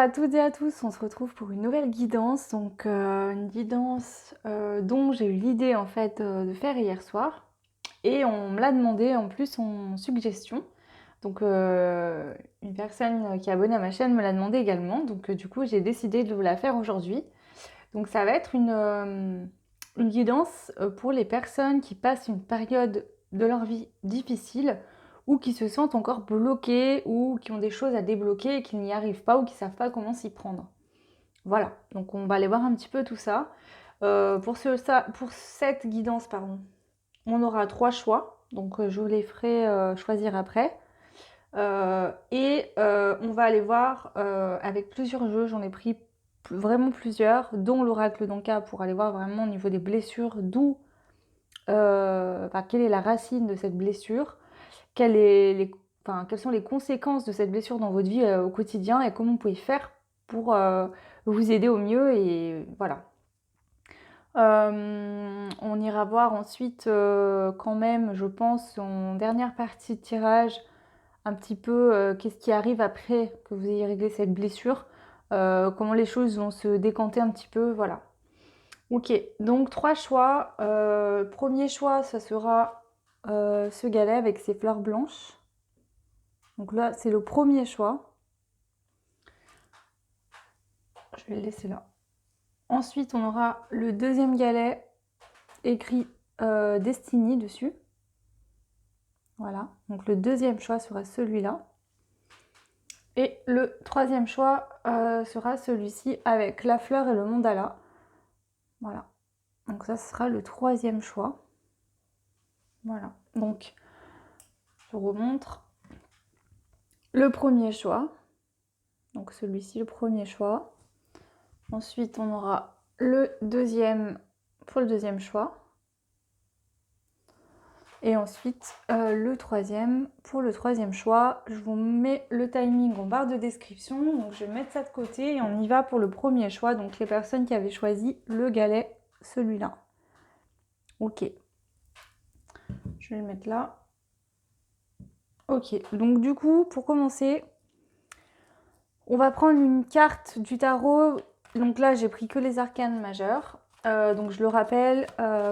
à toutes et à tous, on se retrouve pour une nouvelle guidance, donc une guidance dont j'ai eu l'idée en fait de faire hier soir et on me l'a demandé en plus en suggestion. Donc une personne qui est abonnée à ma chaîne me l'a demandé également, donc du coup j'ai décidé de vous la faire aujourd'hui. Donc ça va être une guidance pour les personnes qui passent une période de leur vie difficile ou qui se sentent encore bloquées ou qui ont des choses à débloquer et qui n'y arrivent pas ou qui ne savent pas comment s'y prendre. Voilà, donc on va aller voir un petit peu tout ça. Pour cette guidance, pardon, on aura 3 choix, donc je vous les ferai choisir après. On va aller voir avec plusieurs jeux, j'en ai pris vraiment plusieurs, dont l'oracle d'Anka pour aller voir vraiment au niveau des blessures, quelle est la racine de cette blessure, quelles sont les conséquences de cette blessure dans votre vie au quotidien et comment vous pouvez faire pour vous aider au mieux et voilà. On ira voir ensuite quand même, je pense, en dernière partie de tirage, un petit peu qu'est-ce qui arrive après que vous ayez réglé cette blessure, comment les choses vont se décanter un petit peu, voilà. Ok, donc 3 choix. Premier choix, ça sera ce galet avec ses fleurs blanches. Donc là, c'est le premier choix. Je vais le laisser là. Ensuite, on aura le deuxième galet écrit Destiny dessus. Voilà, donc le deuxième choix sera celui-là. Et le troisième choix sera celui-ci avec la fleur et le mandala. Voilà, donc ça sera le troisième choix. Voilà, donc je vous remontre le premier choix. Donc celui-ci, le premier choix. Ensuite, on aura le deuxième pour le deuxième choix. Et ensuite, le troisième pour le troisième choix. Je vous mets le timing en barre de description. Donc, je vais mettre ça de côté et on y va pour le premier choix. Donc, les personnes qui avaient choisi le galet, celui-là. Ok. Je vais le mettre là. Ok. Donc, du coup, pour commencer, on va prendre une carte du tarot. Donc là, j'ai pris que les arcanes majeures. Donc je le rappelle,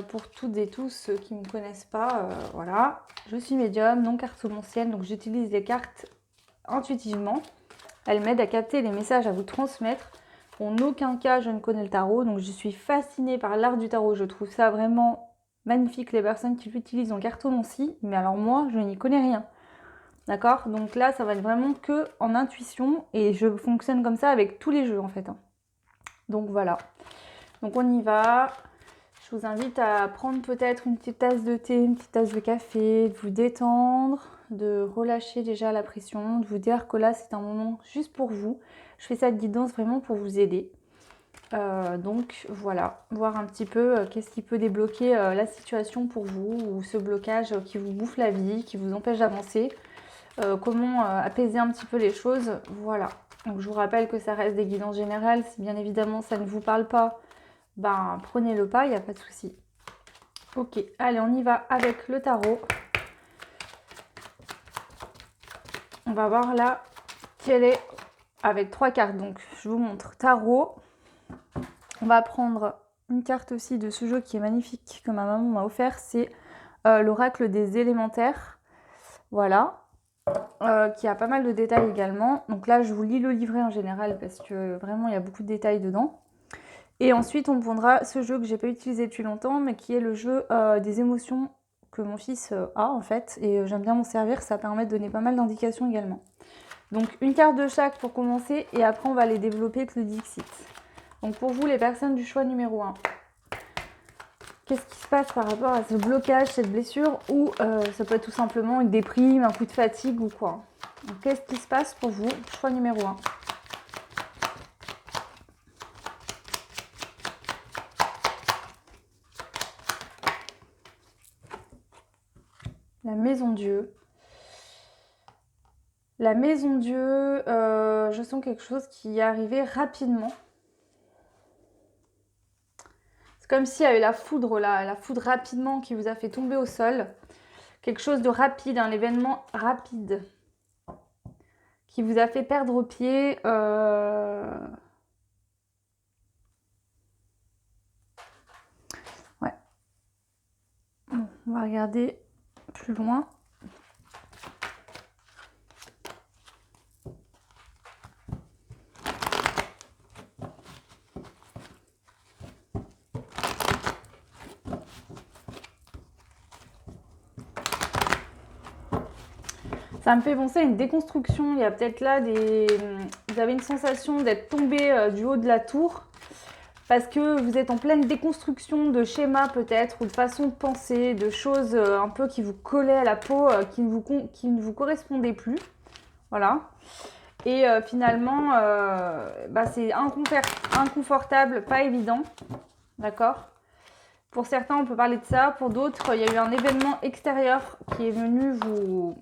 pour toutes et tous ceux qui ne me connaissent pas, voilà, je suis médium, non cartomancienne, donc j'utilise les cartes intuitivement. Elles m'aident à capter les messages à vous transmettre. En aucun cas, je ne connais le tarot, donc je suis fascinée par l'art du tarot. Je trouve ça vraiment magnifique, les personnes qui l'utilisent en cartomancie, mais alors moi, je n'y connais rien. D'accord? Donc là, ça va être vraiment que en intuition, et je fonctionne comme ça avec tous les jeux en fait. Donc voilà. Donc on y va. Je vous invite à prendre peut-être une petite tasse de thé, une petite tasse de café, de vous détendre, de relâcher déjà la pression, de vous dire que là c'est un moment juste pour vous. Je fais cette guidance vraiment pour vous aider. Donc voilà, voir un petit peu qu'est-ce qui peut débloquer la situation pour vous ou ce blocage qui vous bouffe la vie, qui vous empêche d'avancer. Comment apaiser un petit peu les choses. Voilà. Donc je vous rappelle que ça reste des guidances générales. Si bien évidemment ça ne vous parle pas, ben prenez le pas, il n'y a pas de souci. Ok, allez, on y va avec le tarot. On va voir là quelle est avec 3 cartes. Donc je vous montre tarot. On va prendre une carte aussi de ce jeu qui est magnifique que ma maman m'a offert. C'est l'oracle des élémentaires. Voilà. Qui a pas mal de détails également. Donc là, je vous lis le livret en général parce que vraiment, il y a beaucoup de détails dedans. Et ensuite, on prendra ce jeu que j'ai pas utilisé depuis longtemps, mais qui est le jeu des émotions que mon fils a en fait. Et j'aime bien m'en servir, ça permet de donner pas mal d'indications également. Donc une carte de chaque pour commencer, et après on va les développer avec le Dixit. Donc pour vous, les personnes du choix numéro 1, qu'est-ce qui se passe par rapport à ce blocage, cette blessure, ou ça peut être tout simplement une déprime, un coup de fatigue ou quoi. Donc qu'est-ce qui se passe pour vous, choix numéro 1? La maison Dieu. La maison Dieu, je sens quelque chose qui est arrivé rapidement. C'est comme s'il y a eu la foudre là, la foudre rapidement qui vous a fait tomber au sol. Quelque chose de rapide, un événement rapide qui vous a fait perdre pied. Ouais. Bon, on va regarder plus loin. Ça me fait penser à une déconstruction. Il y a peut-être là vous avez une sensation d'être tombé du haut de la tour parce que vous êtes en pleine déconstruction de schémas peut-être ou de façon de penser, de choses un peu qui vous collaient à la peau, qui ne vous correspondaient plus. Voilà. Et finalement, c'est inconfortable, pas évident. D'accord ? Pour certains, on peut parler de ça. Pour d'autres, il y a eu un événement extérieur qui est venu vous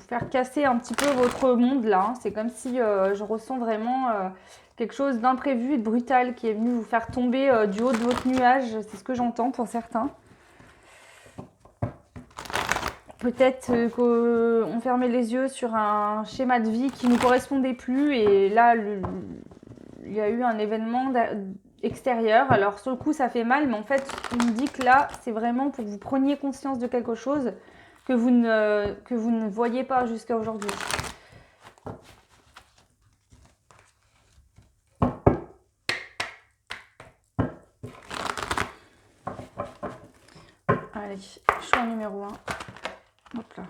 faire casser un petit peu votre monde là. C'est comme si je ressens vraiment quelque chose d'imprévu et de brutal qui est venu vous faire tomber du haut de votre nuage. C'est ce que j'entends pour certains. Peut-être qu'on fermait les yeux sur un schéma de vie qui ne nous correspondait plus et là, il y a eu un événement extérieur. Alors sur le coup, ça fait mal, mais en fait, on me dit que là, c'est vraiment pour que vous preniez conscience de quelque chose que vous ne voyez pas jusqu'à aujourd'hui. Allez, choix numéro 1. Hop là.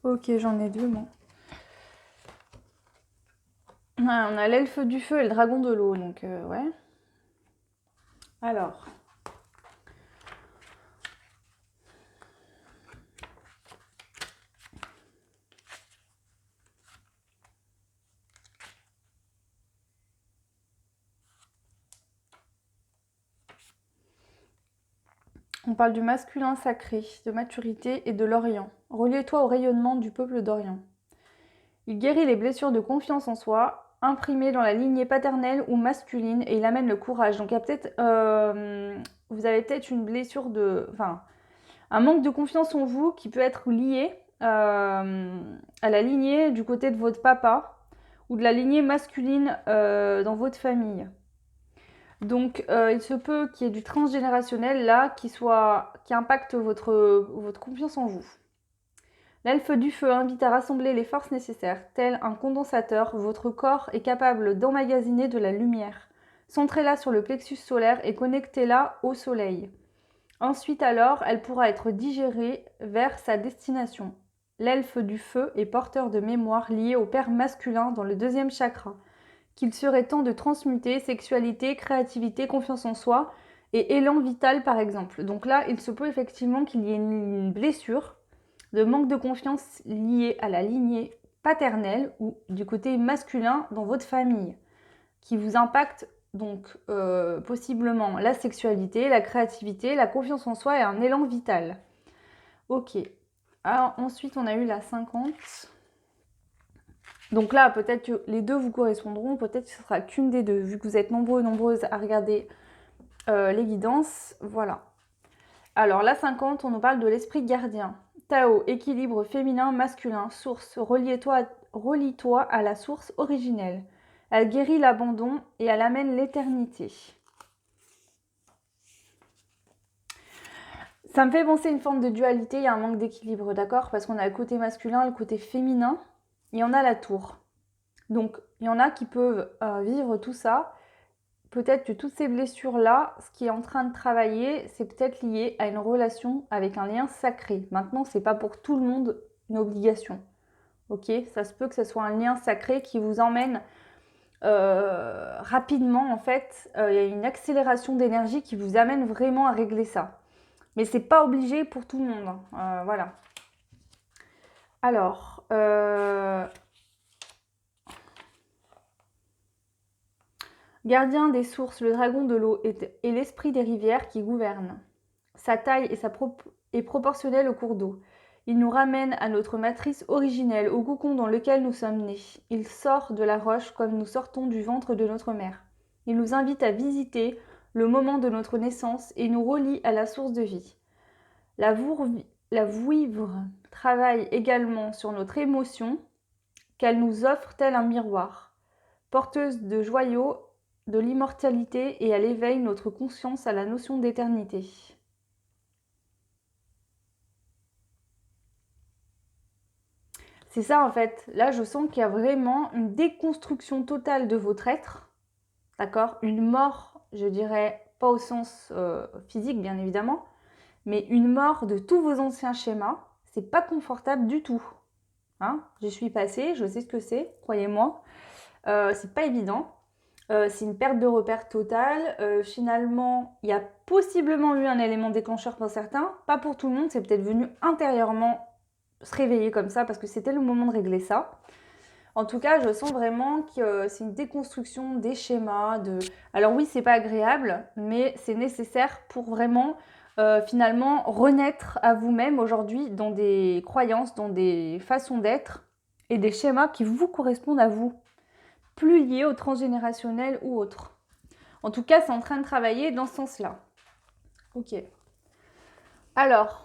Ok, j'en ai 2, moi. Ouais, on a l'elfe du feu et le dragon de l'eau, donc ouais. Alors. On parle du masculin sacré, de maturité et de l'Orient. Reliez-toi au rayonnement du peuple d'Orient. Il guérit les blessures de confiance en soi, imprimées dans la lignée paternelle ou masculine, et il amène le courage. Donc il y a peut-être, vous avez peut-être une blessure un manque de confiance en vous qui peut être lié à la lignée du côté de votre papa ou de la lignée masculine dans votre famille. Donc, il se peut qu'il y ait du transgénérationnel là qui impacte votre confiance en vous. L'elfe du feu invite à rassembler les forces nécessaires. Tel un condensateur, votre corps est capable d'emmagasiner de la lumière. Centrez-la sur le plexus solaire et connectez-la au soleil. Ensuite alors, elle pourra être digérée vers sa destination. L'elfe du feu est porteur de mémoire liée au père masculin dans le 2e chakra, qu'il serait temps de transmuter sexualité, créativité, confiance en soi et élan vital par exemple. Donc là, il se peut effectivement qu'il y ait une blessure de manque de confiance liée à la lignée paternelle ou du côté masculin dans votre famille, qui vous impacte donc possiblement la sexualité, la créativité, la confiance en soi et un élan vital. Ok. Alors ensuite, on a eu la 50. Donc là, peut-être que les deux vous correspondront, peut-être que ce sera qu'une des deux, vu que vous êtes nombreuses à regarder les guidances. Voilà. Alors la 50, on nous parle de l'esprit gardien. Tao, équilibre féminin-masculin, source, relie-toi à la source originelle. Elle guérit l'abandon et elle amène l'éternité. Ça me fait penser à une forme de dualité, il y a un manque d'équilibre, d'accord? Parce qu'on a le côté masculin, le côté féminin, et on a la tour. Donc, il y en a qui peuvent vivre tout ça. Peut-être que toutes ces blessures-là, ce qui est en train de travailler, c'est peut-être lié à une relation avec un lien sacré. Maintenant, c'est pas pour tout le monde une obligation. Ok? Ça se peut que ce soit un lien sacré qui vous emmène rapidement, en fait. Il y a une accélération d'énergie qui vous amène vraiment à régler ça. Mais c'est pas obligé pour tout le monde. Voilà. Alors, gardien des sources, le dragon de l'eau est l'esprit des rivières qui gouverne. Sa taille est proportionnelle au cours d'eau. Il nous ramène à notre matrice originelle, au cocon dans lequel nous sommes nés. Il sort de la roche comme nous sortons du ventre de notre mère. Il nous invite à visiter le moment de notre naissance et nous relie à la source de vie. La vouivre travaille également sur notre émotion, qu'elle nous offre tel un miroir, porteuse de joyaux, de l'immortalité, et elle éveille notre conscience à la notion d'éternité. C'est ça en fait, là je sens qu'il y a vraiment une déconstruction totale de votre être, d'accord? Une mort, je dirais, pas au sens physique bien évidemment, mais une mort de tous vos anciens schémas. C'est pas confortable du tout. Hein, je suis passée, je sais ce que c'est, croyez-moi. C'est pas évident. C'est une perte de repère totale. Finalement, il y a possiblement eu un élément déclencheur pour certains, pas pour tout le monde, c'est peut-être venu intérieurement se réveiller comme ça parce que c'était le moment de régler ça. En tout cas, je sens vraiment que c'est une déconstruction des schémas. Alors oui, c'est pas agréable, mais c'est nécessaire pour vraiment finalement renaître à vous-même aujourd'hui dans des croyances, dans des façons d'être et des schémas qui vous correspondent à vous, plus liés au transgénérationnel ou autre. En tout cas, c'est en train de travailler dans ce sens-là. Ok. Alors,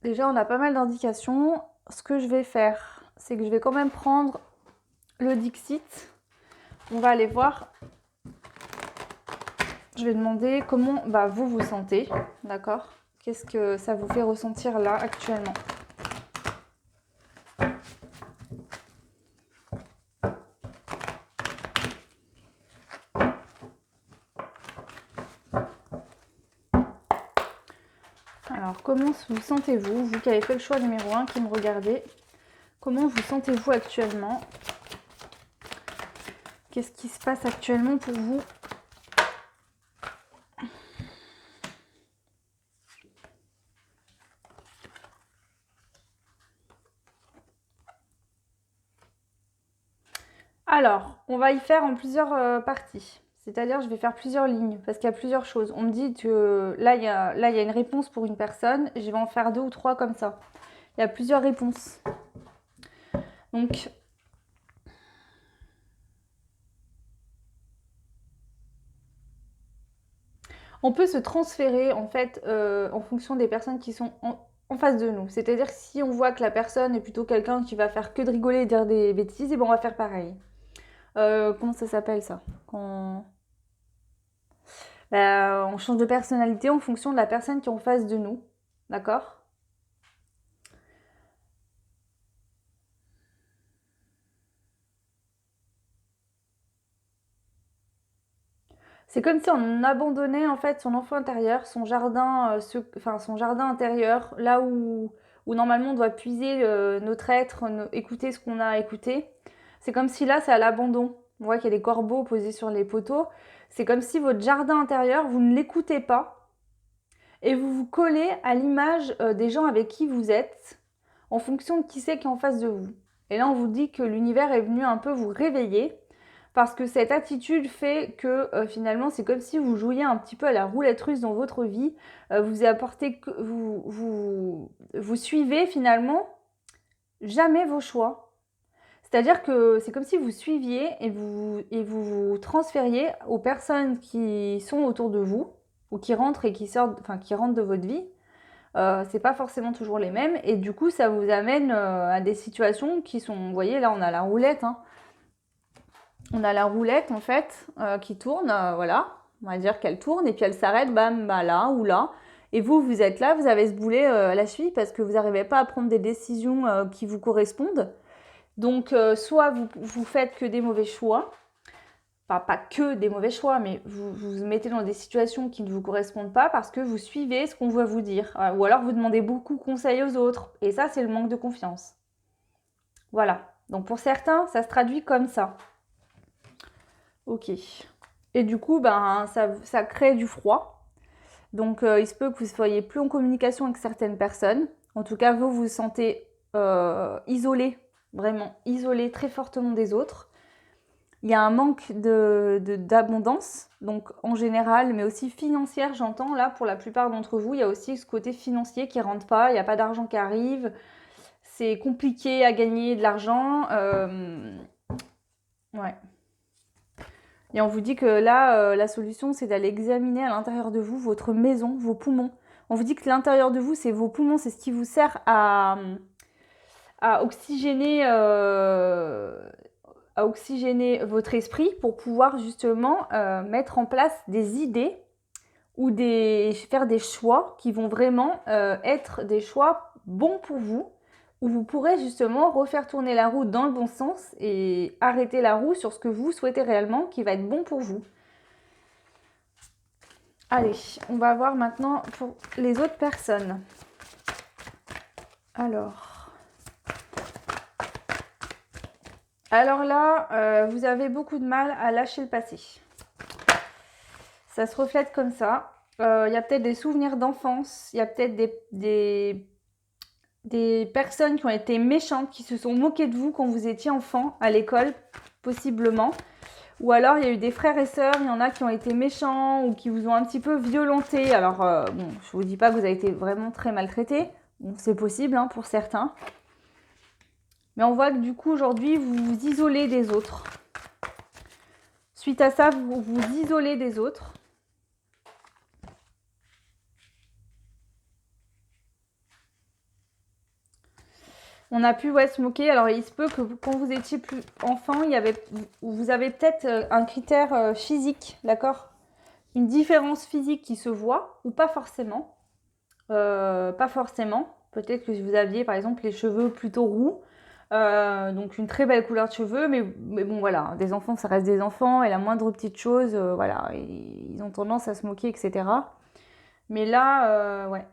déjà, on a pas mal d'indications. Ce que je vais faire, c'est que je vais quand même prendre le Dixit. On va aller voir. Je vais demander comment vous vous sentez, d'accord? Qu'est-ce que ça vous fait ressentir là actuellement? Alors, comment vous sentez-vous, vous qui avez fait le choix numéro 1, qui me regardez? Comment vous sentez-vous actuellement? Qu'est-ce qui se passe actuellement pour vous? Alors, on va y faire en plusieurs parties. C'est-à-dire, je vais faire plusieurs lignes, parce qu'il y a plusieurs choses. On me dit que là, il y a une réponse pour une personne, et je vais en faire 2 ou 3 comme ça. Il y a plusieurs réponses. Donc, on peut se transférer, en fait, en fonction des personnes qui sont en face de nous. C'est-à-dire que si on voit que la personne est plutôt quelqu'un qui va faire que de rigoler et dire des bêtises, et on va faire pareil. Comment ça s'appelle ça? Quand... on change de personnalité en fonction de la personne qui est en face de nous. D'accord? C'est comme si on abandonnait en fait son enfant intérieur, son jardin, son jardin intérieur, là où normalement on doit puiser notre être, écouter ce qu'on a à écouter. C'est comme si là c'est à l'abandon. On voit qu'il y a des corbeaux posés sur les poteaux. C'est comme si votre jardin intérieur, vous ne l'écoutez pas et vous vous collez à l'image des gens avec qui vous êtes en fonction de qui c'est qui est en face de vous. Et là on vous dit que l'univers est venu un peu vous réveiller parce que cette attitude fait que finalement c'est comme si vous jouiez un petit peu à la roulette russe dans votre vie. Vous apportez, vous suivez finalement jamais vos choix. C'est-à-dire que c'est comme si vous suiviez et vous transfériez aux personnes qui sont autour de vous ou qui rentrent et qui sortent, enfin qui rentrent de votre vie. C'est pas forcément toujours les mêmes et du coup ça vous amène à des situations qui sont, vous voyez là on a la roulette, hein. On a la roulette en fait qui tourne, voilà, on va dire qu'elle tourne et puis elle s'arrête, bam, là ou là. Et vous êtes là, vous avez ce boulet à la cheville parce que vous n'arrivez pas à prendre des décisions qui vous correspondent. Donc soit vous faites que des mauvais choix, pas que des mauvais choix, mais vous mettez dans des situations qui ne vous correspondent pas parce que vous suivez ce qu'on va vous dire. Ou alors vous demandez beaucoup de conseils aux autres. Et ça, c'est le manque de confiance. Voilà. Donc pour certains, ça se traduit comme ça. Ok. Et du coup, ça crée du froid. Donc, il se peut que vous soyez plus en communication avec certaines personnes. En tout cas, vous vous sentez isolé, vraiment isolé très fortement des autres. Il y a un manque d'abondance, donc en général, mais aussi financière, j'entends. Là, pour la plupart d'entre vous, il y a aussi ce côté financier qui ne rentre pas. Il n'y a pas d'argent qui arrive. C'est compliqué à gagner de l'argent. Ouais. Et on vous dit que là, la solution, c'est d'aller examiner à l'intérieur de vous votre maison, vos poumons. On vous dit que l'intérieur de vous, c'est vos poumons, c'est ce qui vous sert à à oxygéner votre esprit pour pouvoir justement mettre en place des idées ou faire des choix qui vont vraiment être des choix bons pour vous, où vous pourrez justement refaire tourner la roue dans le bon sens et arrêter la roue sur ce que vous souhaitez réellement qui va être bon pour vous. Allez, on va voir maintenant pour les autres personnes. Alors là, vous avez beaucoup de mal à lâcher le passé. Ça se reflète comme ça. Il y a peut-être des souvenirs d'enfance, il y a peut-être des personnes qui ont été méchantes, qui se sont moquées de vous quand vous étiez enfant à l'école, possiblement. Ou alors, il y a eu des frères et sœurs, il y en a qui ont été méchants ou qui vous ont un petit peu violenté. Alors, bon, je vous dis pas que vous avez été vraiment très maltraité. Bon, c'est possible hein, pour certains. Mais on voit que du coup, aujourd'hui, vous vous isolez des autres. Suite à ça, vous vous isolez des autres. On a pu se moquer. Alors, il se peut que quand vous étiez plus enfant, vous avez peut-être un critère physique, d'accord? Une différence physique qui se voit ou pas forcément. Pas forcément. Peut-être que vous aviez, par exemple, les cheveux plutôt roux. Donc, une très belle couleur de cheveux. Mais bon, voilà. Des enfants, ça reste des enfants. Et la moindre petite chose, voilà. Ils ont tendance à se moquer, etc. Mais là, ouais.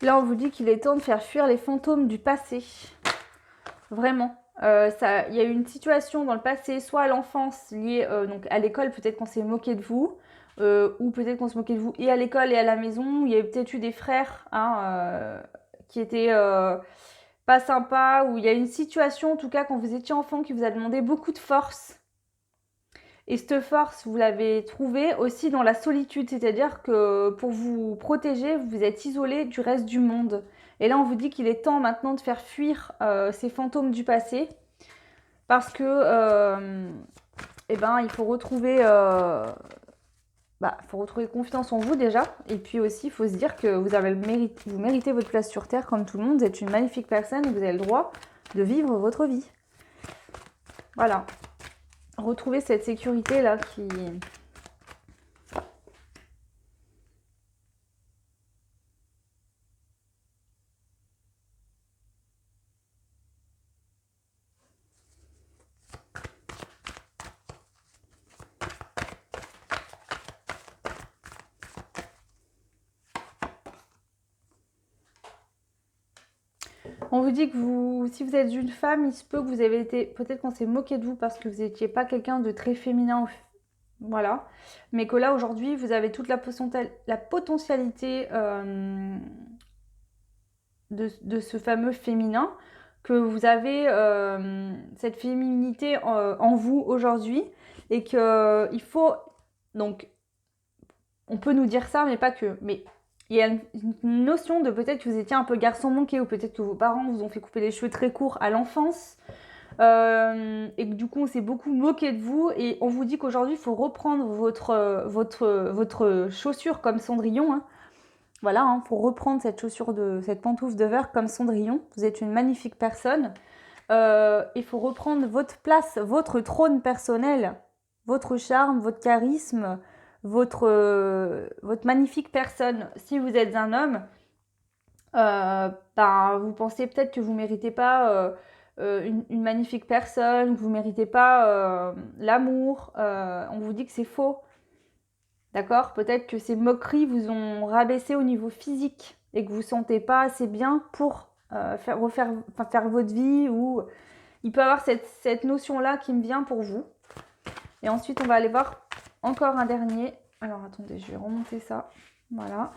Là, on vous dit qu'il est temps de faire fuir les fantômes du passé. Vraiment. Il y a eu une situation dans le passé, soit à l'enfance, liée donc à l'école, peut-être qu'on s'est moqué de vous, ou peut-être qu'on se moquait de vous et à l'école et à la maison. Il y a peut-être eu des frères qui étaient pas sympas, ou il y a une situation, en tout cas, quand vous étiez enfant, qui vous a demandé beaucoup de force. Et cette force, vous l'avez trouvée aussi dans la solitude, c'est-à-dire que pour vous protéger, vous vous êtes isolé du reste du monde. Et là, on vous dit qu'il est temps maintenant de faire fuir ces fantômes du passé, parce que, il faut retrouver confiance en vous déjà, et puis aussi, il faut se dire que vous méritez votre place sur Terre comme tout le monde. Vous êtes une magnifique personne et vous avez le droit de vivre votre vie. Voilà. Retrouver cette sécurité là qui... On vous dit que si vous êtes une femme, il se peut que vous avez été... Peut-être qu'on s'est moqué de vous parce que vous n'étiez pas quelqu'un de très féminin. Voilà. Mais que là, aujourd'hui, vous avez toute la potentialité de ce fameux féminin. Que vous avez cette féminité en vous aujourd'hui. Et qu'il faut... Donc, on peut nous dire ça, mais pas que. Mais il y a une notion de peut-être que vous étiez un peu garçon manqué, ou peut-être que vos parents vous ont fait couper les cheveux très courts à l'enfance, et que du coup on s'est beaucoup moqué de vous, et on vous dit qu'aujourd'hui il faut reprendre votre chaussure comme Cendrillon, hein. Voilà, il faut reprendre cette pantoufle de verre comme Cendrillon. Vous êtes une magnifique personne. Il faut reprendre votre place, votre trône personnel, votre charme, votre charisme, votre magnifique personne. Si vous êtes un homme, vous pensez peut-être que vous ne méritez pas une magnifique personne, que vous ne méritez pas l'amour. On vous dit que c'est faux. D'accord? Peut-être que ces moqueries vous ont rabaissé au niveau physique et que vous ne vous sentez pas assez bien pour faire votre vie, ou il peut y avoir cette notion-là qui me vient pour vous. Et ensuite, on va aller voir encore un dernier. Alors, attendez, je vais remonter ça. Voilà.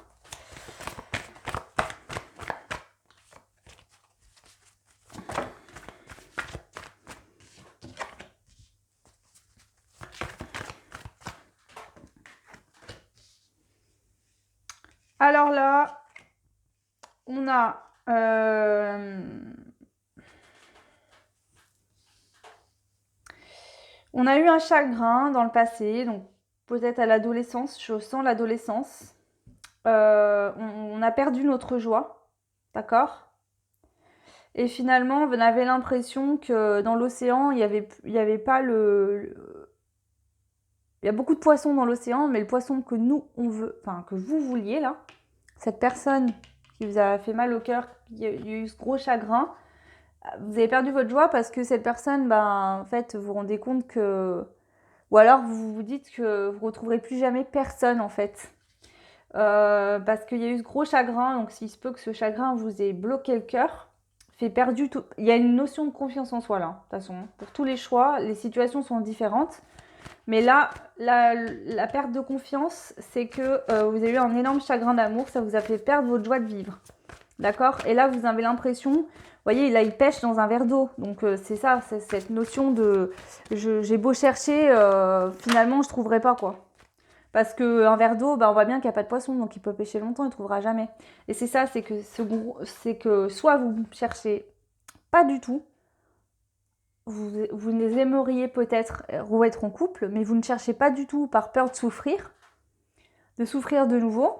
Alors là, on a On a eu un chagrin dans le passé, donc peut-être à l'adolescence, je sens l'adolescence. On a perdu notre joie, d'accord? Et finalement, on avait l'impression que dans l'océan, il y avait pas il y a beaucoup de poissons dans l'océan, mais le poisson que nous, on veut, enfin, que vous vouliez, là, cette personne qui vous a fait mal au cœur, il y a eu ce gros chagrin, vous avez perdu votre joie parce que cette personne, ben, en fait, vous vous rendez compte que... Ou alors, vous vous dites que vous ne retrouverez plus jamais personne, en fait. Parce qu'il y a eu ce gros chagrin, donc s'il se peut que ce chagrin vous ait bloqué le cœur, fait perdu tout... Il y a une notion de confiance en soi, là, de toute façon. Pour tous les choix, les situations sont différentes. Mais là, la perte de confiance, c'est que vous avez eu un énorme chagrin d'amour, ça vous a fait perdre votre joie de vivre. D'accord? Et là, vous avez l'impression, vous voyez, là, il pêche dans un verre d'eau. Donc, c'est ça, c'est cette notion de j'ai beau chercher, finalement, je ne trouverai pas, quoi. Parce qu'un verre d'eau, bah, on voit bien qu'il n'y a pas de poisson, donc il peut pêcher longtemps, il ne trouvera jamais. Et c'est ça, c'est que soit vous cherchez pas du tout, vous les aimeriez peut-être être en couple, mais vous ne cherchez pas du tout par peur de souffrir de nouveau.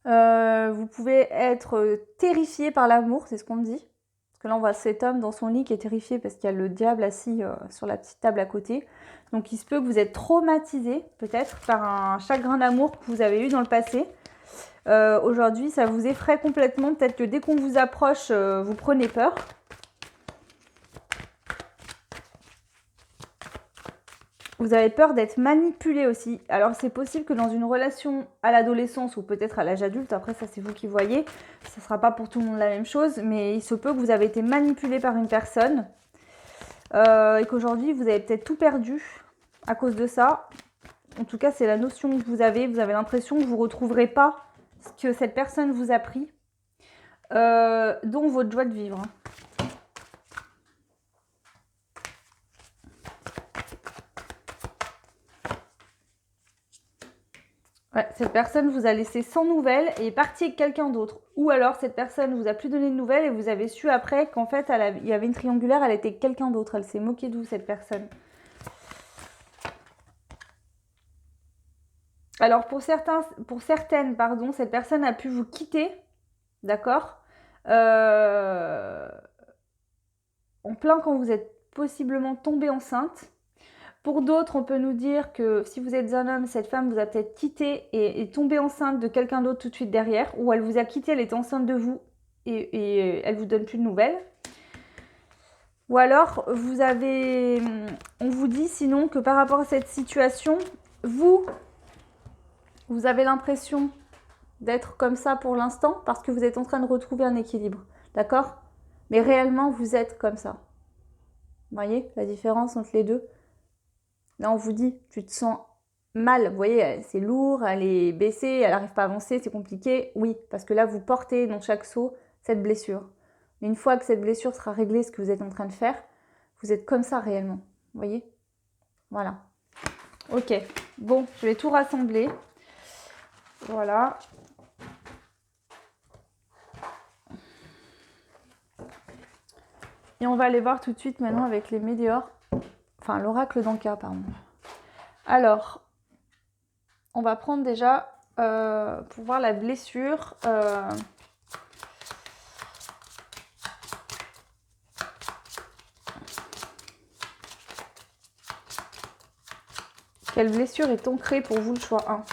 Vous pouvez être terrifié par l'amour, c'est ce qu'on me dit. Parce que là, on voit cet homme dans son lit qui est terrifié parce qu'il y a le diable assis sur la petite table à côté. Donc, il se peut que vous êtes traumatisé, peut-être, par un chagrin d'amour que vous avez eu dans le passé. Aujourd'hui, ça vous effraie complètement. Peut-être que dès qu'on vous approche, vous prenez peur. Vous avez peur d'être manipulé aussi. Alors, c'est possible que dans une relation à l'adolescence ou peut-être à l'âge adulte, après ça c'est vous qui voyez, ce ne sera pas pour tout le monde la même chose, mais il se peut que vous avez été manipulé par une personne et qu'aujourd'hui vous avez peut-être tout perdu à cause de ça. En tout cas, c'est la notion que vous avez l'impression que vous ne retrouverez pas ce que cette personne vous a pris, dont votre joie de vivre. Ouais, cette personne vous a laissé sans nouvelles et est partie avec quelqu'un d'autre. Ou alors cette personne vous a plus donné de nouvelles et vous avez su après qu'en fait il y avait une triangulaire, elle était avec quelqu'un d'autre. Elle s'est moquée de vous, cette personne. Alors pour certaines, pardon, cette personne a pu vous quitter, d'accord, en plein quand vous êtes possiblement tombé enceinte. Pour d'autres, on peut nous dire que si vous êtes un homme, cette femme vous a peut-être quitté et est tombée enceinte de quelqu'un d'autre tout de suite derrière, ou elle vous a quitté, elle était enceinte de vous et elle vous donne plus de nouvelles. Ou alors, on vous dit sinon que par rapport à cette situation, vous avez l'impression d'être comme ça pour l'instant parce que vous êtes en train de retrouver un équilibre, d'accord? Mais réellement, vous êtes comme ça. Vous voyez la différence entre les deux? Là, on vous dit, tu te sens mal. Vous voyez, c'est lourd, elle est baissée, elle n'arrive pas à avancer, c'est compliqué. Oui, parce que là, vous portez dans chaque saut cette blessure. Mais une fois que cette blessure sera réglée, ce que vous êtes en train de faire, vous êtes comme ça réellement. Vous voyez? Voilà. Ok. Bon, je vais tout rassembler. Voilà. Et on va aller voir tout de suite maintenant avec les météores. Enfin, l'oracle d'Anka, pardon. Alors, on va prendre déjà pour voir la blessure. Quelle blessure est ancrée pour vous, le choix 1?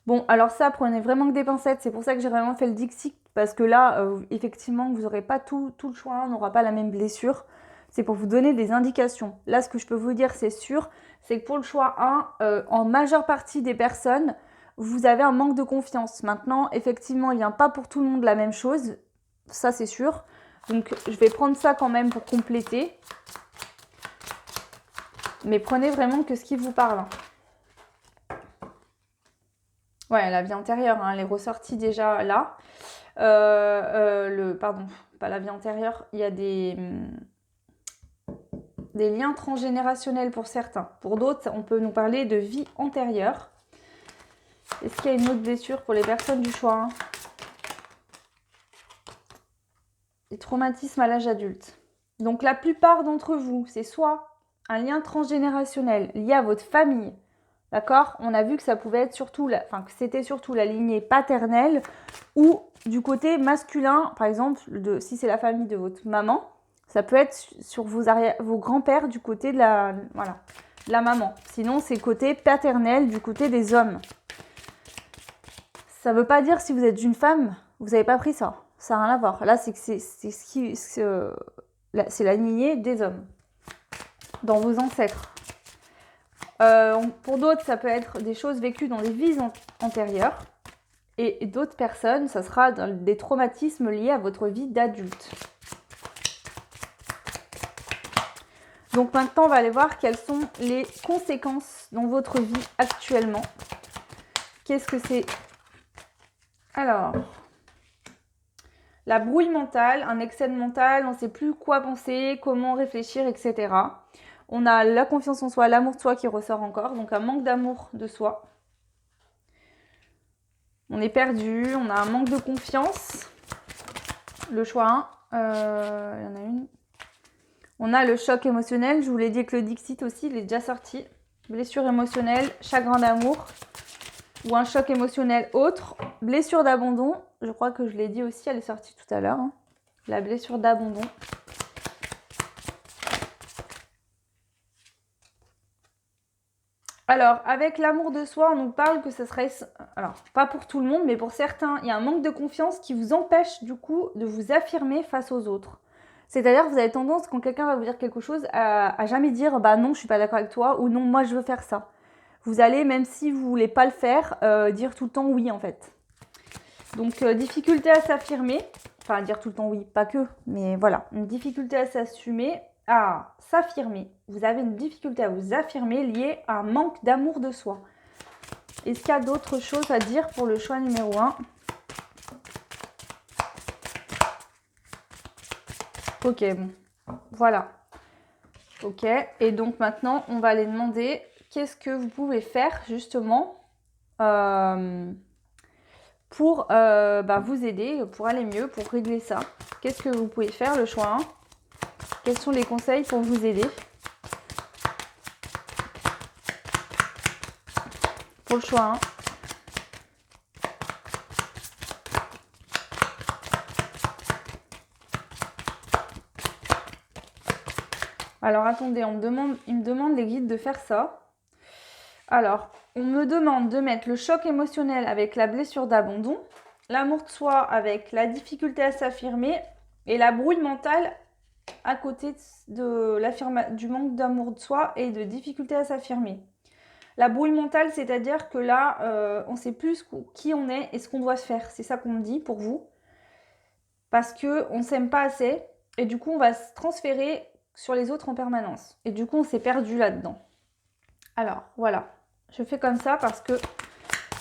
Bon, alors ça, prenez vraiment que des pincettes. C'est pour ça que j'ai vraiment fait le Dixit. Parce que là, effectivement, vous n'aurez pas tout le choix 1, on n'aura pas la même blessure. C'est pour vous donner des indications. Là, ce que je peux vous dire, c'est sûr, c'est que pour le choix 1, en majeure partie des personnes, vous avez un manque de confiance. Maintenant, effectivement, il ne vient pas pour tout le monde la même chose. Ça, c'est sûr. Donc, je vais prendre ça quand même pour compléter. Mais prenez vraiment que ce qui vous parle. Ouais, la vie antérieure, hein, elle est ressortie déjà là. Pardon, pas la vie antérieure. Il y a des liens transgénérationnels pour certains. Pour d'autres, on peut nous parler de vie antérieure. Est-ce qu'il y a une autre blessure pour les personnes du choix 1? Les traumatismes à l'âge adulte. Donc la plupart d'entre vous, c'est soit un lien transgénérationnel lié à votre famille. D'accord? On a vu que ça pouvait être surtout, que c'était surtout la lignée paternelle ou du côté masculin, par exemple, si c'est la famille de votre maman, ça peut être sur vos grands-pères du côté de la maman. Sinon, c'est côté paternel du côté des hommes. Ça ne veut pas dire si vous êtes une femme, vous n'avez pas pris ça. Ça n'a rien à voir. Là, c'est la lignée des hommes dans vos ancêtres. Pour d'autres, ça peut être des choses vécues dans des vies antérieures. Et d'autres personnes, ça sera des traumatismes liés à votre vie d'adulte. Donc maintenant, on va aller voir quelles sont les conséquences dans votre vie actuellement. Qu'est-ce que c'est? Alors, la brouille mentale, un excès de mental, on ne sait plus quoi penser, comment réfléchir, etc. On a la confiance en soi, l'amour de soi qui ressort encore, donc un manque d'amour de soi. On est perdu, on a un manque de confiance. Le choix 1, il y en a une. On a le choc émotionnel, je vous l'ai dit avec le Dixit aussi, il est déjà sorti. Blessure émotionnelle, chagrin d'amour ou un choc émotionnel autre. Blessure d'abandon, je crois que je l'ai dit aussi, elle est sortie tout à l'heure. Hein. La blessure d'abandon. Alors, avec l'amour de soi, on nous parle que ce serait... Alors, pas pour tout le monde, mais pour certains, il y a un manque de confiance qui vous empêche du coup de vous affirmer face aux autres. C'est-à-dire que vous avez tendance, quand quelqu'un va vous dire quelque chose, à jamais dire « bah non, je suis pas d'accord avec toi » ou « non, moi je veux faire ça ». Vous allez, même si vous voulez pas le faire, dire tout le temps « oui » en fait. Donc, difficulté à s'affirmer. Enfin, dire tout le temps « oui », pas que, mais voilà. Une difficulté à s'assumer, à s'affirmer. Vous avez une difficulté à vous affirmer liée à un manque d'amour de soi. Est-ce qu'il y a d'autres choses à dire pour le choix numéro 1 ? Ok, bon. Voilà. Ok, et donc maintenant, on va aller demander qu'est-ce que vous pouvez faire justement pour vous aider, pour aller mieux, pour régler ça. Qu'est-ce que vous pouvez faire, le choix 1 ? Quels sont les conseils pour vous aider ? Pour le choix 1. Alors attendez, il me demande les guides de faire ça. Alors, on me demande de mettre le choc émotionnel avec la blessure d'abandon, l'amour de soi avec la difficulté à s'affirmer et la brouille mentale à côté du manque d'amour de soi et de difficulté à s'affirmer. La brouille mentale, c'est-à-dire que là, on ne sait plus qui on est et ce qu'on doit faire. C'est ça qu'on me dit pour vous. Parce qu'on ne s'aime pas assez et du coup, on va se transférer sur les autres en permanence. Et du coup, on s'est perdu là-dedans. Alors, voilà. Je fais comme ça parce que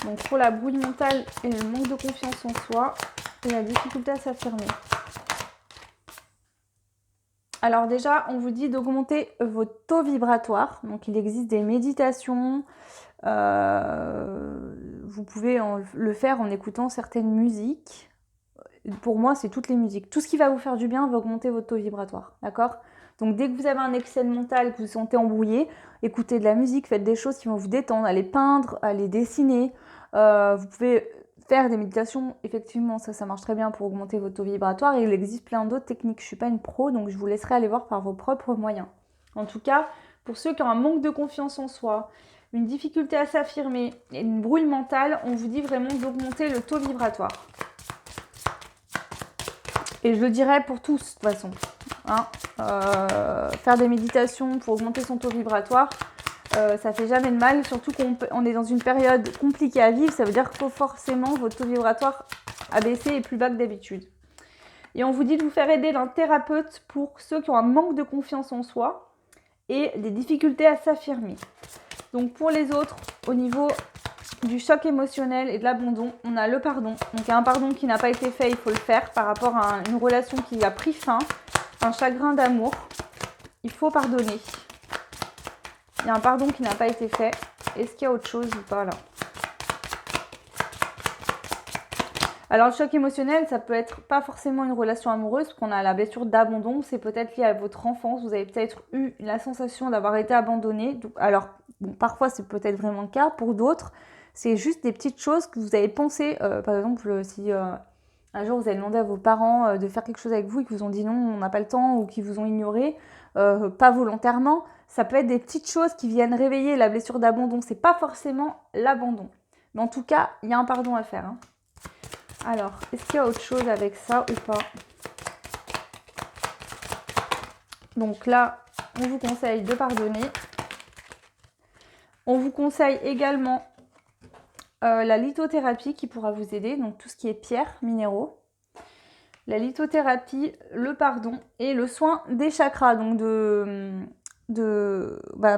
donc pour la brouille mentale et le manque de confiance en soi et la difficulté à s'affirmer. Alors déjà, on vous dit d'augmenter votre taux vibratoire. Donc il existe des méditations. Vous pouvez le faire en écoutant certaines musiques. Pour moi, c'est toutes les musiques. Tout ce qui va vous faire du bien va augmenter votre taux vibratoire. D'accord ? Donc dès que vous avez un excès mental, que vous vous sentez embrouillé, écoutez de la musique, faites des choses qui vont vous détendre, allez peindre, allez dessiner. Vous pouvez faire des méditations, effectivement, ça marche très bien pour augmenter votre taux vibratoire. Et il existe plein d'autres techniques. Je ne suis pas une pro, donc je vous laisserai aller voir par vos propres moyens. En tout cas, pour ceux qui ont un manque de confiance en soi, une difficulté à s'affirmer et une brouille mentale, on vous dit vraiment d'augmenter le taux vibratoire. Et je le dirais pour tous, de toute façon. Hein, faire des méditations pour augmenter son taux vibratoire, ça fait jamais de mal, surtout qu'on est dans une période compliquée à vivre, ça veut dire que forcément votre taux vibratoire a baissé et est plus bas que d'habitude. Et on vous dit de vous faire aider d'un thérapeute pour ceux qui ont un manque de confiance en soi et des difficultés à s'affirmer. Donc pour les autres, au niveau du choc émotionnel et de l'abandon, on a le pardon. Donc il y a un pardon qui n'a pas été fait, il faut le faire par rapport à une relation qui a pris fin, un chagrin d'amour. Il faut pardonner. Il y a un pardon qui n'a pas été fait. Est-ce qu'il y a autre chose ou pas là ? Alors, le choc émotionnel, ça peut être pas forcément une relation amoureuse, parce qu'on a la blessure d'abandon, c'est peut-être lié à votre enfance, vous avez peut-être eu la sensation d'avoir été abandonné. Alors, bon, parfois, c'est peut-être vraiment le cas, pour d'autres, c'est juste des petites choses que vous avez pensé, par exemple, si un jour vous avez demandé à vos parents de faire quelque chose avec vous et qu'ils vous ont dit non, on n'a pas le temps, ou qu'ils vous ont ignoré, pas volontairement, ça peut être des petites choses qui viennent réveiller la blessure d'abandon, c'est pas forcément l'abandon. Mais en tout cas, il y a un pardon à faire, hein. Alors, est-ce qu'il y a autre chose avec ça ou pas? Donc là, on vous conseille de pardonner. On vous conseille également la lithothérapie qui pourra vous aider, donc tout ce qui est pierres, minéraux. La lithothérapie, le pardon et le soin des chakras. Donc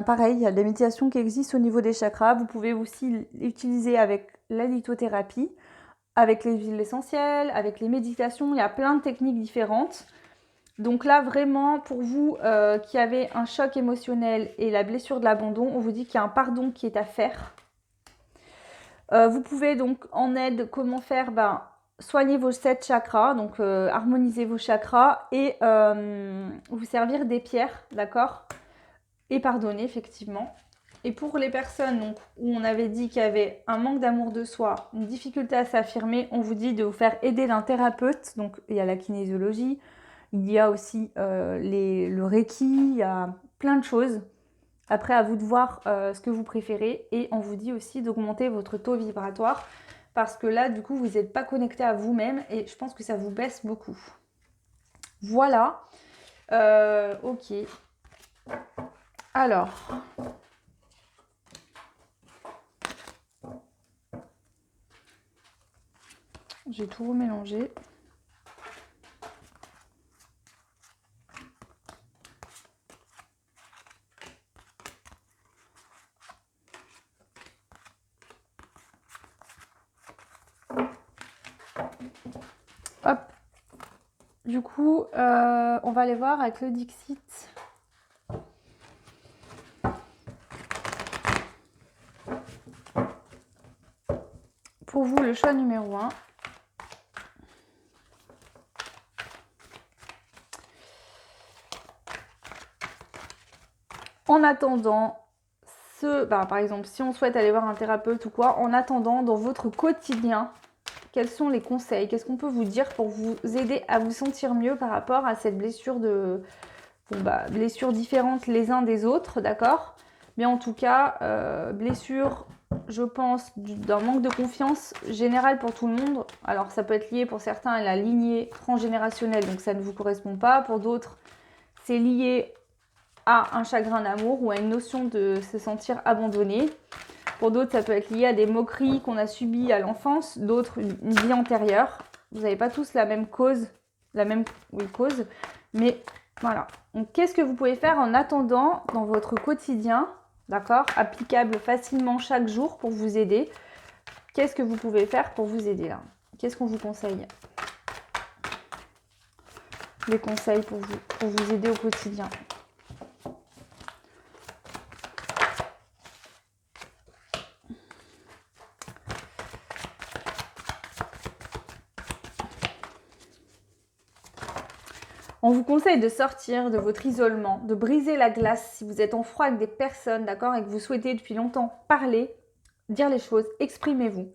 pareil, il y a de la méditation qui existe au niveau des chakras. Vous pouvez aussi l'utiliser avec la lithothérapie, avec les huiles essentielles, avec les méditations. Il y a plein de techniques différentes. Donc là, vraiment, pour vous qui avez un choc émotionnel et la blessure de l'abandon, on vous dit qu'il y a un pardon qui est à faire. Vous pouvez donc en aide, comment faire? Soigner vos 7 chakras, donc harmoniser vos chakras et vous servir des pierres, d'accord? Et pardonner, effectivement. Et pour les personnes donc, où on avait dit qu'il y avait un manque d'amour de soi, une difficulté à s'affirmer, on vous dit de vous faire aider d'un thérapeute. Donc il y a la kinésiologie, il y a aussi le reiki, il y a plein de choses. Après, à vous de voir ce que vous préférez. Et on vous dit aussi d'augmenter votre taux vibratoire. Parce que là, du coup, vous n'êtes pas connecté à vous-même. Et je pense que ça vous baisse beaucoup. Voilà. Ok. Alors. J'ai tout remélangé. Hop. Du coup, on va aller voir avec le Dixit. Pour vous, le choix numéro 1. En attendant, par exemple, si on souhaite aller voir un thérapeute ou quoi, en attendant, dans votre quotidien, quels sont les conseils? Qu'est-ce qu'on peut vous dire pour vous aider à vous sentir mieux par rapport à cette blessure blessures différentes les uns des autres, d'accord? Mais en tout cas, blessure, je pense, d'un manque de confiance général pour tout le monde. Alors, ça peut être lié pour certains à la lignée transgénérationnelle, donc ça ne vous correspond pas. Pour d'autres, c'est lié à un chagrin d'amour ou à une notion de se sentir abandonné. Pour d'autres, ça peut être lié à des moqueries qu'on a subies à l'enfance, d'autres une vie antérieure. Vous n'avez pas tous la même cause, mais voilà. Donc, qu'est-ce que vous pouvez faire en attendant dans votre quotidien, d'accord, applicable facilement chaque jour pour vous aider? Qu'est-ce que vous pouvez faire pour vous aider là? Qu'est-ce qu'on vous conseille? Les conseils pour vous aider au quotidien. On vous conseille de sortir de votre isolement, de briser la glace si vous êtes en froid avec des personnes, d'accord, et que vous souhaitez depuis longtemps parler, dire les choses, exprimez-vous.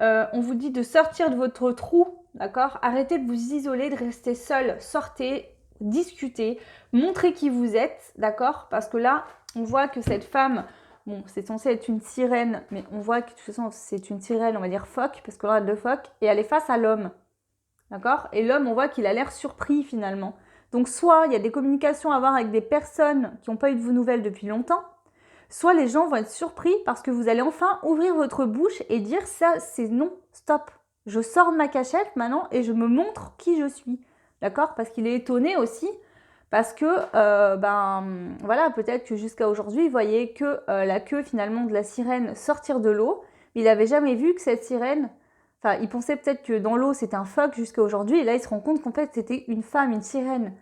On vous dit de sortir de votre trou, d'accord, arrêtez de vous isoler, de rester seul, sortez, discutez, montrez qui vous êtes, d'accord, parce que là, on voit que cette femme, bon, c'est censé être une sirène, mais on voit que de toute façon, c'est une sirène, on va dire phoque, parce qu'on a de phoque, et elle est face à l'homme, d'accord, et l'homme, on voit qu'il a l'air surpris finalement. Donc, soit il y a des communications à avoir avec des personnes qui n'ont pas eu de vos nouvelles depuis longtemps, soit les gens vont être surpris parce que vous allez enfin ouvrir votre bouche et dire ça, c'est non, stop. Je sors de ma cachette maintenant et je me montre qui je suis. D'accord? Parce qu'il est étonné aussi. Parce que, voilà, peut-être que jusqu'à aujourd'hui, il voyait que la queue finalement de la sirène sortir de l'eau. Mais il n'avait jamais vu que cette sirène... Enfin, il pensait peut-être que dans l'eau, c'était un phoque jusqu'à aujourd'hui. Et là, il se rend compte qu'en fait, c'était une femme, une sirène.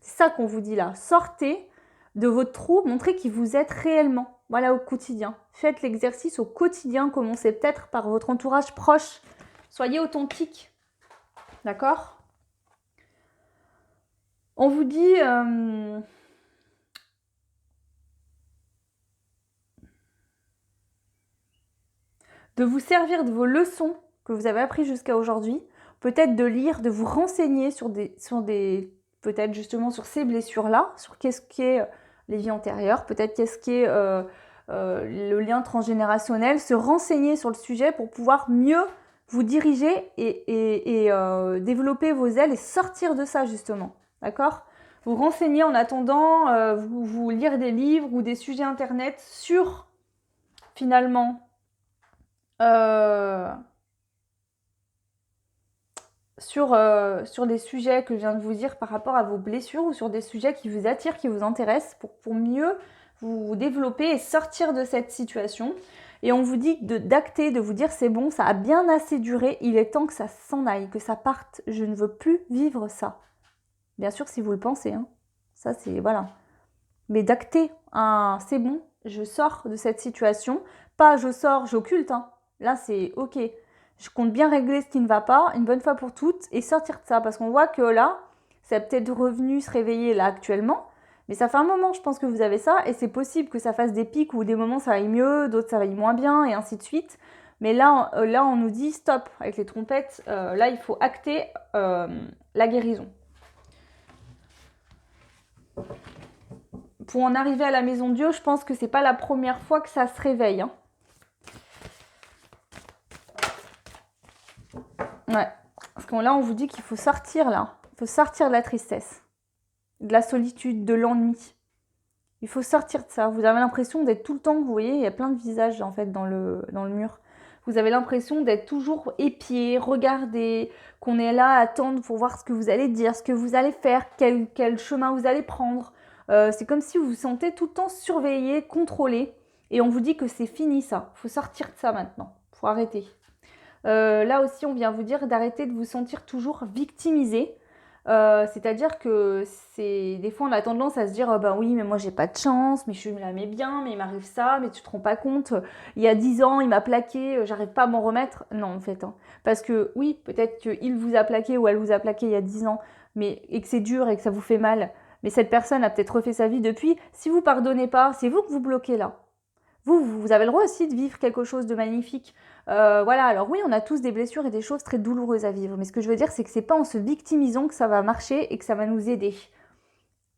C'est ça qu'on vous dit là. Sortez de votre trou, montrez qui vous êtes réellement. Voilà, au quotidien. Faites l'exercice au quotidien. Commencez peut-être par votre entourage proche. Soyez authentique. D'accord? On vous dit... de vous servir de vos leçons que vous avez apprises jusqu'à aujourd'hui, peut-être de lire, de vous renseigner sur des peut-être justement sur ces blessures-là, sur qu'est-ce qu'est les vies antérieures, peut-être qu'est-ce qu'est le lien transgénérationnel, se renseigner sur le sujet pour pouvoir mieux vous diriger et développer vos ailes et sortir de ça justement, d'accord? Vous renseigner en attendant, vous lire des livres ou des sujets internet sur finalement sur des sujets que je viens de vous dire par rapport à vos blessures ou sur des sujets qui vous attirent, qui vous intéressent pour mieux vous développer et sortir de cette situation. Et on vous dit d'acter, de vous dire c'est bon, ça a bien assez duré, il est temps que ça s'en aille, que ça parte, je ne veux plus vivre ça. Bien sûr si vous le pensez, hein. Ça c'est, voilà. Mais d'acter, c'est bon, je sors de cette situation, pas je sors, j'occulte, hein. Là, c'est ok. Je compte bien régler ce qui ne va pas, une bonne fois pour toutes, et sortir de ça. Parce qu'on voit que là, c'est peut-être revenu se réveiller là actuellement. Mais ça fait un moment, je pense que vous avez ça. Et c'est possible que ça fasse des pics où des moments ça aille mieux, d'autres ça aille moins bien, et ainsi de suite. Mais là, on nous dit stop avec les trompettes. Là, il faut acter la guérison. Pour en arriver à la maison de Dieu, je pense que c'est pas la première fois que ça se réveille, hein. Ouais, parce que là, on vous dit qu'il faut sortir, là. Il faut sortir de la tristesse, de la solitude, de l'ennui. Il faut sortir de ça. Vous avez l'impression d'être tout le temps, vous voyez, il y a plein de visages, en fait, dans le mur. Vous avez l'impression d'être toujours épié, regardé, qu'on est là à attendre pour voir ce que vous allez dire, ce que vous allez faire, quel chemin vous allez prendre. C'est comme si vous vous sentez tout le temps surveillé, contrôlé. Et on vous dit que c'est fini, ça. Il faut sortir de ça maintenant. Il faut arrêter. Là aussi, on vient vous dire d'arrêter de vous sentir toujours victimisé. C'est-à-dire que des fois, on a tendance à se dire ben oui, mais moi, j'ai pas de chance, mais je la mets bien, mais il m'arrive ça, mais tu te rends pas compte. Il y a 10 ans, il m'a plaqué, j'arrive pas à m'en remettre. Non, en fait. Hein. Parce que oui, peut-être qu'il vous a plaqué ou elle vous a plaqué il y a 10 ans, et que c'est dur et que ça vous fait mal. Mais cette personne a peut-être refait sa vie depuis. Si vous pardonnez pas, c'est vous que vous bloquez là. Vous avez le droit aussi de vivre quelque chose de magnifique. Voilà, alors oui, on a tous des blessures et des choses très douloureuses à vivre. Mais ce que je veux dire, c'est que c'est pas en se victimisant que ça va marcher et que ça va nous aider.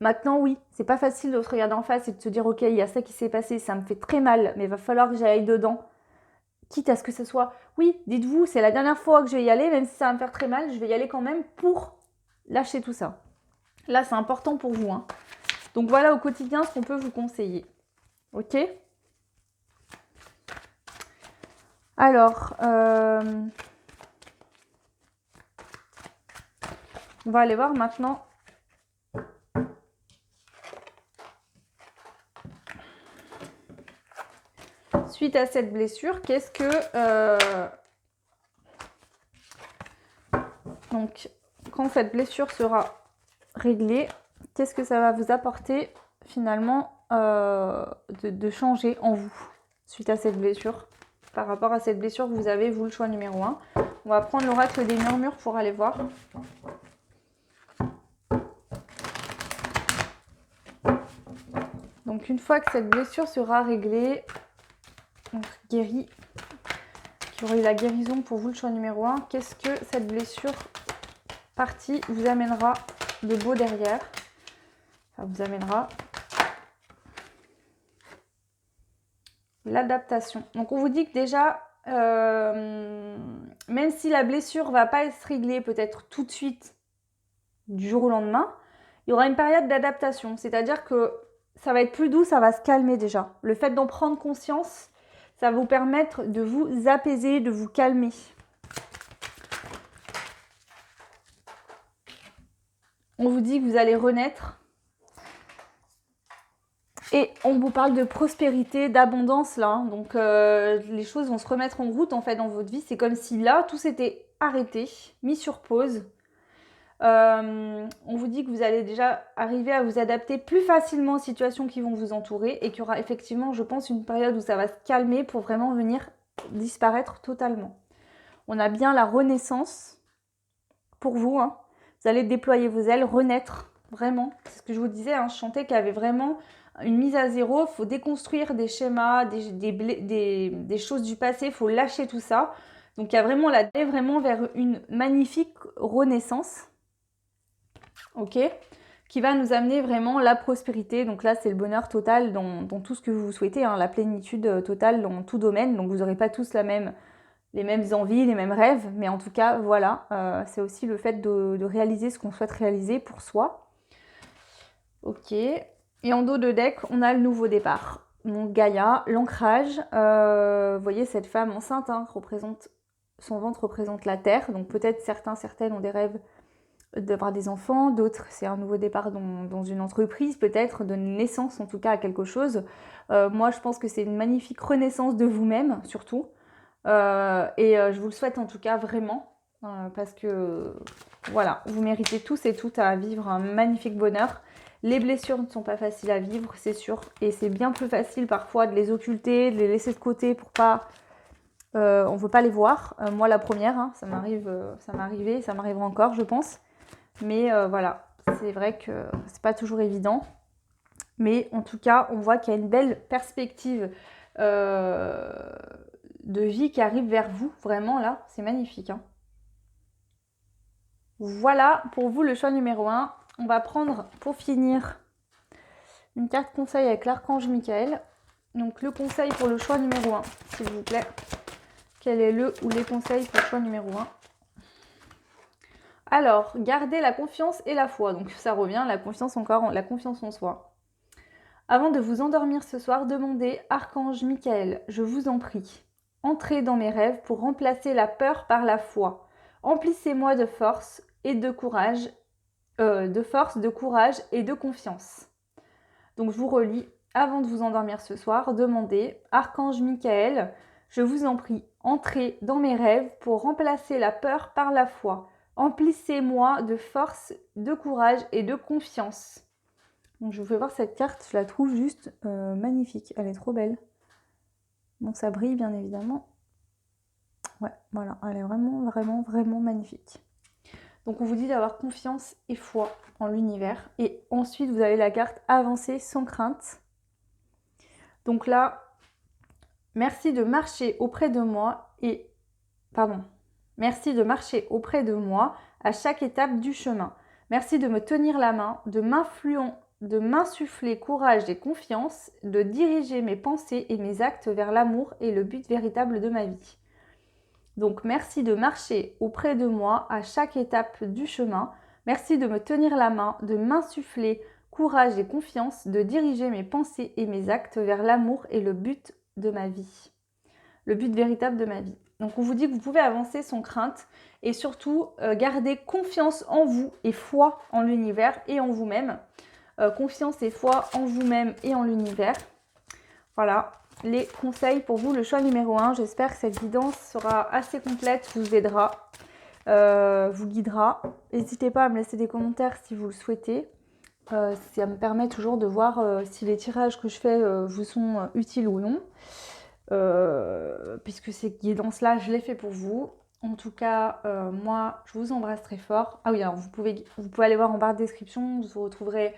Maintenant, oui, c'est pas facile de se regarder en face et de se dire, ok, il y a ça qui s'est passé, ça me fait très mal, mais il va falloir que j'aille dedans. Quitte à ce que ce soit, oui, dites-vous, c'est la dernière fois que je vais y aller, même si ça va me faire très mal, je vais y aller quand même pour lâcher tout ça. Là, c'est important pour vous. Hein. Donc voilà au quotidien ce qu'on peut vous conseiller. Ok ? Alors, on va aller voir maintenant suite à cette blessure, qu'est-ce que... donc, quand cette blessure sera réglée, qu'est-ce que ça va vous apporter finalement de changer en vous suite à cette blessure? Par rapport à cette blessure que vous avez, vous, le choix numéro 1. On va prendre l'oracle des murmures pour aller voir. Donc, une fois que cette blessure sera réglée, donc guérie, qu'il y aura eu la guérison pour vous, le choix numéro 1, qu'est-ce que cette blessure partie vous amènera de beau derrière? Ça vous amènera l'adaptation. Donc on vous dit que déjà, même si la blessure ne va pas être réglée peut-être tout de suite du jour au lendemain, il y aura une période d'adaptation. C'est-à-dire que ça va être plus doux, ça va se calmer déjà. Le fait d'en prendre conscience, ça va vous permettre de vous apaiser, de vous calmer. On vous dit que vous allez renaître. Et on vous parle de prospérité, d'abondance là. Hein. Donc les choses vont se remettre en route en fait dans votre vie. C'est comme si là, tout s'était arrêté, mis sur pause. On vous dit que vous allez déjà arriver à vous adapter plus facilement aux situations qui vont vous entourer et qu'il y aura effectivement, je pense, une période où ça va se calmer pour vraiment venir disparaître totalement. On a bien la renaissance pour vous. Hein. Vous allez déployer vos ailes, renaître, vraiment. C'est ce que je vous disais, hein, je sentais qu'il y avait vraiment une mise à zéro. Il faut déconstruire des schémas, des choses du passé, il faut lâcher tout ça. Donc il y a vraiment vraiment vers une magnifique renaissance. Ok, qui va nous amener vraiment la prospérité. Donc là, c'est le bonheur total dans tout ce que vous souhaitez, hein, la plénitude totale dans tout domaine. Donc vous n'aurez pas tous les mêmes envies, les mêmes rêves, mais en tout cas, voilà, c'est aussi le fait de réaliser ce qu'on souhaite réaliser pour soi. Ok, et en dos de deck, on a le nouveau départ. Donc Gaïa, l'ancrage, vous voyez cette femme enceinte, hein, son ventre représente la terre, donc peut-être certaines ont des rêves d'avoir des enfants, d'autres c'est un nouveau départ dans une entreprise, peut-être de naissance en tout cas à quelque chose. Moi je pense que c'est une magnifique renaissance de vous-même surtout, je vous le souhaite en tout cas vraiment, parce que voilà, vous méritez tous et toutes à vivre un magnifique bonheur. Les blessures ne sont pas faciles à vivre, c'est sûr, et c'est bien plus facile parfois de les occulter, de les laisser de côté pour pas... on ne veut pas les voir. Moi la première, hein, ça m'arrivait, ça m'arrivera encore je pense. Mais voilà, c'est vrai que c'est pas toujours évident. Mais en tout cas, on voit qu'il y a une belle perspective de vie qui arrive vers vous. Vraiment, là, c'est magnifique. Hein. Voilà pour vous le choix numéro 1. On va prendre, pour finir, une carte conseil avec l'archange Michael. Donc, le conseil pour le choix numéro 1, s'il vous plaît. Quel est le ou les conseils pour le choix numéro 1 ? Alors, gardez la confiance et la foi. Donc ça revient, la confiance en soi. Avant de vous endormir ce soir, demandez, Archange Michael, je vous en prie, entrez dans mes rêves pour remplacer la peur par la foi. Emplissez-moi de force et de courage, et de confiance. Donc je vous relis, avant de vous endormir ce soir, demandez, Archange Michael, je vous en prie, entrez dans mes rêves pour remplacer la peur par la foi. Emplissez-moi de force, de courage et de confiance. Donc je vous fais voir cette carte, je la trouve juste magnifique, elle est trop belle. Bon, ça brille bien évidemment. Ouais, voilà, elle est vraiment, vraiment, vraiment magnifique. Donc on vous dit d'avoir confiance et foi en l'univers. Et ensuite, vous avez la carte avancer sans crainte. Donc là, merci de marcher auprès de moi Merci de marcher auprès de moi à chaque étape du chemin. Merci de me tenir la main, de m'insuffler courage et confiance, de diriger mes pensées et mes actes vers l'amour et le but véritable de ma vie. Donc merci de marcher auprès de moi à chaque étape du chemin. Merci de me tenir la main, de m'insuffler courage et confiance, de diriger mes pensées et mes actes vers l'amour et le but de ma vie. Le but véritable de ma vie. Donc on vous dit que vous pouvez avancer sans crainte et surtout garder confiance en vous et foi en l'univers et en vous-même. Confiance et foi en vous-même et en l'univers. Voilà les conseils pour vous, le choix numéro 1. J'espère que cette guidance sera assez complète, vous aidera, vous guidera. N'hésitez pas à me laisser des commentaires si vous le souhaitez. Ça me permet toujours de voir si les tirages que je fais vous sont utiles ou non. Puisque ces guidances-là, je les fais pour vous. En tout cas, moi, je vous embrasse très fort. Ah oui, alors vous pouvez aller voir en barre de description. Vous retrouverez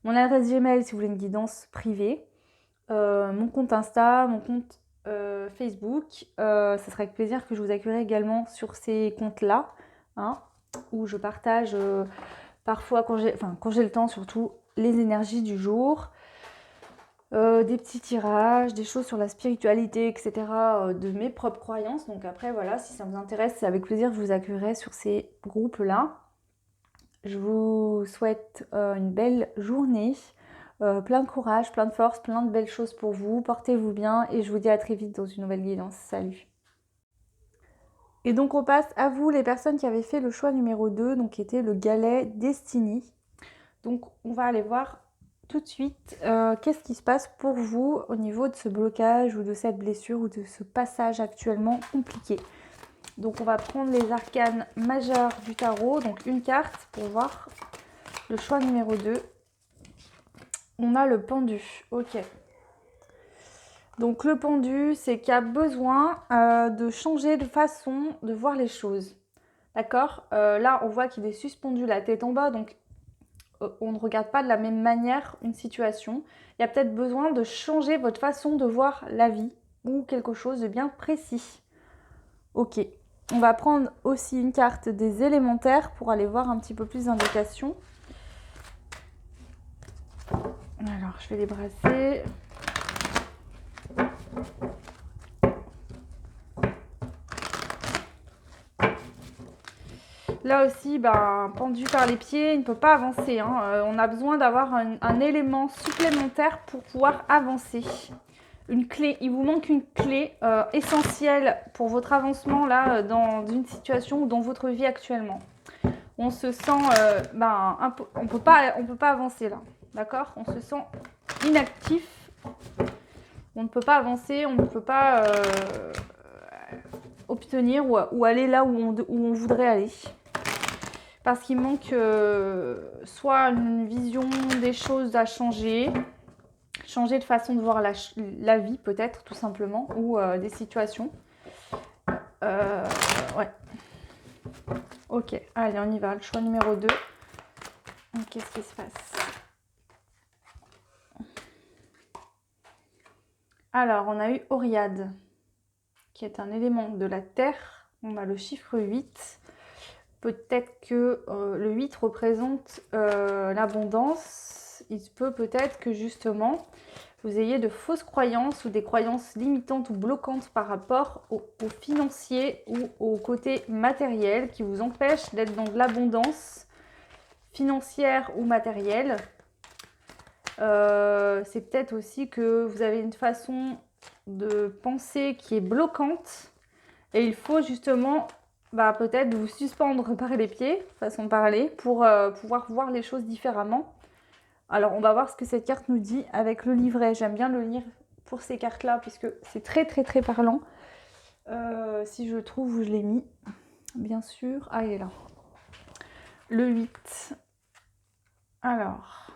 mon adresse Gmail si vous voulez une guidance privée. Mon compte Insta, mon compte Facebook. Ça sera avec plaisir que je vous accueillerai également sur ces comptes-là, hein, où je partage parfois, quand j'ai le temps surtout, les énergies du jour. Des petits tirages, des choses sur la spiritualité, etc. De mes propres croyances. Donc après, voilà, si ça vous intéresse, c'est avec plaisir que je vous accueillerai sur ces groupes-là. Je vous souhaite une belle journée, plein de courage, plein de force, plein de belles choses pour vous. Portez-vous bien et je vous dis à très vite dans une nouvelle guidance. Salut! Et donc on passe à vous, les personnes qui avaient fait le choix numéro 2, donc qui était le galet Destiny. Donc on va aller voir tout de suite qu'est-ce qui se passe pour vous au niveau de ce blocage ou de cette blessure ou de ce passage actuellement compliqué. Donc on va prendre les arcanes majeurs du tarot, donc une carte pour voir le choix numéro 2. On a le pendu, ok. Donc le pendu, c'est qu'il y a besoin de changer de façon de voir les choses. D'accord. Là, on voit qu'il est suspendu la tête en bas, donc on ne regarde pas de la même manière une situation. Il y a peut-être besoin de changer votre façon de voir la vie ou quelque chose de bien précis. Ok. On va prendre aussi une carte des élémentaires pour aller voir un petit peu plus d'indications. Alors, je vais les brasser. Là aussi, pendu par les pieds, il ne peut pas avancer. On a besoin d'avoir un élément supplémentaire pour pouvoir avancer. Une clé, il vous manque une clé essentielle pour votre avancement là, dans une situation ou dans votre vie actuellement. On se sent, on peut pas avancer là, d'accord? On se sent inactif, on ne peut pas avancer, on ne peut pas obtenir ou aller là où on voudrait aller. Parce qu'il manque soit une vision des choses à changer de façon de voir la vie peut-être tout simplement, ou des situations. Ouais. Ok, allez on y va, le choix numéro 2. Qu'est-ce qui se passe? Alors on a eu Oriade, qui est un élément de la Terre. On a le chiffre 8. Peut-être que le 8 représente l'abondance. Il se peut peut-être que justement vous ayez de fausses croyances ou des croyances limitantes ou bloquantes par rapport au financier ou au côté matériel qui vous empêchent d'être dans de l'abondance financière ou matérielle. C'est peut-être aussi que vous avez une façon de penser qui est bloquante et il faut justement peut-être vous suspendre par les pieds, façon de parler, pour pouvoir voir les choses différemment. Alors, on va voir ce que cette carte nous dit avec le livret. J'aime bien le lire pour ces cartes-là, puisque c'est très, très, très parlant. Si je trouve où je l'ai mis, bien sûr. Ah, il est là. Le 8. Alors.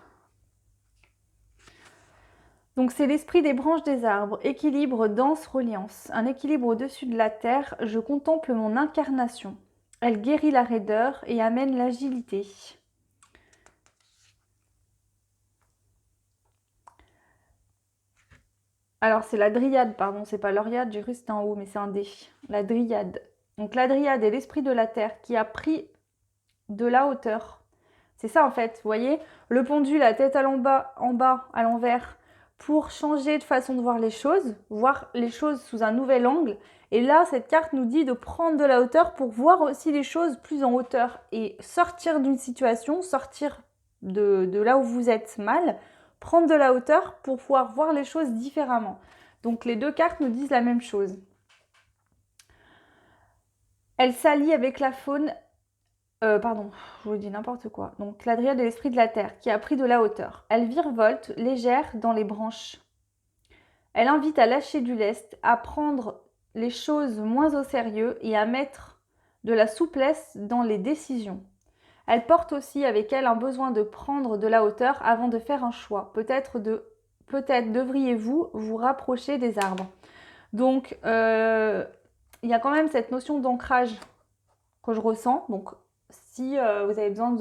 Donc, c'est l'esprit des branches des arbres. Équilibre, dense, reliance. Un équilibre au-dessus de la terre. Je contemple mon incarnation. Elle guérit la raideur et amène l'agilité. Alors, c'est la dryade, pardon, c'est pas l'Oriade, j'ai cru que c'était en haut, mais c'est un D. La dryade. Donc, la dryade est l'esprit de la terre qui a pris de la hauteur. C'est ça en fait, vous voyez, le pendu, la tête en bas, à l'envers, pour changer de façon de voir les choses sous un nouvel angle. Et là, cette carte nous dit de prendre de la hauteur pour voir aussi les choses plus en hauteur et sortir d'une situation, sortir de là où vous êtes mal, prendre de la hauteur pour pouvoir voir les choses différemment. Donc les deux cartes nous disent la même chose. Elle s'allie avec la faune. Pardon, je vous dis n'importe quoi. Donc la dryade est l'esprit de la terre qui a pris de la hauteur. Elle virevolte, légère dans les branches. Elle invite à lâcher du lest, à prendre les choses moins au sérieux et à mettre de la souplesse dans les décisions. Elle porte aussi avec elle un besoin de prendre de la hauteur avant de faire un choix. Peut-être devriez-vous vous rapprocher des arbres. Donc, il y a quand même cette notion d'ancrage que je ressens. Donc, si vous avez besoin,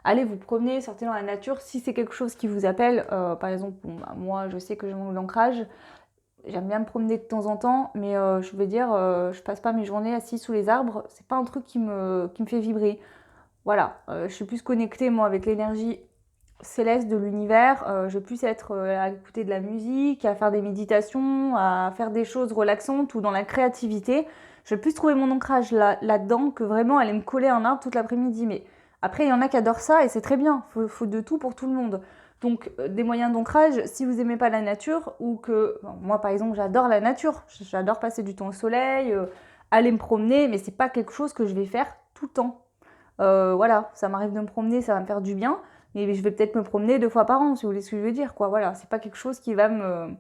allez vous promener, sortez dans la nature. Si c'est quelque chose qui vous appelle, par exemple, moi, je sais que je manque d'ancrage. J'aime bien me promener de temps en temps, mais je veux dire, je passe pas mes journées assise sous les arbres. C'est pas un truc qui me fait vibrer. Voilà, je suis plus connectée, moi, avec l'énergie céleste de l'univers. Je vais plus être à écouter de la musique, à faire des méditations, à faire des choses relaxantes ou dans la créativité. Je vais plus trouver mon ancrage là-dedans que vraiment aller me coller à un arbre toute l'après-midi. Mais après, il y en a qui adorent ça et c'est très bien. Faut de tout pour tout le monde. Donc, des moyens d'ancrage, si vous aimez pas la nature ou que... Bon, moi, par exemple, j'adore la nature. J'adore passer du temps au soleil, aller me promener, mais c'est pas quelque chose que je vais faire tout le temps. Voilà, ça m'arrive de me promener, ça va me faire du bien, mais je vais peut-être me promener 2 fois par an, si vous voulez ce que je veux dire, quoi. Voilà, c'est pas quelque chose qui va me...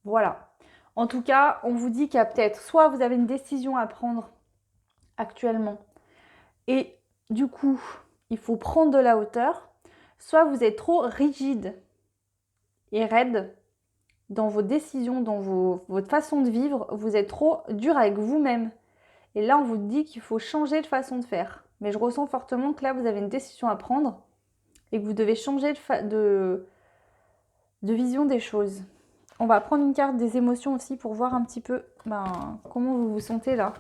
Voilà. En tout cas, on vous dit qu'il y a peut-être, soit vous avez une décision à prendre actuellement, et du coup, il faut prendre de la hauteur, soit vous êtes trop rigide et raide, dans vos décisions, dans votre façon de vivre, vous êtes trop dur avec vous-même. Et là, on vous dit qu'il faut changer de façon de faire. Mais je ressens fortement que là, vous avez une décision à prendre et que vous devez changer de vision des choses. On va prendre une carte des émotions aussi pour voir un petit peu comment vous vous sentez là,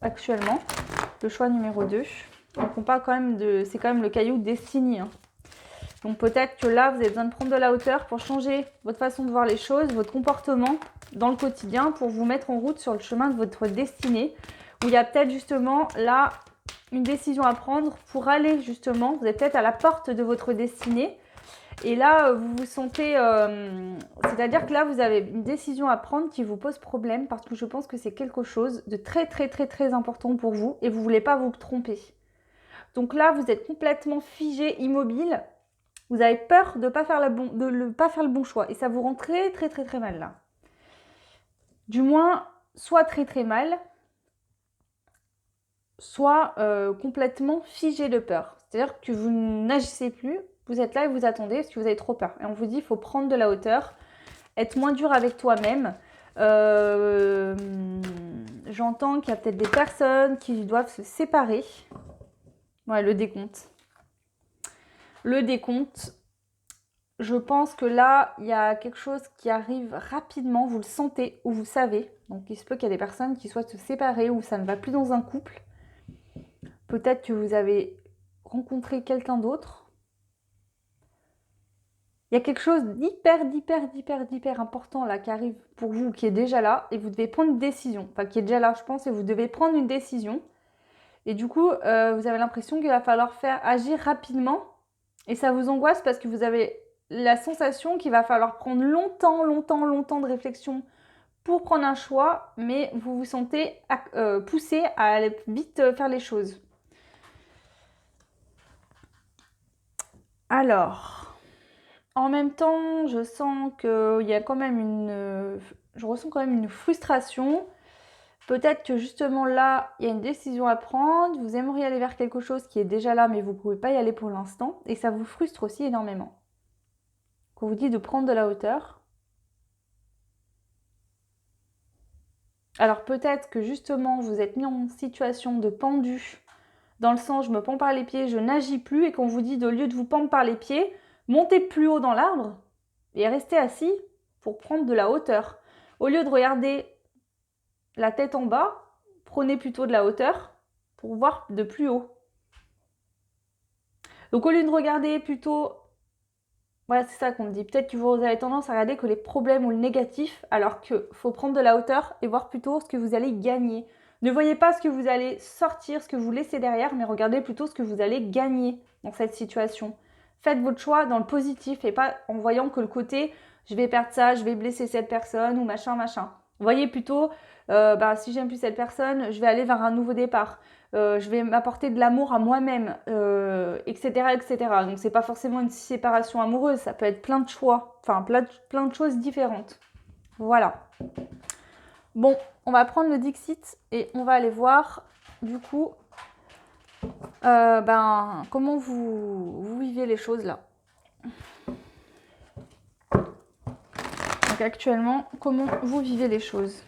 actuellement. Le choix numéro 2. Donc on parle quand même c'est quand même le caillou Destiny. Hein. Donc peut-être que là, vous avez besoin de prendre de la hauteur pour changer votre façon de voir les choses, votre comportement dans le quotidien, pour vous mettre en route sur le chemin de votre destinée, où il y a peut-être justement là une décision à prendre pour aller justement, vous êtes peut-être à la porte de votre destinée, et là vous vous sentez, c'est-à-dire que là vous avez une décision à prendre qui vous pose problème, parce que je pense que c'est quelque chose de très très très très important pour vous, et vous ne voulez pas vous tromper. Donc là vous êtes complètement figé, immobile. Vous avez peur de ne pas faire le bon choix. Et ça vous rend très, très, très, très mal là. Du moins, soit très, très mal, soit complètement figé de peur. C'est-à-dire que vous n'agissez plus, vous êtes là et vous attendez parce que vous avez trop peur. Et on vous dit qu'il faut prendre de la hauteur, être moins dur avec toi-même. J'entends qu'il y a peut-être des personnes qui doivent se séparer. Ouais, le décompte. Le décompte. Je pense que là, il y a quelque chose qui arrive rapidement, vous le sentez ou vous savez. Donc il se peut qu'il y ait des personnes qui souhaitent se séparer ou ça ne va plus dans un couple. Peut-être que vous avez rencontré quelqu'un d'autre. Il y a quelque chose d'hyper important là qui arrive pour vous, qui est déjà là, et vous devez prendre une décision. Enfin, qui est déjà là, je pense, et vous devez prendre une décision. Et du coup, vous avez l'impression qu'il va falloir faire agir rapidement. Et ça vous angoisse parce que vous avez la sensation qu'il va falloir prendre longtemps de réflexion pour prendre un choix, mais vous vous sentez poussé à aller vite faire les choses. Alors, en même temps, je sens qu'il y a quand même je ressens quand même une frustration. Peut-être que justement là, il y a une décision à prendre, vous aimeriez aller vers quelque chose qui est déjà là, mais vous ne pouvez pas y aller pour l'instant, et ça vous frustre aussi énormément. Qu'on vous dit de prendre de la hauteur. Alors peut-être que justement vous êtes mis en situation de pendu, dans le sens je me pends par les pieds, je n'agis plus, et qu'on vous dit au lieu de vous pendre par les pieds, montez plus haut dans l'arbre et restez assis pour prendre de la hauteur. Au lieu de regarder la tête en bas, prenez plutôt de la hauteur pour voir de plus haut. Donc au lieu de regarder plutôt... Voilà, c'est ça qu'on me dit. Peut-être que vous avez tendance à regarder que les problèmes ou le négatif, alors qu'il faut prendre de la hauteur et voir plutôt ce que vous allez gagner. Ne voyez pas ce que vous allez sortir, ce que vous laissez derrière, mais regardez plutôt ce que vous allez gagner dans cette situation. Faites votre choix dans le positif et pas en voyant que le côté « je vais perdre ça, je vais blesser cette personne » ou machin. Voyez plutôt si j'aime plus cette personne, je vais aller vers un nouveau départ. Je vais m'apporter de l'amour à moi-même, etc. Donc c'est pas forcément une séparation amoureuse, ça peut être plein de choix, enfin plein de choses différentes. Voilà. Bon, on va prendre le Dixit et on va aller voir du coup comment vous vivez les choses là. Donc actuellement, comment vous vivez les choses?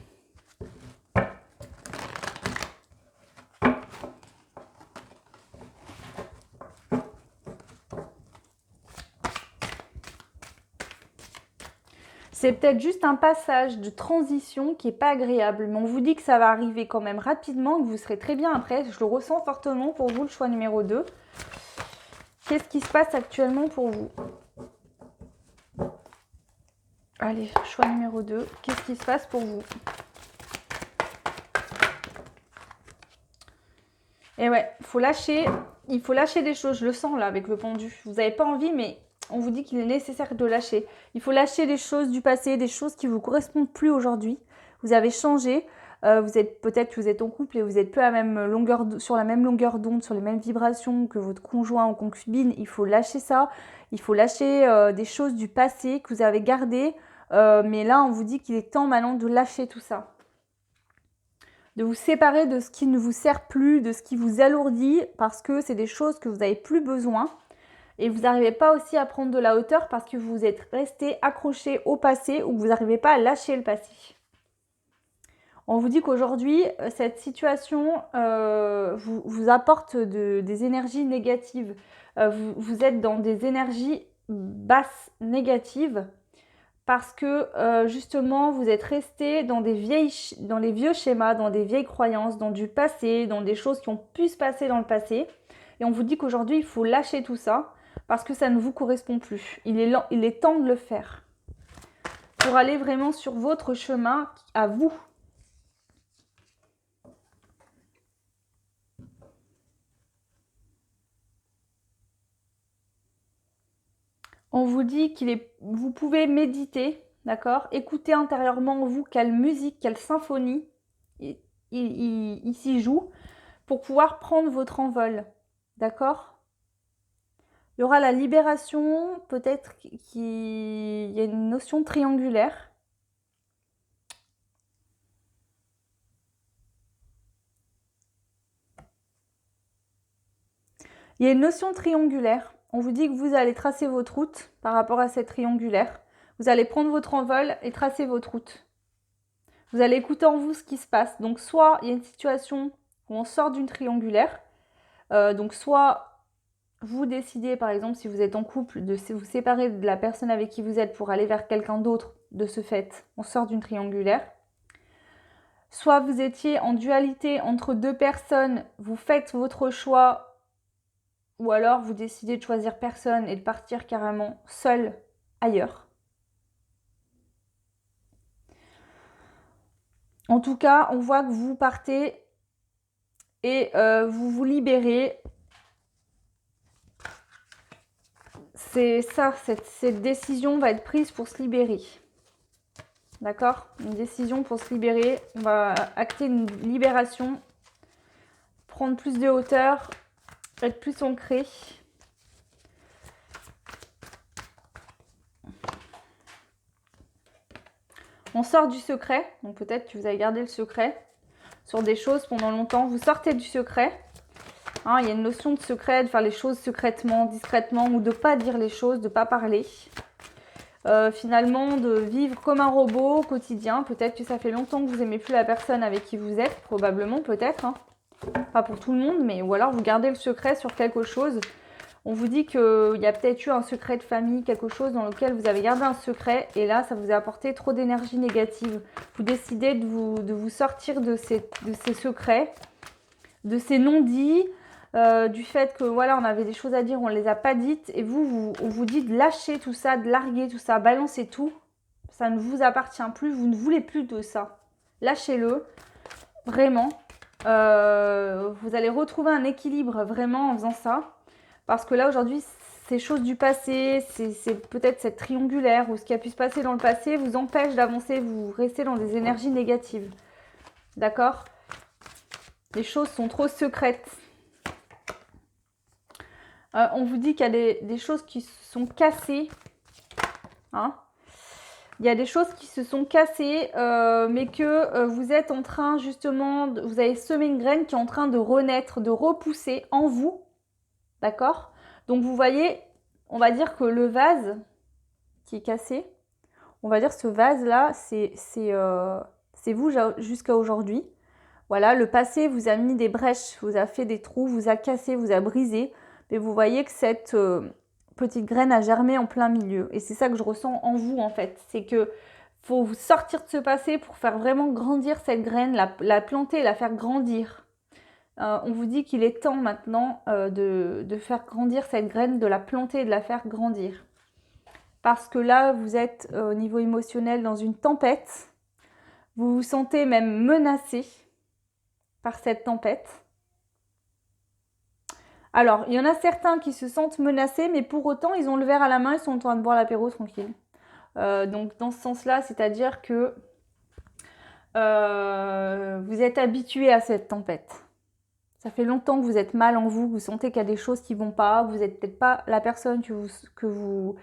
C'est peut-être juste un passage de transition qui n'est pas agréable, mais on vous dit que ça va arriver quand même rapidement, que vous serez très bien après. Je le ressens fortement pour vous, le choix numéro 2. Qu'est-ce qui se passe actuellement pour vous? Allez, choix numéro 2. Qu'est-ce qui se passe pour vous? Et ouais, il faut lâcher des choses. Je le sens là avec le pendu. Vous n'avez pas envie, mais on vous dit qu'il est nécessaire de lâcher. Il faut lâcher des choses du passé, des choses qui ne vous correspondent plus aujourd'hui. Vous avez changé. Peut-être que vous êtes en couple et vous n'êtes plus sur la même longueur d'onde, sur les mêmes vibrations que votre conjoint ou concubine. Il faut lâcher ça. Il faut lâcher des choses du passé que vous avez gardées. Mais là, on vous dit qu'il est temps maintenant de lâcher tout ça. De vous séparer de ce qui ne vous sert plus, de ce qui vous alourdit, parce que c'est des choses que vous n'avez plus besoin. Et vous n'arrivez pas aussi à prendre de la hauteur parce que vous êtes resté accroché au passé ou que vous n'arrivez pas à lâcher le passé. On vous dit qu'aujourd'hui, cette situation vous apporte des énergies négatives. Vous êtes dans des énergies basses négatives parce que justement, vous êtes resté dans les vieux schémas, dans des vieilles croyances, dans du passé, dans des choses qui ont pu se passer dans le passé. Et on vous dit qu'aujourd'hui, il faut lâcher tout ça parce que ça ne vous correspond plus. Il est temps de le faire pour aller vraiment sur votre chemin à vous. On vous dit vous pouvez méditer, d'accord? Écoutez intérieurement vous quelle musique, quelle symphonie il s'y joue pour pouvoir prendre votre envol, d'accord? Il y aura la libération, peut-être qu'il y a une notion triangulaire. Il y a une notion triangulaire. On vous dit que vous allez tracer votre route par rapport à cette triangulaire. Vous allez prendre votre envol et tracer votre route. Vous allez écouter en vous ce qui se passe. Donc soit il y a une situation où on sort d'une triangulaire. Donc soit vous décidez, par exemple, si vous êtes en couple, de vous séparer de la personne avec qui vous êtes pour aller vers quelqu'un d'autre. De ce fait, on sort d'une triangulaire. Soit vous étiez en dualité entre deux personnes, vous faites votre choix. Ou alors vous décidez de choisir personne et de partir carrément seul ailleurs. En tout cas, on voit que vous partez et vous vous libérez. C'est ça, cette décision va être prise pour se libérer. D'accord? Une décision pour se libérer. On va acter une libération, prendre plus de hauteur, être plus ancré. On sort du secret, donc peut-être que vous avez gardé le secret sur des choses pendant longtemps. Vous sortez du secret. Hein, il y a une notion de secret, de faire les choses secrètement, discrètement, ou de ne pas dire les choses, de ne pas parler. Finalement, de vivre comme un robot au quotidien. Peut-être que ça fait longtemps que vous n'aimez plus la personne avec qui vous êtes, probablement, peut-être. Hein. Pas pour tout le monde, mais ou alors vous gardez le secret sur quelque chose. On vous dit qu'il y a peut-être eu un secret de famille, quelque chose dans lequel vous avez gardé un secret et là, ça vous a apporté trop d'énergie négative. Vous décidez de vous sortir de ces secrets, de ces non-dits, du fait que voilà, on avait des choses à dire, on ne les a pas dites et on vous dit de lâcher tout ça, de larguer tout ça, balancer tout. Ça ne vous appartient plus, vous ne voulez plus de ça. Lâchez-le, vraiment. Vous allez retrouver un équilibre vraiment en faisant ça. Parce que là, aujourd'hui, ces choses du passé, c'est peut-être cette triangulaire ou ce qui a pu se passer dans le passé vous empêche d'avancer, vous restez dans des énergies négatives. D'accord? Les choses sont trop secrètes. On vous dit qu'il y a des choses qui se sont cassées. Hein? Il y a des choses qui se sont cassées, mais que vous êtes en train justement, vous avez semé une graine qui est en train de renaître, de repousser en vous. D'accord? Donc vous voyez, on va dire que le vase qui est cassé, on va dire ce vase-là, c'est vous jusqu'à aujourd'hui. Voilà, le passé vous a mis des brèches, vous a fait des trous, vous a cassé, vous a brisé. Mais vous voyez que cette petite graine a germé en plein milieu. Et c'est ça que je ressens en vous en fait. C'est que faut vous sortir de ce passé pour faire vraiment grandir cette graine, la planter, la faire grandir. On vous dit qu'il est temps maintenant de faire grandir cette graine, de la planter et de la faire grandir. Parce que là, vous êtes au niveau émotionnel dans une tempête. Vous vous sentez même menacé par cette tempête. Alors, il y en a certains qui se sentent menacés, mais pour autant, ils ont le verre à la main, ils sont en train de boire l'apéro tranquille. Donc, dans ce sens-là, c'est-à-dire que vous êtes habitué à cette tempête. Ça fait longtemps que vous êtes mal en vous, que vous sentez qu'il y a des choses qui ne vont pas, vous n'êtes peut-être pas la personne que vous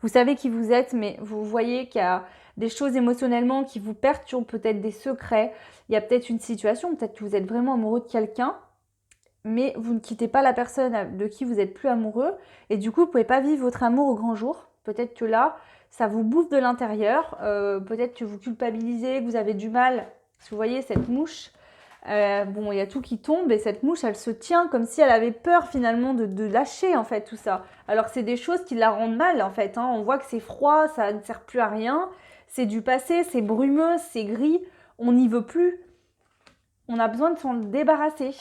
savez qui vous êtes, mais vous voyez qu'il y a des choses émotionnellement qui vous perturbent, peut-être des secrets, il y a peut-être une situation, peut-être que vous êtes vraiment amoureux de quelqu'un, mais vous ne quittez pas la personne de qui vous n'êtes plus amoureux. Et du coup, vous ne pouvez pas vivre votre amour au grand jour. Peut-être que là, ça vous bouffe de l'intérieur. Peut-être que vous culpabilisez, que vous avez du mal. Si vous voyez cette mouche, bon, il y a tout qui tombe et cette mouche, elle se tient comme si elle avait peur finalement de lâcher en fait tout ça. Alors c'est des choses qui la rendent mal en fait. Hein. On voit que c'est froid, ça ne sert plus à rien. C'est du passé, c'est brumeux, c'est gris. On n'y veut plus. On a besoin de s'en débarrasser.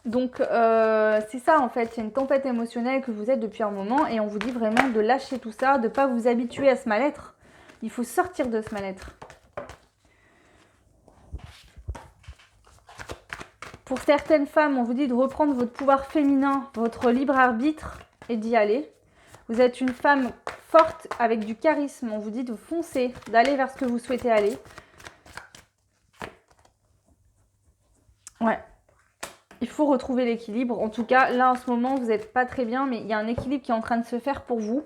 Donc c'est ça en fait, c'est une tempête émotionnelle que vous êtes depuis un moment et on vous dit vraiment de lâcher tout ça, de ne pas vous habituer à ce mal-être. Il faut sortir de ce mal-être. Pour certaines femmes, on vous dit de reprendre votre pouvoir féminin, votre libre arbitre et d'y aller. Vous êtes une femme forte avec du charisme, on vous dit de foncer, d'aller vers ce que vous souhaitez aller. Ouais. Il faut retrouver l'équilibre. En tout cas, là, en ce moment, vous n'êtes pas très bien, mais il y a un équilibre qui est en train de se faire pour vous.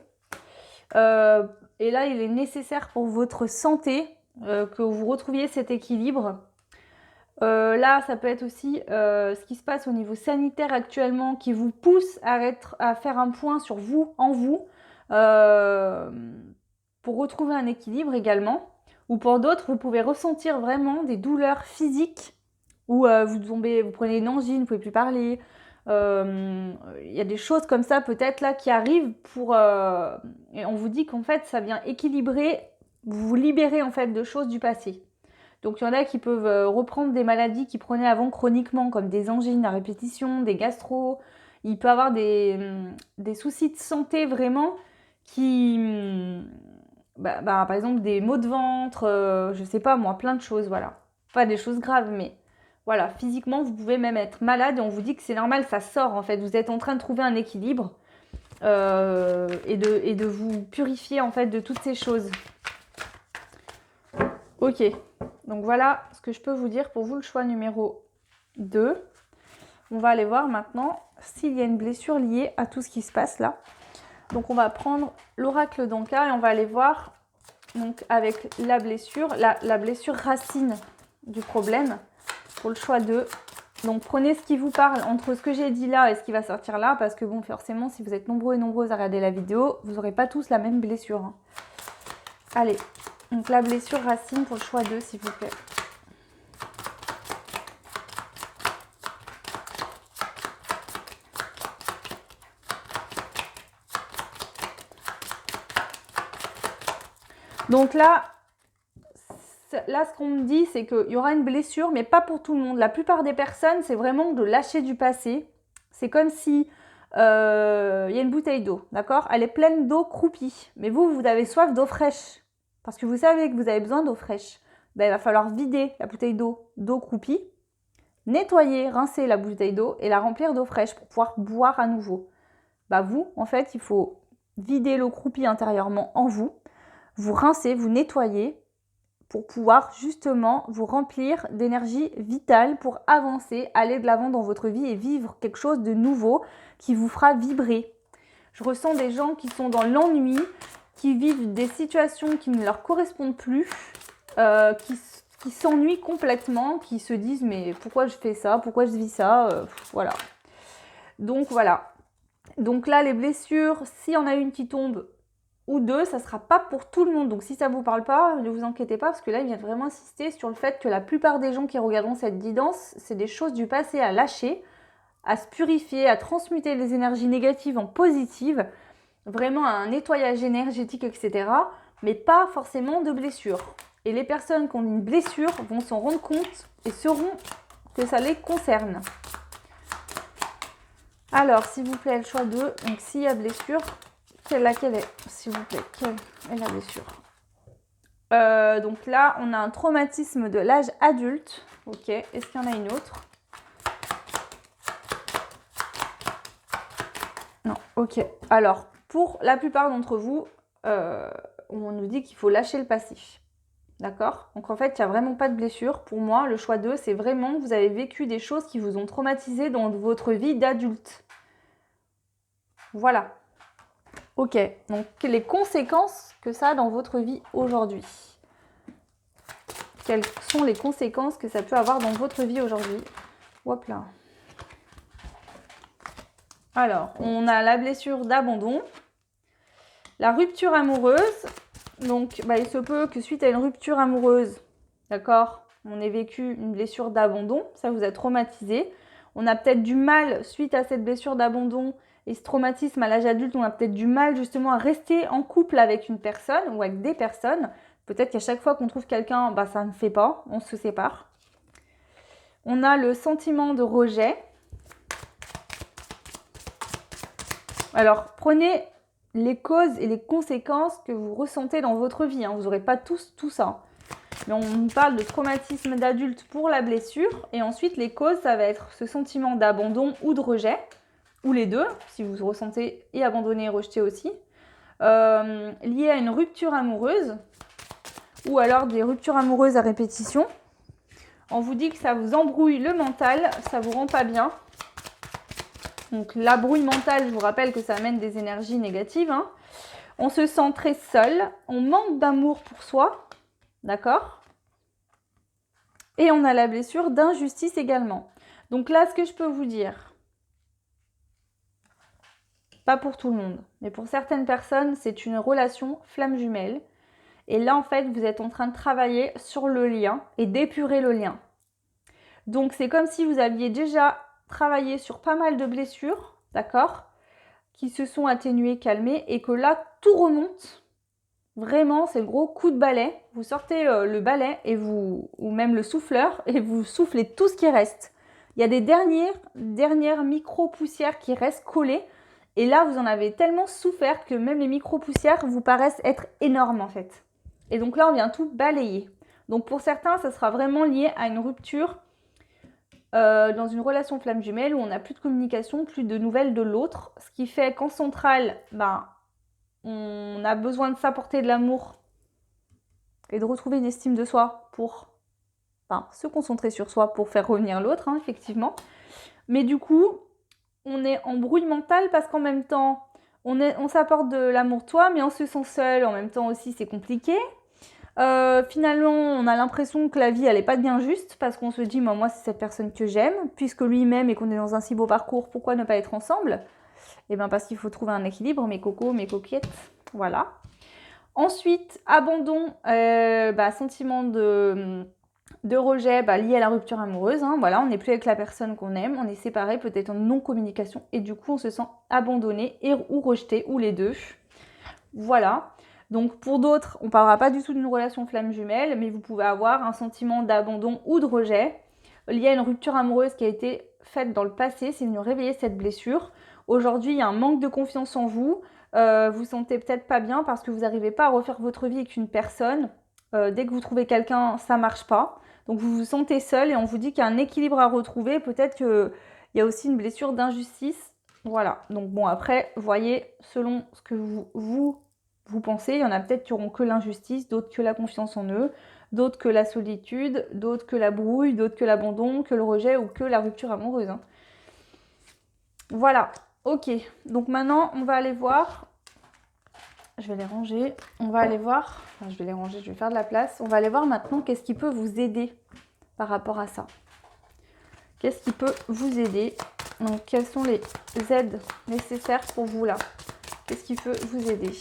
Et là, il est nécessaire pour votre santé que vous retrouviez cet équilibre. Là, ça peut être aussi ce qui se passe au niveau sanitaire actuellement qui vous pousse à faire un point sur vous, en vous, pour retrouver un équilibre également. Ou pour d'autres, vous pouvez ressentir vraiment des douleurs physiques où vous prenez une angine, vous ne pouvez plus parler. Il y a des choses comme ça peut-être là qui arrivent et on vous dit qu'en fait ça vient équilibrer, vous libérer en fait de choses du passé. Donc il y en a qui peuvent reprendre des maladies qu'ils prenaient avant chroniquement comme des angines à répétition, des gastro. Il peut y avoir des soucis de santé vraiment qui... par exemple des maux de ventre, je sais pas moi, plein de choses, voilà. Pas des choses graves, mais voilà, physiquement, vous pouvez même être malade et on vous dit que c'est normal, ça sort en fait. Vous êtes en train de trouver un équilibre et de vous purifier en fait de toutes ces choses. Ok, donc voilà ce que je peux vous dire pour vous, le choix numéro 2. On va aller voir maintenant s'il y a une blessure liée à tout ce qui se passe là. Donc on va prendre l'oracle d'Anka et on va aller voir donc, avec la blessure, la blessure racine du problème. Pour le choix 2. Donc prenez ce qui vous parle entre ce que j'ai dit là et ce qui va sortir là, parce que bon, forcément, si vous êtes nombreux et nombreuses à regarder la vidéo, vous n'aurez pas tous la même blessure. Hein. Allez, donc la blessure racine pour le choix 2, s'il vous plaît. Donc là, ce qu'on me dit, c'est qu'il y aura une blessure, mais pas pour tout le monde. La plupart des personnes, c'est vraiment de lâcher du passé. C'est comme si y a une bouteille d'eau, d'accord? Elle est pleine d'eau croupie. Mais vous avez soif d'eau fraîche. Parce que vous savez que vous avez besoin d'eau fraîche. Ben, il va falloir vider la bouteille d'eau croupie, nettoyer, rincer la bouteille d'eau et la remplir d'eau fraîche pour pouvoir boire à nouveau. Vous, en fait, il faut vider l'eau croupie intérieurement en vous. Vous rincez, vous nettoyez pour pouvoir justement vous remplir d'énergie vitale pour avancer, aller de l'avant dans votre vie et vivre quelque chose de nouveau qui vous fera vibrer. Je ressens des gens qui sont dans l'ennui, qui vivent des situations qui ne leur correspondent plus, qui s'ennuient complètement, qui se disent mais pourquoi je fais ça, pourquoi je vis ça, voilà. Donc voilà. Donc là les blessures, s'il y en a une qui tombe, ou 2, ça ne sera pas pour tout le monde. Donc si ça ne vous parle pas, ne vous inquiétez pas, parce que là, il vient vraiment insister sur le fait que la plupart des gens qui regarderont cette guidance, c'est des choses du passé à lâcher, à se purifier, à transmuter les énergies négatives en positives, vraiment à un nettoyage énergétique, etc. Mais pas forcément de blessures. Et les personnes qui ont une blessure vont s'en rendre compte et sauront que ça les concerne. Alors, s'il vous plaît, le choix 2, donc s'il y a blessure... Laquelle est, s'il vous plaît, quelle est la blessure? Donc là, on a un traumatisme de l'âge adulte. Ok, est-ce qu'il y en a une autre? Non, ok. Alors, pour la plupart d'entre vous, on nous dit qu'il faut lâcher le passif. D'accord? Donc en fait, il n'y a vraiment pas de blessure. Pour moi, le choix 2, c'est vraiment que vous avez vécu des choses qui vous ont traumatisé dans votre vie d'adulte. Voilà. Ok, donc les conséquences que ça a dans votre vie aujourd'hui. Quelles sont les conséquences que ça peut avoir dans votre vie aujourd'hui? Hop là. Alors, on a la blessure d'abandon, la rupture amoureuse. Donc, il se peut que suite à une rupture amoureuse, d'accord, on ait vécu une blessure d'abandon, ça vous a traumatisé. On a peut-être du mal, suite à cette blessure d'abandon et ce traumatisme à l'âge adulte, on a peut-être du mal justement à rester en couple avec une personne ou avec des personnes. Peut-être qu'à chaque fois qu'on trouve quelqu'un, ça ne fait pas, on se sépare. On a le sentiment de rejet. Alors, prenez les causes et les conséquences que vous ressentez dans votre vie. Vous n'aurez pas tous tout ça. Mais on parle de traumatisme d'adulte pour la blessure. Et ensuite, les causes, ça va être ce sentiment d'abandon ou de rejet. Ou les deux, si vous ressentez et abandonné et rejeté aussi. Lié à une rupture amoureuse. Ou alors des ruptures amoureuses à répétition. On vous dit que ça vous embrouille le mental, ça vous rend pas bien. Donc la brouille mentale, je vous rappelle que ça amène des énergies négatives. On se sent très seul, on manque d'amour pour soi, d'accord? Et on a la blessure d'injustice également. Donc là, ce que je peux vous dire, pas pour tout le monde, mais pour certaines personnes, c'est une relation flamme jumelle. Et là, en fait, vous êtes en train de travailler sur le lien et d'épurer le lien. Donc, c'est comme si vous aviez déjà travaillé sur pas mal de blessures, d'accord, qui se sont atténuées, calmées, et que là, tout remonte. Vraiment, c'est le gros coup de balai. Vous sortez le balai ou même le souffleur et vous soufflez tout ce qui reste. Il y a des dernières micro-poussières qui restent collées. Et là, vous en avez tellement souffert que même les micro-poussières vous paraissent être énormes en fait. Et donc là, on vient tout balayer. Donc pour certains, ça sera vraiment lié à une rupture dans une relation flamme jumelle où on n'a plus de communication, plus de nouvelles de l'autre. Ce qui fait qu'en centrale, on a besoin de s'apporter de l'amour et de retrouver une estime de soi pour se concentrer sur soi pour faire revenir l'autre, effectivement. Mais du coup, on est en brouille mentale parce qu'en même temps, on s'apporte de l'amour de soi, mais on se sent seul. En même temps aussi, c'est compliqué. Finalement, on a l'impression que la vie, elle n'est pas bien juste parce qu'on se dit, moi, c'est cette personne que j'aime. Puisque lui m'aime et qu'on est dans un si beau parcours, pourquoi ne pas être ensemble ? Eh bien, parce qu'il faut trouver un équilibre, mes cocos, mes coquillettes. Voilà. Ensuite, abandon, sentiment de rejet lié à la rupture amoureuse. Voilà, on n'est plus avec la personne qu'on aime, on est séparés, peut-être en non-communication, et du coup, on se sent abandonné ou rejeté, ou les deux. Voilà. Donc, pour d'autres, on ne parlera pas du tout d'une relation flamme jumelle, mais vous pouvez avoir un sentiment d'abandon ou de rejet lié à une rupture amoureuse qui a été faite dans le passé, c'est venu réveiller cette blessure. Aujourd'hui, il y a un manque de confiance en vous. Vous sentez peut-être pas bien parce que vous n'arrivez pas à refaire votre vie avec une personne. Dès que vous trouvez quelqu'un, ça ne marche pas. Donc vous vous sentez seul et on vous dit qu'il y a un équilibre à retrouver. Peut-être qu'il y a aussi une blessure d'injustice. Voilà. Donc bon, après, voyez, selon ce que vous pensez, il y en a peut-être qui auront que l'injustice, d'autres que la confiance en eux, d'autres que la solitude, d'autres que la brouille, d'autres que l'abandon, que le rejet ou que la rupture amoureuse. Voilà. Ok, donc maintenant, on va aller voir, je vais les ranger, on va aller voir, je vais les ranger, je vais faire de la place, on va aller voir maintenant qu'est-ce qui peut vous aider par rapport à ça. Qu'est-ce qui peut vous aider? Donc, quelles sont les aides nécessaires pour vous là? Qu'est-ce qui peut vous aider?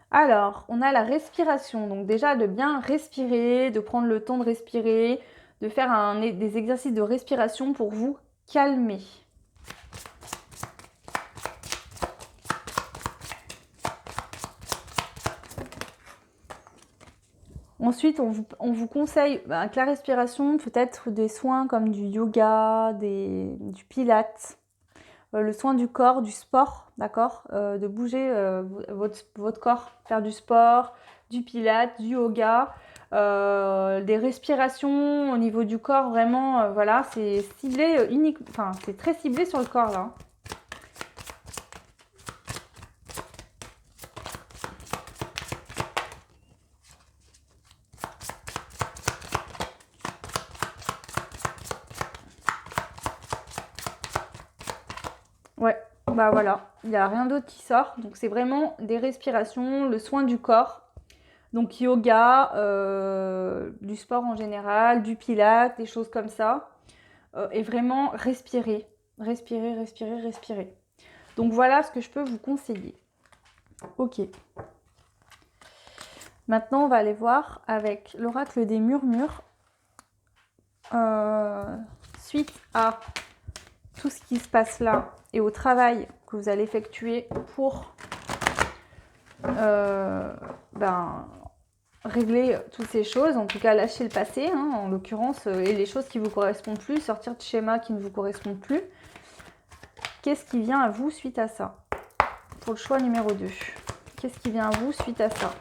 Alors, on a la respiration. Donc déjà, de bien respirer, de prendre le temps de respirer, de faire des exercices de respiration pour vous calmer. Ensuite, on vous conseille avec la respiration, peut-être des soins comme du yoga, du pilates, le soin du corps, du sport, d'accord, de bouger votre corps, faire du sport, du pilates, du yoga, des respirations au niveau du corps, vraiment, voilà, c'est ciblé c'est très ciblé sur le corps là. Ouais, voilà, il n'y a rien d'autre qui sort. Donc c'est vraiment des respirations, le soin du corps. Donc yoga, du sport en général, du pilates, des choses comme ça. Et vraiment respirer, respirer, respirer, respirer. Donc voilà ce que je peux vous conseiller. Ok. Maintenant, on va aller voir avec l'oracle des murmures. Suite à tout ce qui se passe là et au travail que vous allez effectuer pour régler toutes ces choses, en tout cas lâcher le passé, hein, en l'occurrence, et les choses qui ne vous correspondent plus, sortir de schémas qui ne vous correspondent plus. Qu'est-ce qui vient à vous suite à ça? Pour le choix numéro 2. Qu'est-ce qui vient à vous suite à ça?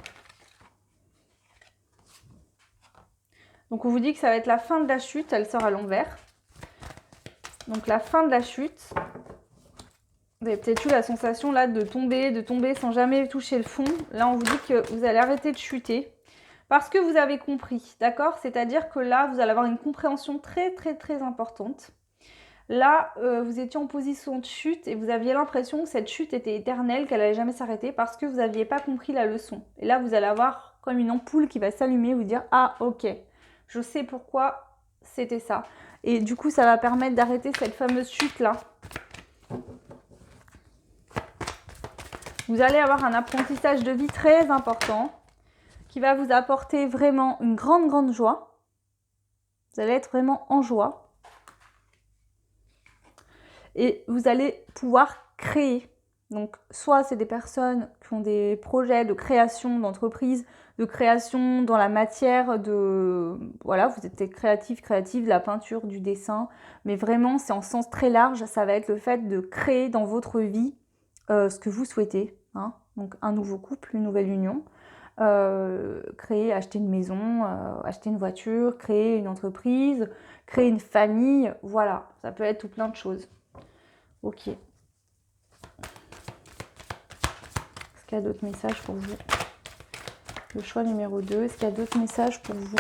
Donc on vous dit que ça va être la fin de la chute, elle sort à l'envers. Donc la fin de la chute. Vous avez peut-être eu la sensation là de tomber sans jamais toucher le fond. Là on vous dit que vous allez arrêter de chuter. Parce que vous avez compris, d'accord? C'est-à-dire que là, vous allez avoir une compréhension très, très, très importante. Là, vous étiez en position de chute et vous aviez l'impression que cette chute était éternelle, qu'elle n'allait jamais s'arrêter parce que vous n'aviez pas compris la leçon. Et là, vous allez avoir comme une ampoule qui va s'allumer, vous dire « Ah, ok, je sais pourquoi c'était ça. » Et du coup, ça va permettre d'arrêter cette fameuse chute-là. Vous allez avoir un apprentissage de vie très important qui va vous apporter vraiment une grande, grande joie. Vous allez être vraiment en joie. Et vous allez pouvoir créer. Donc, soit c'est des personnes qui ont des projets de création d'entreprise, de création dans la matière de... Voilà, vous êtes créatif, de la peinture, du dessin. Mais vraiment, c'est en sens très large. Ça va être le fait de créer dans votre vie ce que vous souhaitez. Hein. Donc, un nouveau couple, une nouvelle union. Créer, acheter une maison, acheter une voiture, créer une entreprise, créer une famille, voilà, ça peut être tout plein de choses. Ok. Est-ce qu'il y a d'autres messages pour vous? Le choix numéro 2, est-ce qu'il y a d'autres messages pour vous?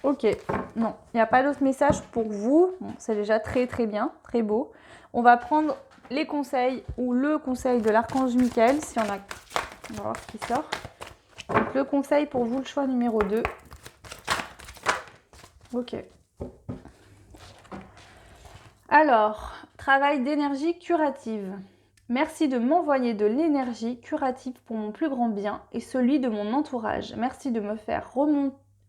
Ok, non, il n'y a pas d'autres messages pour vous. Bon, c'est déjà très très bien, très beau. On va prendre les conseils ou le conseil de l'archange Michael, s'il y en a. On va voir ce qui sort. Donc le conseil pour vous, le choix numéro 2. Ok. Alors, travail d'énergie curative. Merci de m'envoyer de l'énergie curative pour mon plus grand bien et celui de mon entourage. Merci de me faire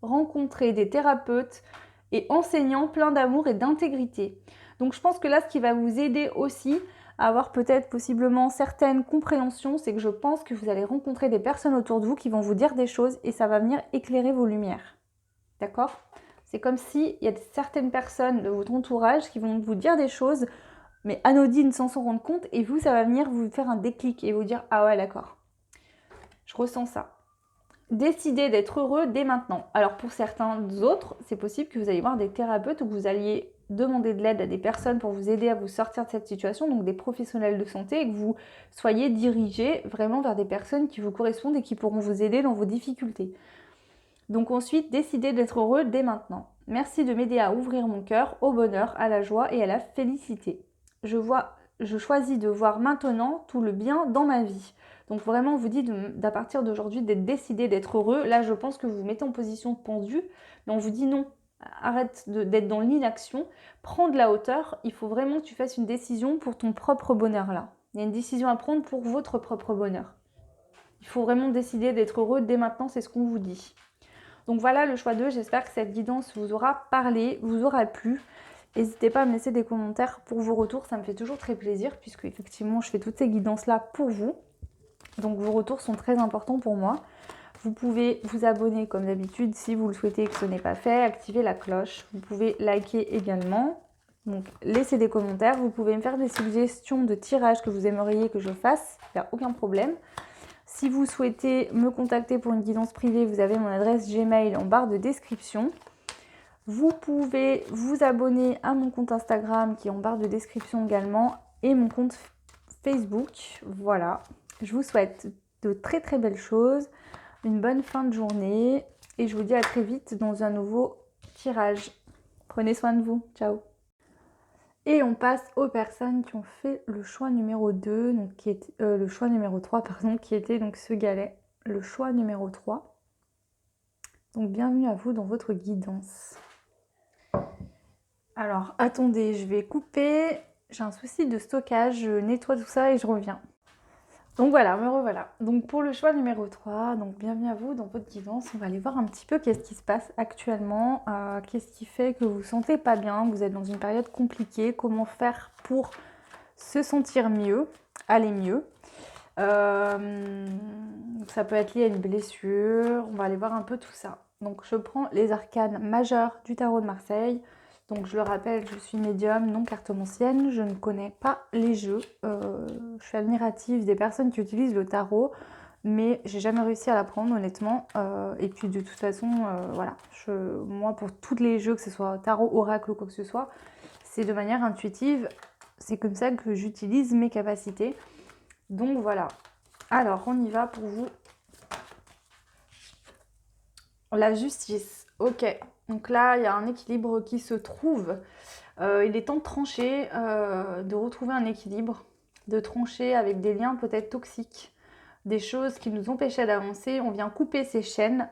rencontrer des thérapeutes et enseignants pleins d'amour et d'intégrité. Donc je pense que là, ce qui va vous aider aussi à avoir peut-être possiblement certaines compréhensions, c'est que je pense que vous allez rencontrer des personnes autour de vous qui vont vous dire des choses et ça va venir éclairer vos lumières. D'accord ? C'est comme s'il y a certaines personnes de votre entourage qui vont vous dire des choses, mais anodines sans s'en rendre compte, et vous, ça va venir vous faire un déclic et vous dire « Ah ouais, d'accord, je ressens ça ». Décidez d'être heureux dès maintenant. Alors pour certains autres, c'est possible que vous alliez voir des thérapeutes ou que vous alliez demander de l'aide à des personnes pour vous aider à vous sortir de cette situation, donc des professionnels de santé, et que vous soyez dirigés vraiment vers des personnes qui vous correspondent et qui pourront vous aider dans vos difficultés. Donc ensuite, décidez d'être heureux dès maintenant. Merci de m'aider à ouvrir mon cœur au bonheur, à la joie et à la félicité. Je choisis de voir maintenant tout le bien dans ma vie. Donc vraiment, on vous dit d'à partir d'aujourd'hui d'être décidé d'être heureux. Là, je pense que vous vous mettez en position de pendu, mais on vous dit non. Arrête d'être dans l'inaction. Prends de la hauteur. Il faut vraiment que tu fasses une décision pour ton propre bonheur là. Il y a une décision à prendre pour votre propre bonheur. Il faut vraiment décider d'être heureux dès maintenant, c'est ce qu'on vous dit. Donc voilà le choix 2, j'espère que cette guidance vous aura parlé, vous aura plu. N'hésitez pas à me laisser des commentaires pour vos retours, ça me fait toujours très plaisir puisque effectivement je fais toutes ces guidances-là pour vous. Donc vos retours sont très importants pour moi. Vous pouvez vous abonner comme d'habitude si vous le souhaitez et que ce n'est pas fait, activer la cloche. Vous pouvez liker également, donc laissez des commentaires. Vous pouvez me faire des suggestions de tirages que vous aimeriez que je fasse, il n'y a aucun problème. Si vous souhaitez me contacter pour une guidance privée, vous avez mon adresse Gmail en barre de description. Vous pouvez vous abonner à mon compte Instagram qui est en barre de description également et mon compte Facebook. Voilà, je vous souhaite de très très belles choses, une bonne fin de journée et je vous dis à très vite dans un nouveau tirage. Prenez soin de vous, ciao. Et on passe aux personnes qui ont fait le choix numéro 2, donc qui est le choix numéro 3, pardon, qui était donc ce galet, le choix numéro 3. Donc bienvenue à vous dans votre guidance. Alors attendez, je vais couper, j'ai un souci de stockage, je nettoie tout ça et je reviens. Donc voilà, me revoilà. Donc pour le choix numéro 3, donc bienvenue à vous dans votre guidance. On va aller voir un petit peu qu'est-ce qui se passe actuellement, qu'est-ce qui fait que vous vous sentez pas bien, que vous êtes dans une période compliquée, comment faire pour se sentir mieux, aller mieux. Ça peut être lié à une blessure, on va aller voir un peu tout ça. Donc je prends les arcanes majeures du tarot de Marseille. Donc je le rappelle, je suis médium, non cartomancienne, je ne connais pas les jeux. Je suis admirative des personnes qui utilisent le tarot, mais j'ai jamais réussi à l'apprendre honnêtement. Et puis de toute façon, voilà, moi pour tous les jeux, que ce soit tarot, oracle ou quoi que ce soit, c'est de manière intuitive. C'est comme ça que j'utilise mes capacités. Donc voilà. Alors on y va pour vous. La justice. Ok. Donc là, il y a un équilibre qui se trouve. Il est temps de trancher, de retrouver un équilibre, de trancher avec des liens peut-être toxiques, des choses qui nous empêchaient d'avancer. On vient couper ces chaînes.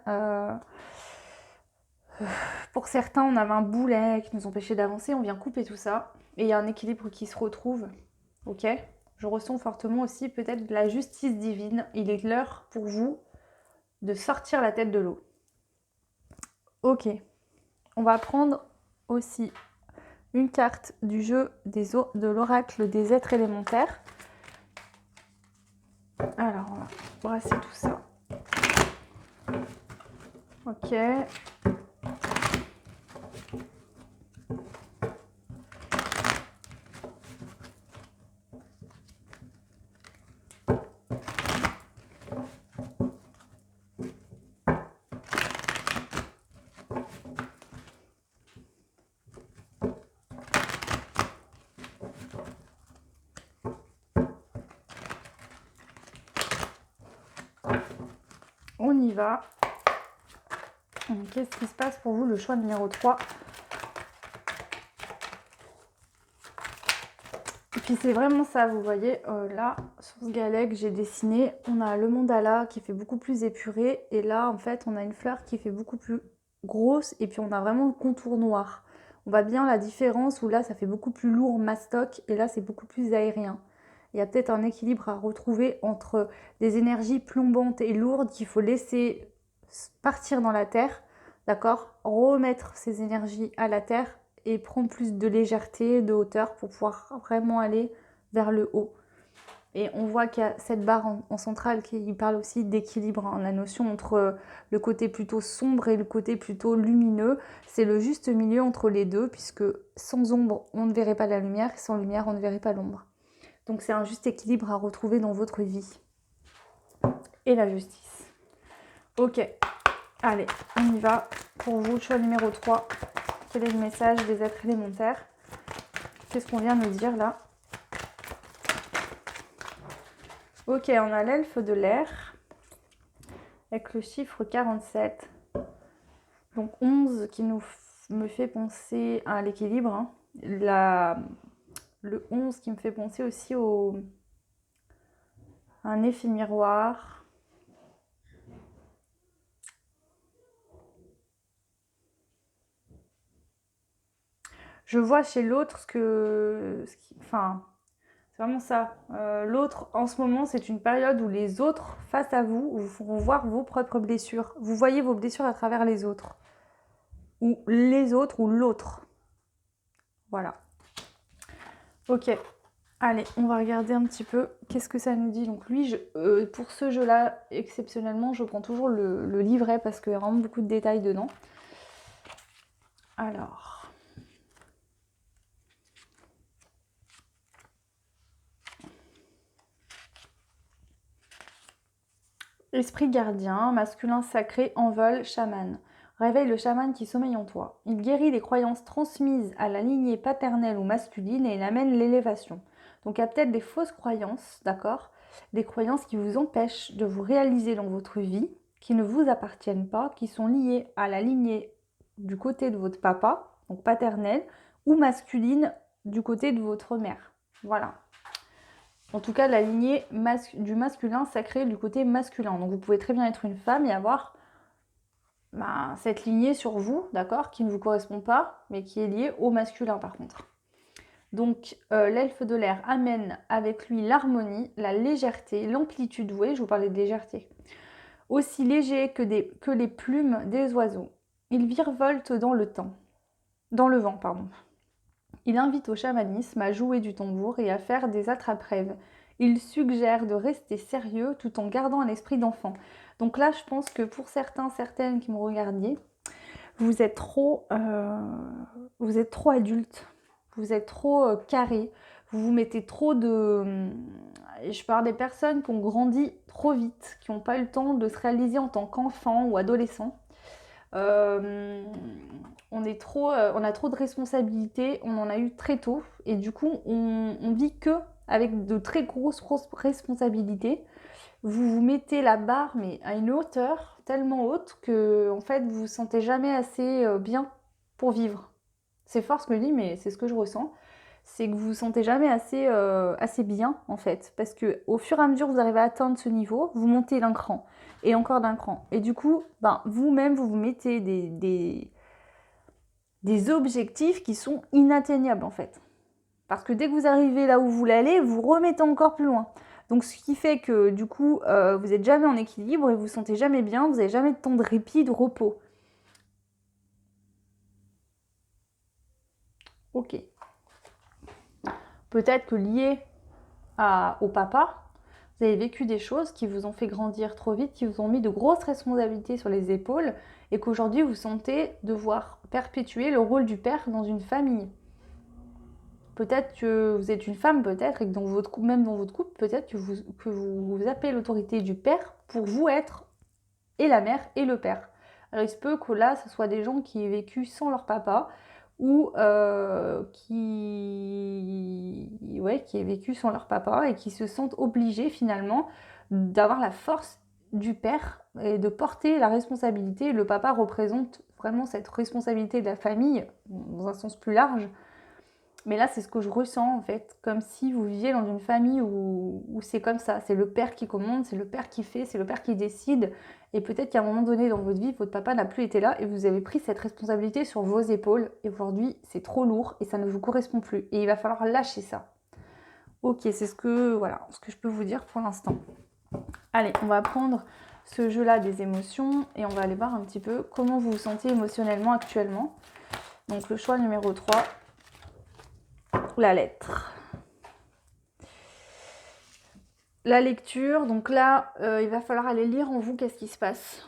Pour certains, on avait un boulet qui nous empêchait d'avancer. On vient couper tout ça. Et il y a un équilibre qui se retrouve. Ok. Je ressens fortement aussi peut-être de la justice divine. Il est l'heure pour vous de sortir la tête de l'eau. Ok. On va prendre aussi une carte du jeu de l'oracle des êtres élémentaires. Alors, on va brasser tout ça. Ok. On y va. Qu'est-ce qui se passe pour vous, le choix numéro 3? Et puis c'est vraiment ça, vous voyez, là, sur ce galet que j'ai dessiné, on a le mandala qui fait beaucoup plus épuré. Et là, en fait, on a une fleur qui fait beaucoup plus grosse. Et puis on a vraiment le contour noir. On voit bien la différence où là, ça fait beaucoup plus lourd, mastoc. Et là, c'est beaucoup plus aérien. Il y a peut-être un équilibre à retrouver entre des énergies plombantes et lourdes qu'il faut laisser partir dans la terre, d'accord? Remettre ces énergies à la terre et prendre plus de légèreté, de hauteur pour pouvoir vraiment aller vers le haut. Et on voit qu'il y a cette barre en centrale qui parle aussi d'équilibre, hein, la notion entre le côté plutôt sombre et le côté plutôt lumineux. C'est le juste milieu entre les deux, puisque sans ombre, on ne verrait pas la lumière, et sans lumière, on ne verrait pas l'ombre. Donc c'est un juste équilibre à retrouver dans votre vie. Et la justice. Ok, allez, on y va. Pour vous, choix numéro 3. Quel est le message des êtres élémentaires? Qu'est-ce qu'on vient de nous dire là? Ok, on a l'elfe de l'air avec le chiffre 47. Donc 11 qui me fait penser à l'équilibre. Hein. Le 11 qui me fait penser aussi à un effet miroir. Je vois chez l'autre enfin, c'est vraiment ça. L'autre, en ce moment, c'est une période où les autres, face à vous, vous font voir vos propres blessures. Vous voyez vos blessures à travers les autres. Ou les autres, ou l'autre. Voilà. Ok. Allez, on va regarder un petit peu qu'est-ce que ça nous dit. Donc lui, pour ce jeu-là, exceptionnellement, je prends toujours le livret parce qu'il y a vraiment beaucoup de détails dedans. Alors... Esprit gardien, masculin sacré, envol, chaman. Réveille le chaman qui sommeille en toi. Il guérit les croyances transmises à la lignée paternelle ou masculine et il amène l'élévation. Donc il y a peut-être des fausses croyances, d'accord? Des croyances qui vous empêchent de vous réaliser dans votre vie, qui ne vous appartiennent pas, qui sont liées à la lignée du côté de votre papa, donc paternelle, ou masculine du côté de votre mère. Voilà. En tout cas, la lignée du masculin sacré du côté masculin. Donc vous pouvez très bien être une femme et avoir cette lignée sur vous, d'accord, qui ne vous correspond pas, mais qui est liée au masculin par contre. Donc l'elfe de l'air amène avec lui l'harmonie, la légèreté, l'amplitude. Vous voyez, je vous parlais de légèreté. Aussi léger que les plumes des oiseaux. Il virevolte dans le vent, pardon. Il invite au chamanisme, à jouer du tambour et à faire des attrape-rêves. Il suggère de rester sérieux tout en gardant un esprit d'enfant. Donc là, je pense que pour certaines qui me regardiez, vous êtes trop adulte, vous êtes trop carré, vous vous mettez trop de... Je parle des personnes qui ont grandi trop vite, qui n'ont pas eu le temps de se réaliser en tant qu'enfant ou adolescent. On a trop de responsabilités, on en a eu très tôt et du coup on vit que avec de très grosses responsabilités. Vous vous mettez la barre mais à une hauteur tellement haute que en fait vous vous sentez jamais assez bien pour vivre. C'est fort ce que je dis mais c'est ce que je ressens. C'est que vous vous sentez jamais assez bien en fait. Parce que au fur et à mesure que vous arrivez à atteindre ce niveau, vous montez d'un cran et encore d'un cran. Et du coup, vous-même, vous mettez des objectifs qui sont inatteignables en fait. Parce que dès que vous arrivez là où vous voulez aller, vous remettez encore plus loin. Donc ce qui fait que du coup, vous n'êtes jamais en équilibre et vous vous sentez jamais bien, vous n'avez jamais de temps de répit, de repos. Ok. Peut-être que lié au papa, vous avez vécu des choses qui vous ont fait grandir trop vite, qui vous ont mis de grosses responsabilités sur les épaules et qu'aujourd'hui vous sentez devoir perpétuer le rôle du père dans une famille. Peut-être que vous êtes une femme, peut-être, et que même dans votre couple, peut-être que vous appelez l'autorité du père pour vous être et la mère et le père. Alors il se peut que là, ce soit des gens qui aient vécu sans leur papa ou qui aient vécu sans leur papa et qui se sentent obligés finalement d'avoir la force du père et de porter la responsabilité. Le papa représente vraiment cette responsabilité de la famille dans un sens plus large. Mais là, c'est ce que je ressens en fait, comme si vous viviez dans une famille où c'est comme ça, c'est le père qui commande, c'est le père qui fait, c'est le père qui décide. Et peut-être qu'à un moment donné dans votre vie, votre papa n'a plus été là et vous avez pris cette responsabilité sur vos épaules. Et aujourd'hui, c'est trop lourd et ça ne vous correspond plus. Et il va falloir lâcher ça. Ok, c'est ce que je peux vous dire pour l'instant. Allez, on va prendre ce jeu-là des émotions et on va aller voir un petit peu comment vous vous sentez émotionnellement actuellement. Donc le choix numéro 3. La lettre. La lecture, donc là, il va falloir aller lire en vous qu'est-ce qui se passe.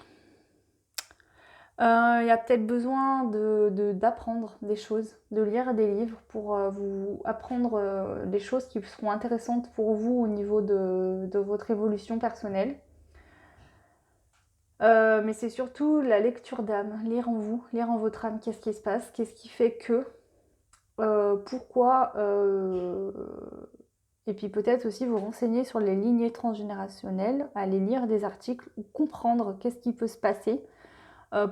Il y a peut-être besoin d'apprendre des choses, de lire des livres pour vous apprendre des choses qui seront intéressantes pour vous au niveau de votre évolution personnelle. Mais c'est surtout la lecture d'âme, lire en vous, lire en votre âme qu'est-ce qui se passe, qu'est-ce qui fait que... pourquoi et puis peut-être aussi vous renseigner sur les lignées transgénérationnelles, aller lire des articles ou comprendre qu'est-ce qui peut se passer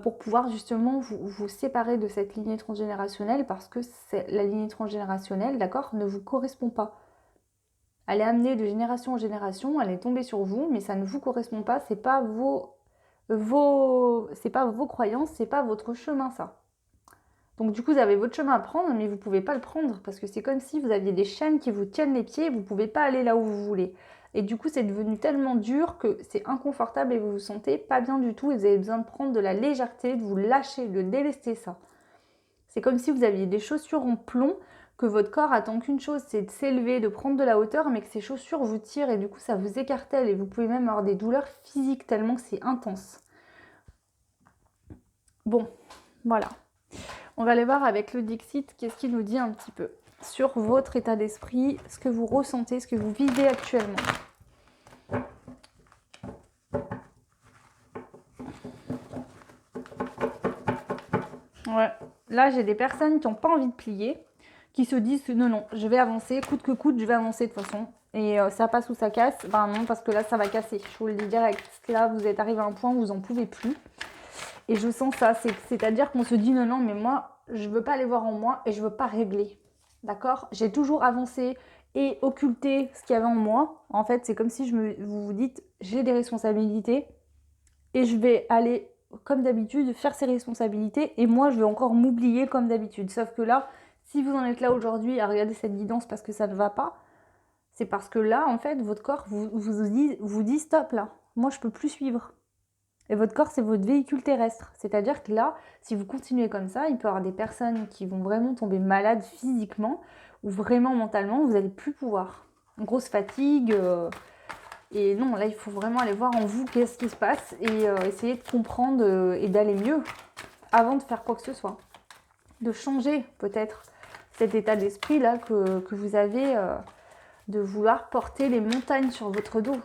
pour pouvoir justement vous séparer de cette lignée transgénérationnelle parce que la lignée transgénérationnelle, d'accord, ne vous correspond pas. Elle est amenée de génération en génération, elle est tombée sur vous, mais ça ne vous correspond pas, c'est pas c'est pas vos croyances, c'est pas votre chemin ça. Donc du coup, vous avez votre chemin à prendre, mais vous ne pouvez pas le prendre parce que c'est comme si vous aviez des chaînes qui vous tiennent les pieds et vous ne pouvez pas aller là où vous voulez. Et du coup, c'est devenu tellement dur que c'est inconfortable et vous vous sentez pas bien du tout et vous avez besoin de prendre de la légèreté, de vous lâcher, de délester ça. C'est comme si vous aviez des chaussures en plomb, que votre corps attend qu'une chose, c'est de s'élever, de prendre de la hauteur, mais que ces chaussures vous tirent et du coup, ça vous écartèle et vous pouvez même avoir des douleurs physiques tellement que c'est intense. Bon, voilà. On va aller voir avec le Dixit, qu'est-ce qu'il nous dit un petit peu sur votre état d'esprit, ce que vous ressentez, ce que vous vivez actuellement. Ouais, là j'ai des personnes qui n'ont pas envie de plier, qui se disent non, je vais avancer, coûte que coûte, je vais avancer de toute façon. Et ça passe ou ça casse, ben non, parce que là ça va casser, je vous le dis direct. Là vous êtes arrivé à un point où vous n'en pouvez plus. Et je sens ça, c'est-à-dire qu'on se dit non, mais moi je veux pas aller voir en moi et je veux pas régler. D'accord? J'ai toujours avancé et occulté ce qu'il y avait en moi. En fait, c'est comme si vous vous dites, j'ai des responsabilités et je vais aller, comme d'habitude, faire ces responsabilités et moi, je vais encore m'oublier comme d'habitude. Sauf que là, si vous en êtes là aujourd'hui à regarder cette guidance parce que ça ne va pas, c'est parce que là, en fait, votre corps vous dit stop là. Moi, je peux plus suivre. Et votre corps, c'est votre véhicule terrestre. C'est-à-dire que là, si vous continuez comme ça, il peut y avoir des personnes qui vont vraiment tomber malades physiquement ou vraiment mentalement, vous n'allez plus pouvoir. Une grosse fatigue. Et non, là, il faut vraiment aller voir en vous qu'est-ce qui se passe et essayer de comprendre et d'aller mieux avant de faire quoi que ce soit. De changer peut-être cet état d'esprit-là que vous avez de vouloir porter les montagnes sur votre dos.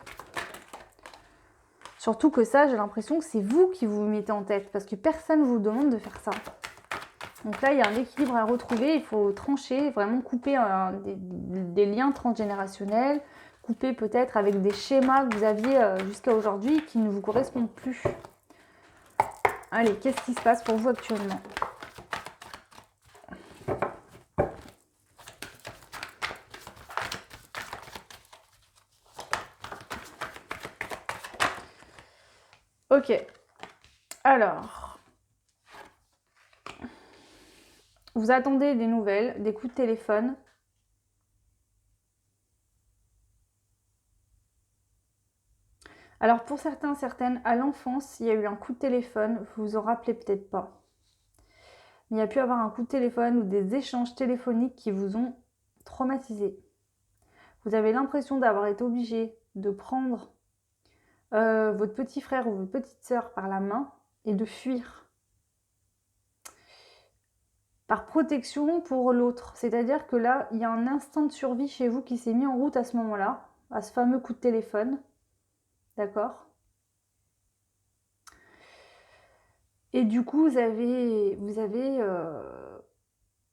Surtout que ça, j'ai l'impression que c'est vous qui vous mettez en tête parce que personne ne vous demande de faire ça. Donc là, il y a un équilibre à retrouver, il faut trancher, vraiment couper des liens transgénérationnels, couper peut-être avec des schémas que vous aviez jusqu'à aujourd'hui qui ne vous correspondent plus. Allez, qu'est-ce qui se passe pour vous actuellement ? Ok, alors, vous attendez des nouvelles, des coups de téléphone. Alors pour certains, certaines, à l'enfance, il y a eu un coup de téléphone, vous vous en rappelez peut-être pas. Mais il y a pu avoir un coup de téléphone ou des échanges téléphoniques qui vous ont traumatisé. Vous avez l'impression d'avoir été obligé de prendre votre petit frère ou votre petite sœur par la main et de fuir. Par protection pour l'autre. C'est-à-dire que là, il y a un instinct de survie chez vous qui s'est mis en route à ce moment-là, à ce fameux coup de téléphone. D'accord ? Et du coup,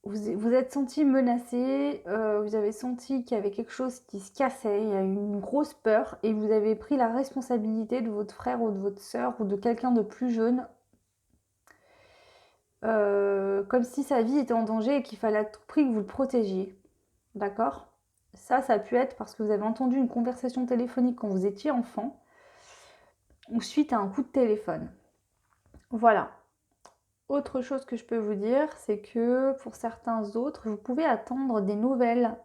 vous êtes senti menacé, vous avez senti qu'il y avait quelque chose qui se cassait, il y a eu une grosse peur et vous avez pris la responsabilité de votre frère ou de votre sœur ou de quelqu'un de plus jeune, comme si sa vie était en danger et qu'il fallait à tout prix que vous le protégiez. D'accord ? Ça a pu être parce que vous avez entendu une conversation téléphonique quand vous étiez enfant ou suite à un coup de téléphone. Voilà. Autre chose que je peux vous dire, c'est que pour certains autres, vous pouvez attendre des nouvelles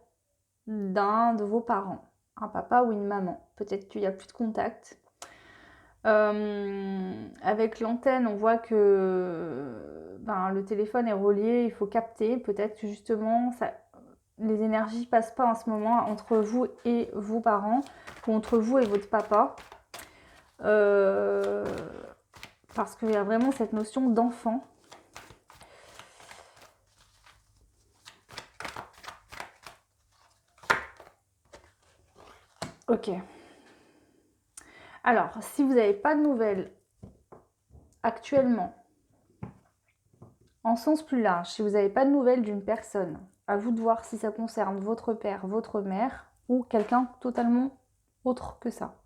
d'un de vos parents, un papa ou une maman. Peut-être qu'il n'y a plus de contact. Avec l'antenne, on voit que le téléphone est relié, il faut capter. Peut-être que justement, les énergies ne passent pas en ce moment entre vous et vos parents ou entre vous et votre papa. Parce qu'il y a vraiment cette notion d'enfant. Ok. Alors, si vous n'avez pas de nouvelles actuellement, en sens plus large, si vous n'avez pas de nouvelles d'une personne, à vous de voir si ça concerne votre père, votre mère ou quelqu'un totalement autre que ça.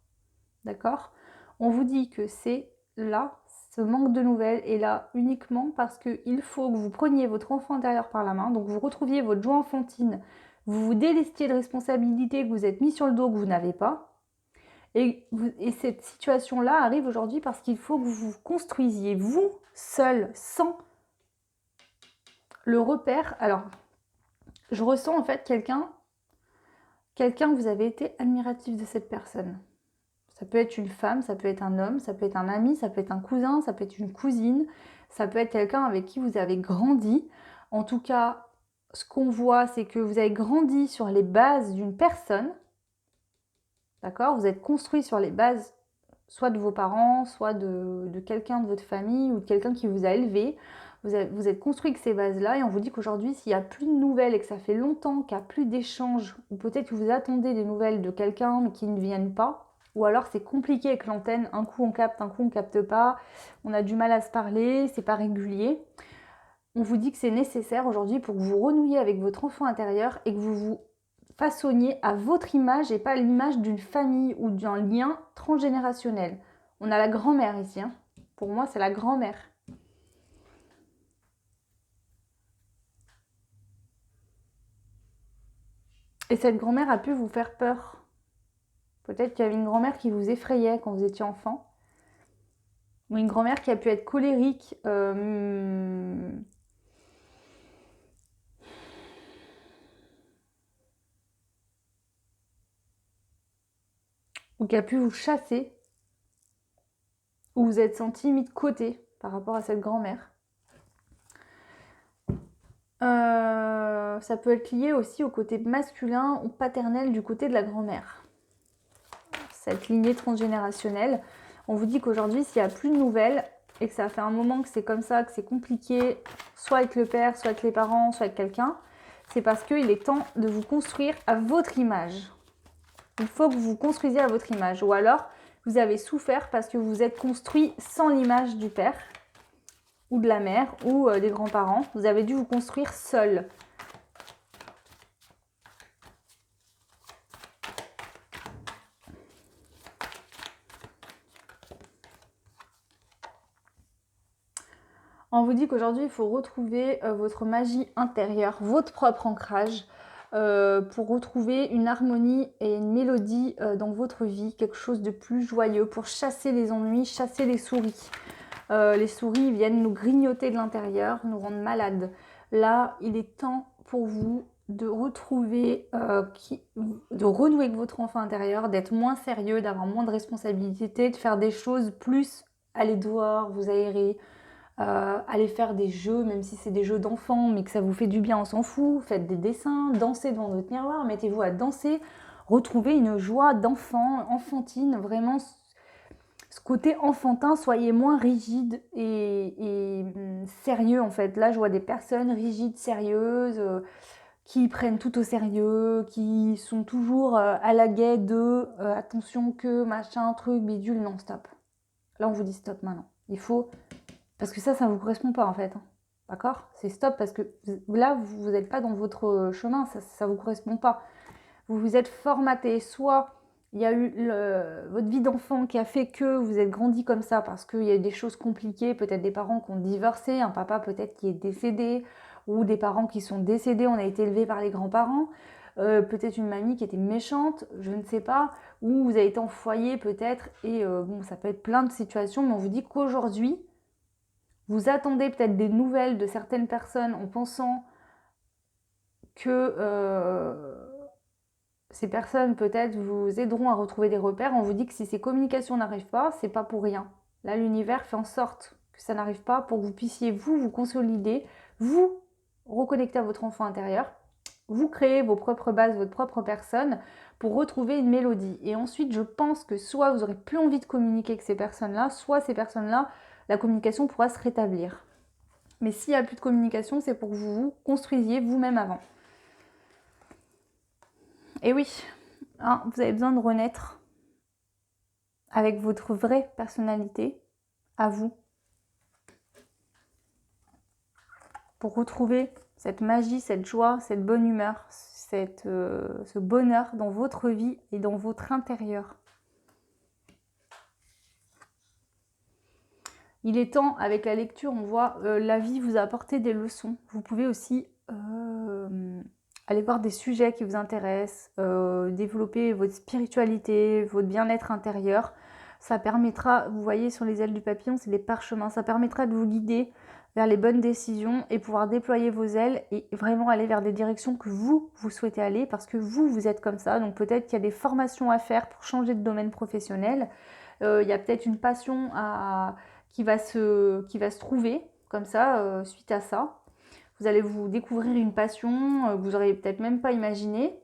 D'accord ? On vous dit que c'est là, ce manque de nouvelles est là uniquement parce qu'il faut que vous preniez votre enfant intérieur par la main, donc vous retrouviez votre joie enfantine, vous vous délestiez de responsabilités que vous êtes mis sur le dos que vous n'avez pas. Et cette situation-là arrive aujourd'hui parce qu'il faut que vous vous construisiez, vous, seul, sans le repère. Alors, je ressens en fait quelqu'un que vous avez été admiratif de cette personne. Ça peut être une femme, ça peut être un homme, ça peut être un ami, ça peut être un cousin, ça peut être une cousine, ça peut être quelqu'un avec qui vous avez grandi. En tout cas, ce qu'on voit, c'est que vous avez grandi sur les bases d'une personne. D'accord ? Vous êtes construit sur les bases soit de vos parents, soit de quelqu'un de votre famille ou de quelqu'un qui vous a élevé. Vous êtes construit avec ces bases-là et on vous dit qu'aujourd'hui, s'il n'y a plus de nouvelles et que ça fait longtemps qu'il n'y a plus d'échanges, ou peut-être que vous attendez des nouvelles de quelqu'un mais qui ne viennent pas, ou alors c'est compliqué avec l'antenne, un coup on capte, un coup on capte pas, on a du mal à se parler, c'est pas régulier. On vous dit que c'est nécessaire aujourd'hui pour que vous renouiez avec votre enfant intérieur et que vous vous façonniez à votre image et pas à l'image d'une famille ou d'un lien transgénérationnel. On a la grand-mère ici. Hein. Pour moi, c'est la grand-mère. Et cette grand-mère a pu vous faire peur. Peut-être qu'il y avait une grand-mère qui vous effrayait quand vous étiez enfant. Ou une grand-mère qui a pu être colérique. Ou qui a pu vous chasser. Ou vous êtes senti mis de côté par rapport à cette grand-mère. Ça peut être lié aussi au côté masculin ou paternel du côté de la grand-mère. Cette lignée transgénérationnelle. On vous dit qu'aujourd'hui, s'il n'y a plus de nouvelles et que ça fait un moment que c'est comme ça, que c'est compliqué, soit avec le père, soit avec les parents, soit avec quelqu'un, c'est parce qu'il est temps de vous construire à votre image. Il faut que vous vous construisiez à votre image. Ou alors, vous avez souffert parce que vous vous êtes construit sans l'image du père ou de la mère ou des grands-parents. Vous avez dû vous construire seul. On vous dit qu'aujourd'hui, il faut retrouver votre magie intérieure, votre propre ancrage, pour retrouver une harmonie et une mélodie dans votre vie, quelque chose de plus joyeux, pour chasser les ennuis, chasser les souris. Les souris viennent nous grignoter de l'intérieur, nous rendre malades. Là, il est temps pour vous de retrouver, de renouer avec votre enfant intérieur, d'être moins sérieux, d'avoir moins de responsabilités, de faire des choses plus, aller dehors, vous aérer, aller faire des jeux, même si c'est des jeux d'enfants, mais que ça vous fait du bien, on s'en fout. Faites des dessins, dansez devant votre miroir, mettez-vous à danser, retrouvez une joie d'enfant, enfantine, vraiment ce côté enfantin, soyez moins rigide et sérieux en fait. Là, je vois des personnes rigides, sérieuses, qui prennent tout au sérieux, qui sont toujours à la guet de attention que machin, truc, bidule, non, stop. Là, on vous dit stop maintenant. Il faut... Parce que ça ne vous correspond pas en fait. D'accord? C'est stop parce que là, vous n'êtes pas dans votre chemin, ça ne vous correspond pas. Vous vous êtes formaté, soit il y a eu votre vie d'enfant qui a fait que vous êtes grandi comme ça parce qu'il y a eu des choses compliquées, peut-être des parents qui ont divorcé, un papa peut-être qui est décédé, ou des parents qui sont décédés, on a été élevés par les grands-parents, peut-être une mamie qui était méchante, je ne sais pas, ou vous avez été en foyer peut-être, et bon, ça peut être plein de situations, mais on vous dit qu'aujourd'hui, vous attendez peut-être des nouvelles de certaines personnes en pensant que ces personnes peut-être vous aideront à retrouver des repères. On vous dit que si ces communications n'arrivent pas, c'est pas pour rien. Là, l'univers fait en sorte que ça n'arrive pas pour que vous puissiez vous consolider, vous reconnecter à votre enfant intérieur, vous créer vos propres bases, votre propre personne pour retrouver une mélodie. Et ensuite, je pense que soit vous aurez plus envie de communiquer avec ces personnes-là, soit ces personnes-là, la communication pourra se rétablir. Mais s'il n'y a plus de communication, c'est pour que vous vous construisiez vous-même avant. Et oui, hein, vous avez besoin de renaître avec votre vraie personnalité à vous. Pour retrouver cette magie, cette joie, cette bonne humeur, ce bonheur dans votre vie et dans votre intérieur. Il est temps, avec la lecture, on voit la vie vous a apporté des leçons. Vous pouvez aussi aller voir des sujets qui vous intéressent, développer votre spiritualité, votre bien-être intérieur. Ça permettra, vous voyez sur les ailes du papillon, c'est des parchemins, ça permettra de vous guider vers les bonnes décisions et pouvoir déployer vos ailes et vraiment aller vers des directions que vous souhaitez aller parce que vous êtes comme ça. Donc peut-être qu'il y a des formations à faire pour changer de domaine professionnel. Il y a peut-être une passion qui va se trouver comme ça, suite à ça. Vous allez vous découvrir une passion que vous n'auriez peut-être même pas imaginé.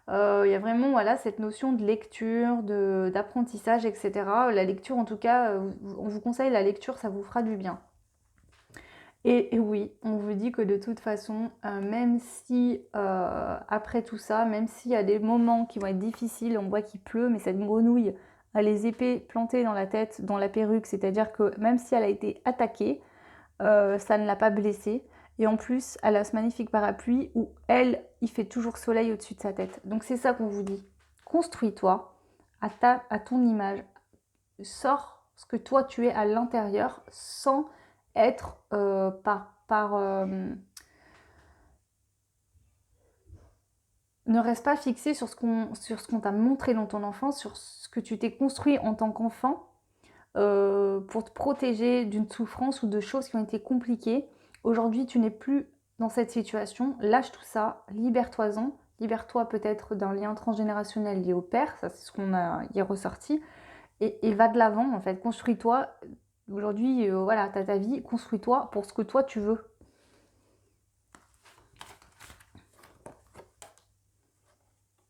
Il y a vraiment voilà, cette notion de lecture, d'apprentissage, etc. La lecture, en tout cas, on vous conseille la lecture, ça vous fera du bien. Et oui, on vous dit que de toute façon, même si après tout ça, même s'il y a des moments qui vont être difficiles, on voit qu'il pleut, mais cette grenouille a les épées plantées dans la tête, dans la perruque, c'est-à-dire que même si elle a été attaquée, ça ne l'a pas blessée. Et en plus, elle a ce magnifique parapluie où elle, il fait toujours soleil au-dessus de sa tête. Donc c'est ça qu'on vous dit. Construis-toi à ton image. Sors ce que toi tu es à l'intérieur sans être ne reste pas fixé sur ce qu'on t'a montré dans ton enfance, sur ce que tu t'es construit en tant qu'enfant pour te protéger d'une souffrance ou de choses qui ont été compliquées. Aujourd'hui, tu n'es plus dans cette situation. Lâche tout ça, libère-toi-en. Libère-toi peut-être d'un lien transgénérationnel lié au père, ça c'est ce qu'on a y est ressorti, et va de l'avant en fait. Construis-toi. Aujourd'hui, voilà, t'as ta vie, construis-toi pour ce que toi tu veux.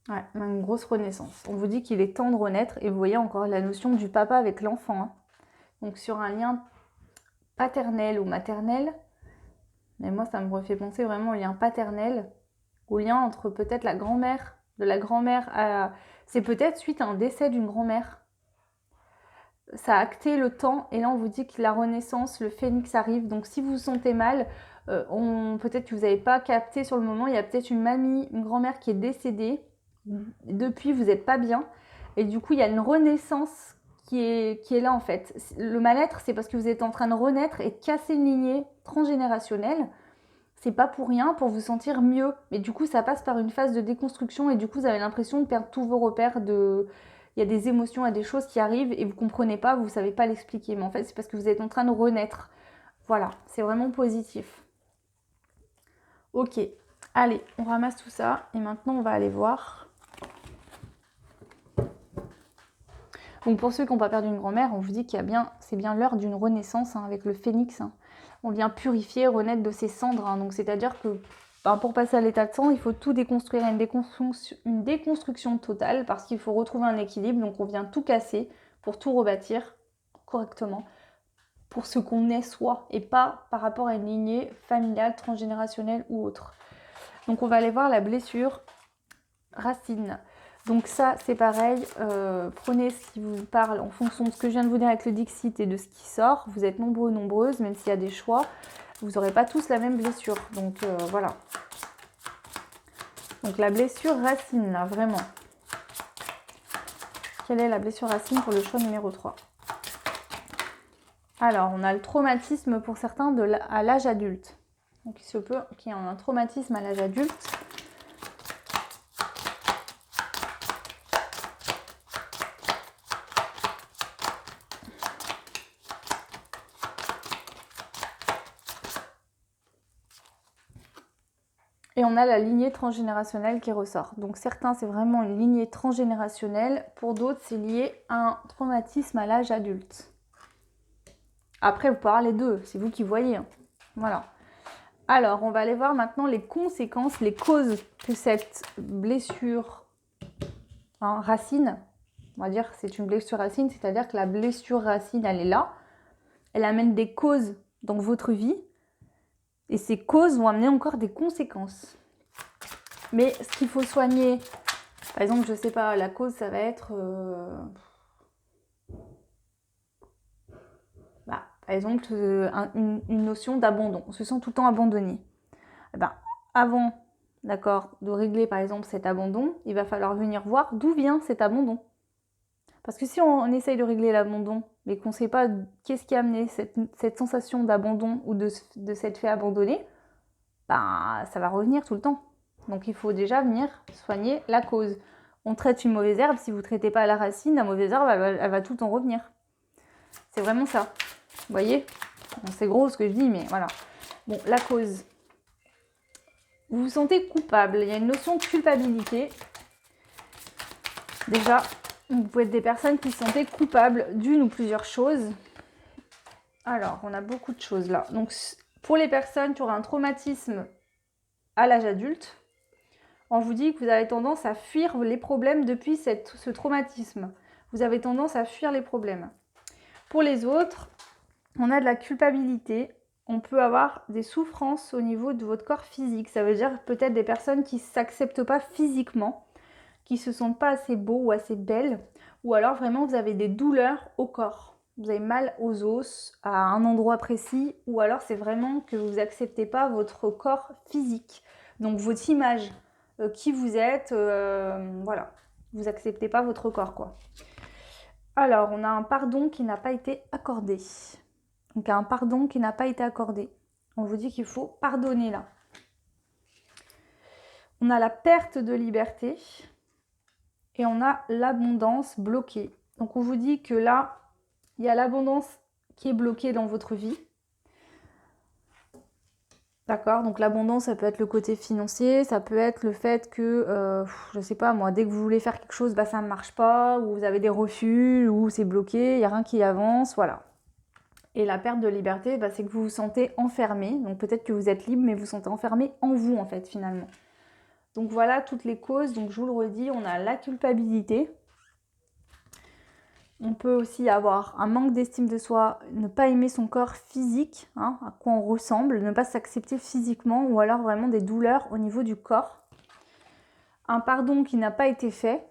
Ouais, une grosse renaissance. On vous dit qu'il est temps de renaître et vous voyez encore la notion du papa avec l'enfant. Hein. Donc sur un lien paternel ou maternel, mais moi ça me refait penser vraiment au lien paternel, au lien entre peut-être la grand-mère, de la grand-mère à... C'est peut-être suite à un décès d'une grand-mère. Ça a acté le temps et là on vous dit que la renaissance, le phénix arrive. Donc si vous vous sentez mal, peut-être que vous n'avez pas capté sur le moment, il y a peut-être une mamie, une grand-mère qui est décédée. Depuis, vous n'êtes pas bien. Et du coup, il y a une renaissance qui est là en fait. Le mal-être, c'est parce que vous êtes en train de renaître et de casser une lignée transgénérationnelle. C'est pas pour rien, pour vous sentir mieux. Mais du coup, ça passe par une phase de déconstruction et du coup, vous avez l'impression de perdre tous vos repères. Il y a des émotions, il y a des choses qui arrivent et vous comprenez pas, vous savez pas l'expliquer. Mais en fait, c'est parce que vous êtes en train de renaître. Voilà, c'est vraiment positif. Ok, allez, on ramasse tout ça et maintenant, on va aller voir. Donc pour ceux qui n'ont pas perdu une grand-mère, on vous dit qu'il y a bien, c'est bien l'heure d'une renaissance hein, avec le phénix. Hein. On vient purifier, renaître de ses cendres. Hein. Donc c'est-à-dire que pour passer à l'état de cendre, il faut tout déconstruire, une déconstruction totale parce qu'il faut retrouver un équilibre. Donc on vient tout casser pour tout rebâtir correctement pour ce qu'on est soi et pas par rapport à une lignée familiale, transgénérationnelle ou autre. Donc on va aller voir la blessure racine. Donc ça, c'est pareil, prenez ce qui vous parle en fonction de ce que je viens de vous dire avec le Dixit et de ce qui sort. Vous êtes nombreux, nombreuses, même s'il y a des choix, vous n'aurez pas tous la même blessure. Donc voilà. Donc la blessure racine, là, vraiment. Quelle est la blessure racine pour le choix numéro 3 ? Alors, on a le traumatisme pour certains à l'âge adulte. Donc il se peut qu'il y ait un traumatisme à l'âge adulte. Et on a la lignée transgénérationnelle qui ressort. Donc certains, c'est vraiment une lignée transgénérationnelle. Pour d'autres, c'est lié à un traumatisme à l'âge adulte. Après, vous pouvez avoir les deux. C'est vous qui voyez. Hein. Voilà. Alors, on va aller voir maintenant les conséquences, les causes que cette blessure racine, on va dire que c'est une blessure racine, c'est-à-dire que la blessure racine, elle est là. Elle amène des causes dans votre vie. Et ces causes vont amener encore des conséquences. Mais ce qu'il faut soigner, par exemple, je sais pas, la cause, ça va être... par exemple, une notion d'abandon. On se sent tout le temps abandonné. Eh ben, avant, d'accord, de régler par exemple cet abandon, il va falloir venir voir d'où vient cet abandon. Parce que si on essaye de régler l'abandon, mais qu'on ne sait pas qu'est-ce qui a amené cette sensation d'abandon ou de s'être fait abandonner, ben, ça va revenir tout le temps. Donc il faut déjà venir soigner la cause. On traite une mauvaise herbe, si vous ne traitez pas la racine, la mauvaise herbe, elle va tout le temps revenir. C'est vraiment ça. Vous voyez ? Bon, c'est gros ce que je dis, mais voilà. Bon, la cause. Vous vous sentez coupable. Il y a une notion de culpabilité. Déjà, vous pouvez être des personnes qui se sentaient coupables d'une ou plusieurs choses. Alors, on a beaucoup de choses là. Donc, pour les personnes qui auraient un traumatisme à l'âge adulte, on vous dit que vous avez tendance à fuir les problèmes depuis ce traumatisme. Vous avez tendance à fuir les problèmes. Pour les autres, on a de la culpabilité. On peut avoir des souffrances au niveau de votre corps physique. Ça veut dire peut-être des personnes qui ne s'acceptent pas physiquement, qui ne se sentent pas assez beaux ou assez belles. Ou alors vraiment vous avez des douleurs au corps. Vous avez mal aux os, à un endroit précis. Ou alors c'est vraiment que vous n'acceptez pas votre corps physique. Donc votre image, qui vous êtes, voilà. Vous n'acceptez pas votre corps, quoi. Alors, on a un pardon qui n'a pas été accordé. Donc, un pardon qui n'a pas été accordé. On vous dit qu'il faut pardonner là. On a la perte de liberté et on a l'abondance bloquée. Donc on vous dit que là, il y a l'abondance qui est bloquée dans votre vie. D'accord, donc l'abondance, ça peut être le côté financier, ça peut être le fait que, je sais pas moi, dès que vous voulez faire quelque chose, bah, ça ne marche pas, ou vous avez des refus, ou c'est bloqué, il n'y a rien qui avance, voilà. Et la perte de liberté, bah, c'est que vous vous sentez enfermé, donc peut-être que vous êtes libre, mais vous vous sentez enfermé en vous en fait finalement. Donc voilà toutes les causes, donc je vous le redis, on a la culpabilité. On peut aussi avoir un manque d'estime de soi, ne pas aimer son corps physique, hein, à quoi on ressemble, ne pas s'accepter physiquement ou alors vraiment des douleurs au niveau du corps. Un pardon qui n'a pas été fait,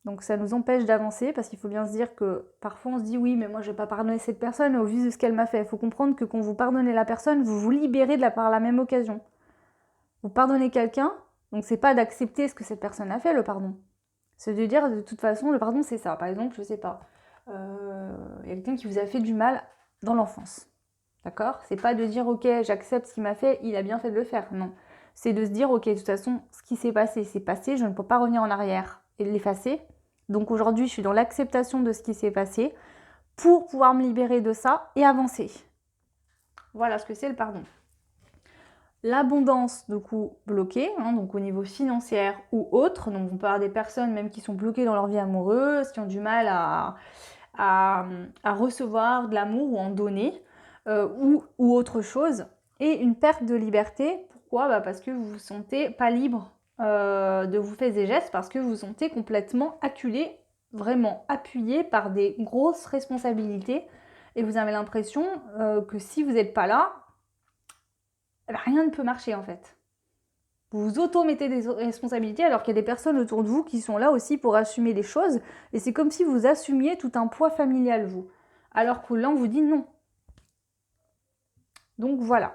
donc ça nous empêche d'avancer parce qu'il faut bien se dire que parfois on se dit oui mais moi je vais pas pardonner cette personne au vu de ce qu'elle m'a fait. Il faut comprendre que quand vous pardonnez la personne, vous vous libérez par la même occasion. Vous pardonnez quelqu'un, donc c'est pas d'accepter ce que cette personne a fait le pardon. C'est de dire de toute façon le pardon c'est ça. Par exemple, je sais pas, il y a quelqu'un qui vous a fait du mal dans l'enfance. D'accord? C'est pas de dire ok j'accepte ce qu'il m'a fait, il a bien fait de le faire. Non. C'est de se dire ok de toute façon ce qui s'est passé c'est passé, je ne peux pas revenir en arrière et l'effacer. Donc aujourd'hui je suis dans l'acceptation de ce qui s'est passé pour pouvoir me libérer de ça et avancer. Voilà ce que c'est le pardon. L'abondance, du coup, bloquée, hein, donc au niveau financier ou autre. Donc, on peut avoir des personnes même qui sont bloquées dans leur vie amoureuse, qui ont du mal à recevoir de l'amour ou en donner, ou autre chose. Et une perte de liberté. Pourquoi? Bah parce que vous vous sentez pas libre de vous faire des gestes, parce que vous vous sentez complètement acculé, vraiment appuyé par des grosses responsabilités. Et vous avez l'impression que si vous n'êtes pas là, rien ne peut marcher en fait. Vous vous auto-mettez des responsabilités alors qu'il y a des personnes autour de vous qui sont là aussi pour assumer les choses. Et c'est comme si vous assumiez tout un poids familial, vous. Alors que là, on vous dit non. Donc voilà.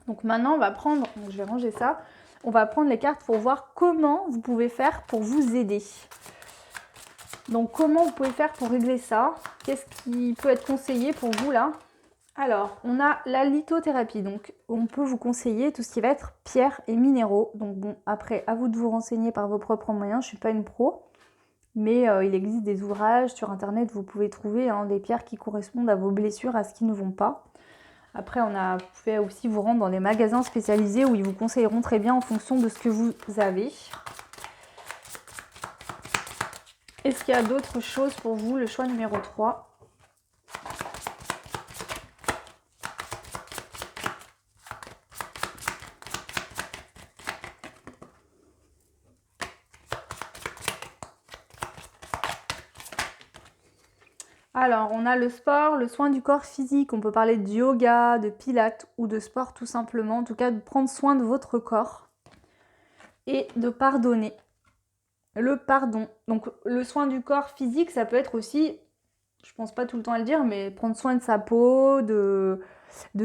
Donc maintenant, on va prendre, je vais ranger ça, on va prendre les cartes pour voir comment vous pouvez faire pour vous aider. Donc comment vous pouvez faire pour régler ça? Qu'est-ce qui peut être conseillé pour vous là? Alors, on a la lithothérapie, donc on peut vous conseiller tout ce qui va être pierres et minéraux. Donc bon, après, à vous de vous renseigner par vos propres moyens, je ne suis pas une pro, mais il existe des ouvrages sur internet, vous pouvez trouver des pierres qui correspondent à vos blessures, à ce qui ne vont pas. Après, vous pouvez aussi vous rendre dans les magasins spécialisés où ils vous conseilleront très bien en fonction de ce que vous avez. Est-ce qu'il y a d'autres choses pour vous? Le choix numéro 3. Alors, on a le sport, le soin du corps physique. On peut parler de yoga, de pilates ou de sport tout simplement. En tout cas, de prendre soin de votre corps et de pardonner. Le pardon. Donc, le soin du corps physique, ça peut être aussi, je pense pas tout le temps à le dire, mais prendre soin de sa peau, de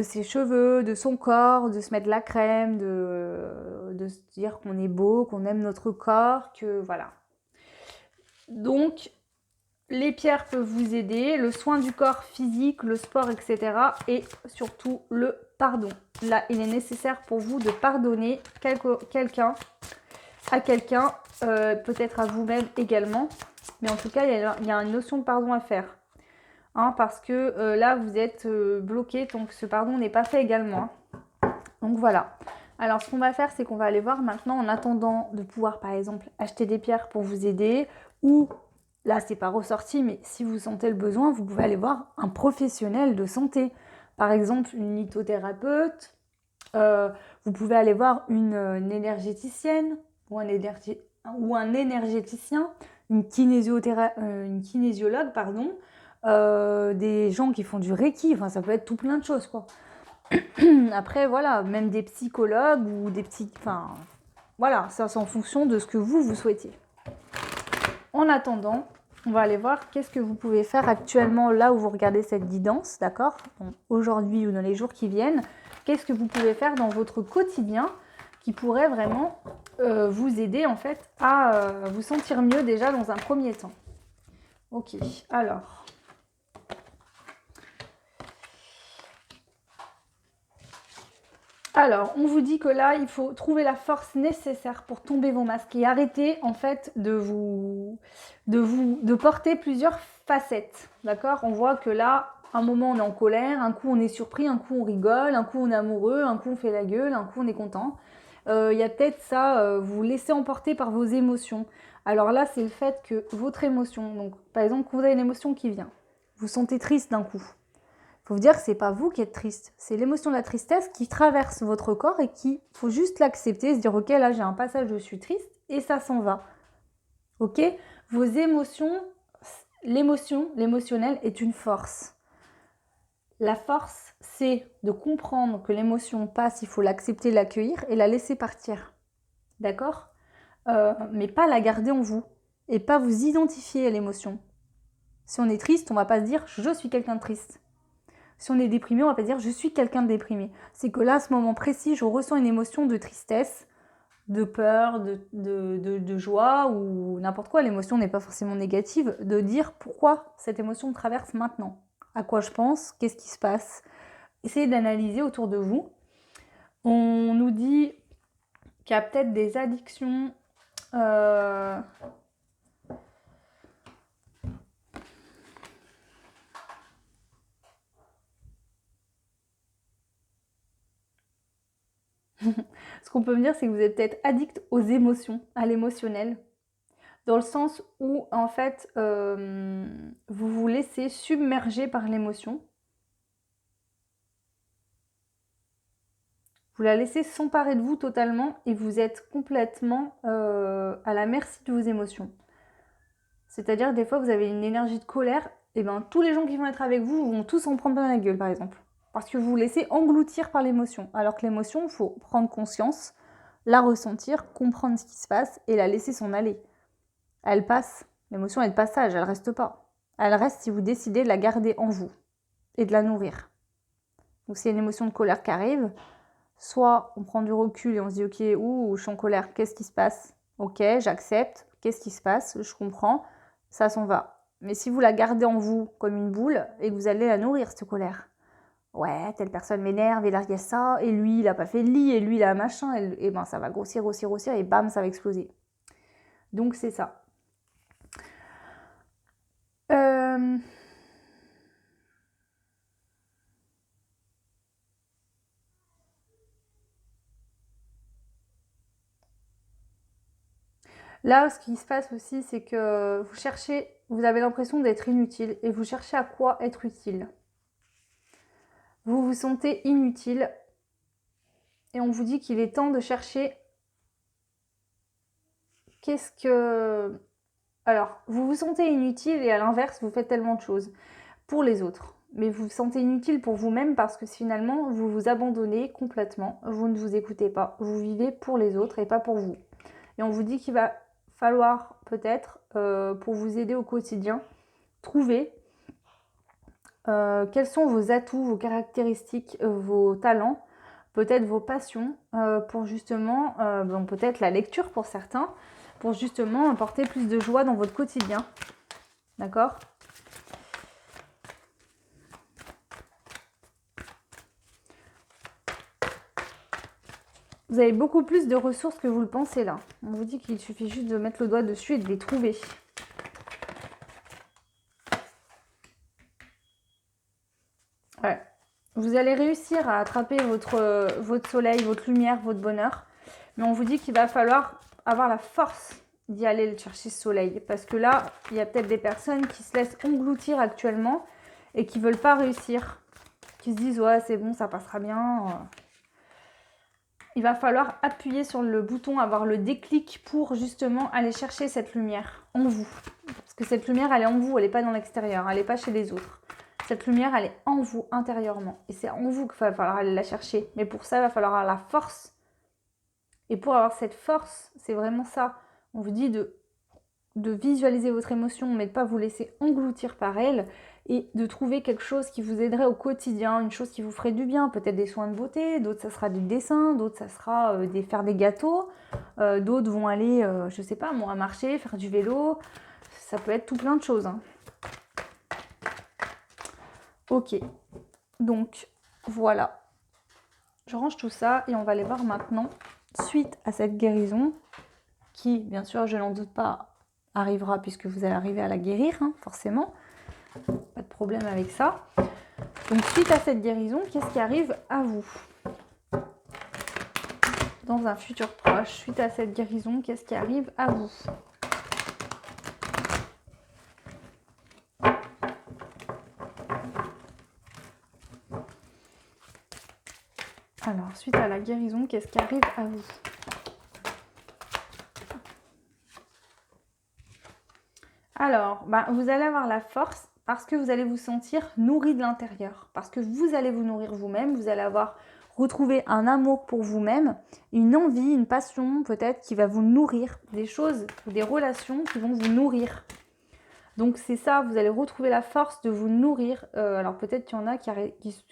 ses cheveux, de son corps, de se mettre la crème, de se dire qu'on est beau, qu'on aime notre corps, que voilà. Donc, les pierres peuvent vous aider, le soin du corps physique, le sport, etc. Et surtout le pardon. Là, il est nécessaire pour vous de pardonner quelqu'un, peut-être à vous-même également. Mais en tout cas, il y a une notion de pardon à faire. Parce que là, vous êtes bloqué, donc ce pardon n'est pas fait également. Donc voilà. Alors, ce qu'on va faire, c'est qu'on va aller voir maintenant, en attendant de pouvoir, par exemple, acheter des pierres pour vous aider, ou là, c'est pas ressorti, mais si vous sentez le besoin, vous pouvez aller voir un professionnel de santé. Par exemple, une lithothérapeute. Vous pouvez aller voir une énergéticienne ou un énergéticien, une kinésiologue, pardon. Des gens qui font du reiki. Enfin, ça peut être tout plein de choses, quoi. Après, voilà, même des psychologues ou des petits... Enfin, voilà, ça c'est en fonction de ce que vous souhaitez. En attendant, on va aller voir qu'est-ce que vous pouvez faire actuellement là où vous regardez cette guidance, d'accord? Aujourd'hui ou dans les jours qui viennent, qu'est-ce que vous pouvez faire dans votre quotidien qui pourrait vraiment vous aider en fait à vous sentir mieux déjà dans un premier temps. Ok, alors... Alors, on vous dit que là, il faut trouver la force nécessaire pour tomber vos masques et arrêter en fait de porter plusieurs facettes. D'accord? On voit que là, un moment on est en colère, un coup on est surpris, un coup on rigole, un coup on est amoureux, un coup on fait la gueule, un coup on est content. Il y a peut-être ça, vous vous laissez emporter par vos émotions. Alors là, c'est le fait que votre émotion, donc par exemple, quand vous avez une émotion qui vient, vous vous sentez triste d'un coup. Il faut vous dire que c'est pas vous qui êtes triste, c'est l'émotion de la tristesse qui traverse votre corps et qu'il faut juste l'accepter, se dire ok là j'ai un passage, je suis triste et ça s'en va. Ok? Vos émotions, l'émotionnel est une force. La force, c'est de comprendre que l'émotion passe, il faut l'accepter, l'accueillir et la laisser partir. D'accord? Mais pas la garder en vous et pas vous identifier à l'émotion. Si on est triste, on va pas se dire je suis quelqu'un de triste. Si on est déprimé, on va pas dire je suis quelqu'un de déprimé. C'est que là, à ce moment précis, je ressens une émotion de tristesse, de peur, de joie ou n'importe quoi. L'émotion n'est pas forcément négative. De dire pourquoi cette émotion me traverse maintenant. À quoi je pense, qu'est-ce qui se passe. Essayez d'analyser autour de vous. On nous dit qu'il y a peut-être des addictions. Ce qu'on peut me dire, c'est que vous êtes peut-être addict aux émotions, à l'émotionnel. Dans le sens où, en fait, vous vous laissez submerger par l'émotion. Vous la laissez s'emparer de vous totalement et vous êtes complètement à la merci de vos émotions. C'est-à-dire, des fois, vous avez une énergie de colère, et ben tous les gens qui vont être avec vous vont tous en prendre plein la gueule, par exemple. Parce que vous vous laissez engloutir par l'émotion. Alors que l'émotion, il faut prendre conscience, la ressentir, comprendre ce qui se passe et la laisser s'en aller. Elle passe. L'émotion est de passage, elle reste pas. Elle reste si vous décidez de la garder en vous et de la nourrir. Donc s'il y a une émotion de colère qui arrive, soit on prend du recul et on se dit ok, je suis en colère, qu'est-ce qui se passe? Ok, j'accepte, qu'est-ce qui se passe? Je comprends, ça s'en va. Mais si vous la gardez en vous comme une boule et que vous allez la nourrir, cette colère, ouais, telle personne m'énerve, et là il y a ça, et lui il a pas fait le lit, et lui il a un machin, et ben ça va grossir, et bam, ça va exploser. Donc c'est ça. Là, ce qui se passe aussi, c'est que vous avez l'impression d'être inutile et vous cherchez à quoi être utile. Vous vous sentez inutile et on vous dit qu'il est temps de chercher qu'est-ce que... Alors, vous vous sentez inutile et à l'inverse, vous faites tellement de choses pour les autres. Mais vous vous sentez inutile pour vous-même parce que finalement, vous vous abandonnez complètement, vous ne vous écoutez pas, vous vivez pour les autres et pas pour vous. Et on vous dit qu'il va falloir peut-être, pour vous aider au quotidien, trouver quels sont vos atouts, vos caractéristiques, vos talents, peut-être vos passions, pour justement, donc peut-être la lecture pour certains, pour justement apporter plus de joie dans votre quotidien. D'accord ? Vous avez beaucoup plus de ressources que vous le pensez là. On vous dit qu'il suffit juste de mettre le doigt dessus et de les trouver. Ouais. Vous allez réussir à attraper votre soleil, votre lumière, votre bonheur. Mais on vous dit qu'il va falloir avoir la force d'y aller le chercher ce soleil. Parce que là, il y a peut-être des personnes qui se laissent engloutir actuellement et qui ne veulent pas réussir. Qui se disent, ouais, c'est bon, ça passera bien. Il va falloir appuyer sur le bouton, avoir le déclic pour justement aller chercher cette lumière en vous. Parce que cette lumière, elle est en vous, elle n'est pas dans l'extérieur, elle n'est pas chez les autres. Cette lumière, elle est en vous, intérieurement. Et c'est en vous qu'il va falloir aller la chercher. Mais pour ça, il va falloir avoir la force. Et pour avoir cette force, c'est vraiment ça. On vous dit de visualiser votre émotion, mais de ne pas vous laisser engloutir par elle. Et de trouver quelque chose qui vous aiderait au quotidien, une chose qui vous ferait du bien. Peut-être des soins de beauté, d'autres ça sera du dessin, d'autres ça sera faire des gâteaux. D'autres vont aller, je sais pas moi, marcher, faire du vélo. Ça peut être tout plein de choses. Hein. Ok, donc voilà. je range tout ça et on va aller voir maintenant, suite à cette guérison, qui, bien sûr, je n'en doute pas, arrivera puisque vous allez arriver à la guérir, hein, forcément. Pas de problème avec ça. Donc, suite à cette guérison, qu'est-ce qui arrive à vous? Dans un futur proche, suite à cette guérison, qu'est-ce qui arrive à vous? Alors, suite à la guérison, qu'est-ce qui arrive à vous? Alors, vous allez avoir la force parce que vous allez vous sentir nourri de l'intérieur. Parce que vous allez vous nourrir vous-même, vous allez avoir retrouvé un amour pour vous-même, une envie, une passion peut-être qui va vous nourrir, des choses ou des relations qui vont vous nourrir. Donc c'est ça, vous allez retrouver la force de vous nourrir. Alors peut-être qu'il y en a qui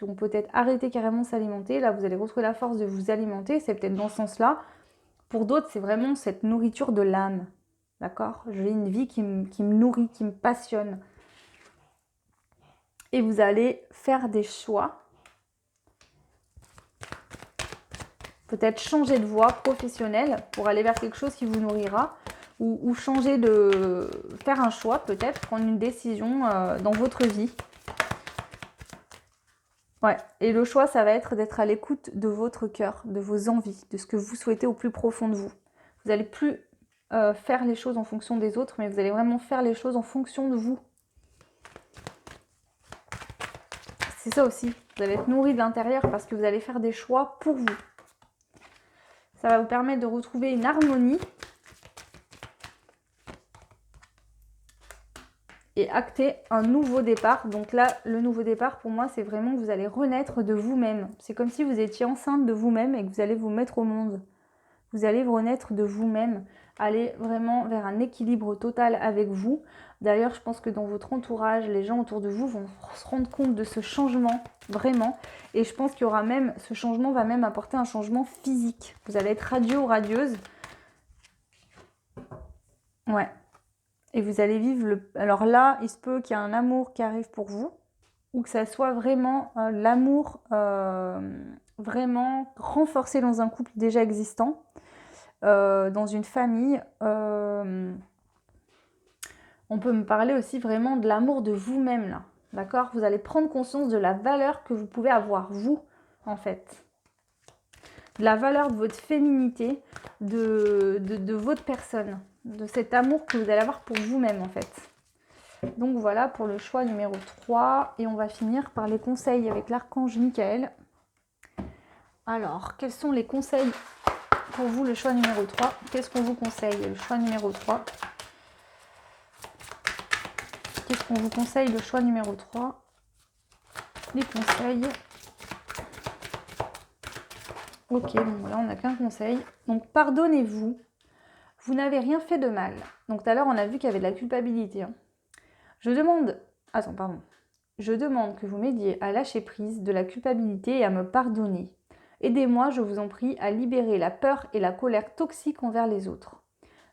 ont peut-être arrêté carrément de s'alimenter. Là, vous allez retrouver la force de vous alimenter. C'est peut-être dans ce sens-là. Pour d'autres, c'est vraiment cette nourriture de l'âme. D'accord? J'ai une vie qui me nourrit, qui me passionne. Et vous allez faire des choix. Peut-être changer de voie professionnelle pour aller vers quelque chose qui vous nourrira. Ou changer de... faire un choix peut-être, prendre une décision dans votre vie. Ouais, et le choix, ça va être d'être à l'écoute de votre cœur, de vos envies, de ce que vous souhaitez au plus profond de vous. Vous n'allez plus faire les choses en fonction des autres, mais vous allez vraiment faire les choses en fonction de vous. C'est ça aussi, vous allez être nourri de l'intérieur parce que vous allez faire des choix pour vous. Ça va vous permettre de retrouver une harmonie et acter un nouveau départ. Donc là, le nouveau départ, pour moi, c'est vraiment que vous allez renaître de vous-même. C'est comme si vous étiez enceinte de vous-même et que vous allez vous mettre au monde. Vous allez renaître de vous-même, aller vraiment vers un équilibre total avec vous. D'ailleurs, je pense que dans votre entourage, les gens autour de vous vont se rendre compte de ce changement, vraiment. Et je pense qu'il y aura même, ce changement va même apporter un changement physique. Vous allez être radieux ou radieuse. Ouais. Et vous allez vivre le... Alors là, il se peut qu'il y ait un amour qui arrive pour vous, ou que ça soit vraiment l'amour vraiment renforcé dans un couple déjà existant, dans une famille. On peut me parler aussi vraiment de l'amour de vous-même, là. D'accord? Vous allez prendre conscience de la valeur que vous pouvez avoir, vous, en fait. De la valeur de votre féminité, de votre personne. De cet amour que vous allez avoir pour vous-même en fait. Donc voilà pour le choix numéro 3. Et on va finir par les conseils avec l'archange Michael. Alors, quels sont les conseils pour vous, le choix numéro 3? Qu'est-ce qu'on vous conseille, le choix numéro 3? Qu'est-ce qu'on vous conseille, le choix numéro 3? Les conseils. Ok, bon là on n'a qu'un conseil. Donc pardonnez-vous. Vous n'avez rien fait de mal. Donc tout à l'heure, on a vu qu'il y avait de la culpabilité. Hein. Je demande que vous m'aidiez à lâcher prise de la culpabilité et à me pardonner. Aidez-moi, je vous en prie, à libérer la peur et la colère toxiques envers les autres.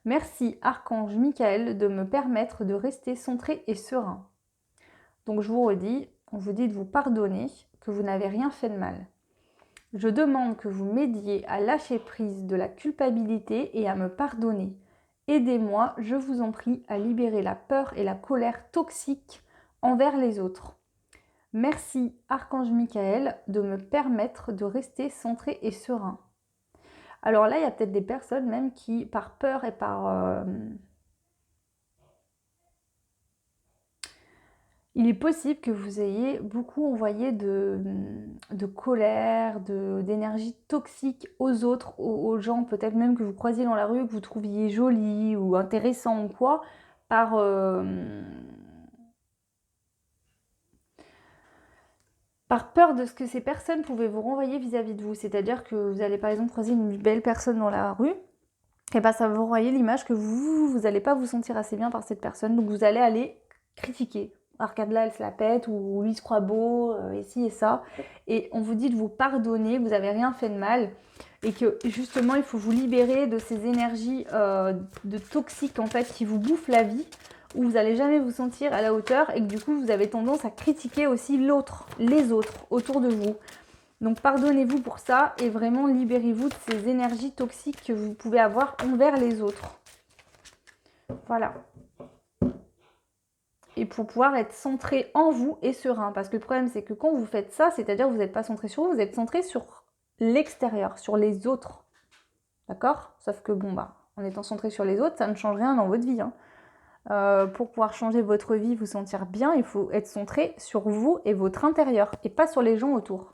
Merci, Archange Michael, de me permettre de rester centré et serein. Donc je vous redis, on vous dit de vous pardonner, que vous n'avez rien fait de mal. Je demande que vous m'aidiez à lâcher prise de la culpabilité et à me pardonner. Aidez-moi, je vous en prie, à libérer la peur et la colère toxiques envers les autres. Merci, Archange Michael, de me permettre de rester centré et serein. Alors là, il y a peut-être des personnes même qui, par peur et par... Il est possible que vous ayez beaucoup envoyé de colère, d'énergie toxique aux autres, aux gens, peut-être même que vous croisiez dans la rue, que vous trouviez joli ou intéressant ou quoi, par peur de ce que ces personnes pouvaient vous renvoyer vis-à-vis de vous. C'est-à-dire que vous allez par exemple croiser une belle personne dans la rue, et bien ça va vous renvoyer l'image que vous n'allez pas vous sentir assez bien par cette personne, donc vous allez aller critiquer. Arcade là, elle se la pète, ou lui il se croit beau, et ci et ça. Et on vous dit de vous pardonner, vous n'avez rien fait de mal. Et que justement, il faut vous libérer de ces énergies de toxiques en fait qui vous bouffent la vie, où vous n'allez jamais vous sentir à la hauteur et que du coup, vous avez tendance à critiquer aussi l'autre, les autres autour de vous. Donc pardonnez-vous pour ça et vraiment libérez-vous de ces énergies toxiques que vous pouvez avoir envers les autres. Voilà. Et pour pouvoir être centré en vous et serein. Parce que le problème, c'est que quand vous faites ça, c'est-à-dire que vous n'êtes pas centré sur vous, vous êtes centré sur l'extérieur, sur les autres. D'accord? Sauf que bon, bah, en étant centré sur les autres, ça ne change rien dans votre vie. Hein. Pour pouvoir changer votre vie, vous sentir bien, il faut être centré sur vous et votre intérieur, et pas sur les gens autour.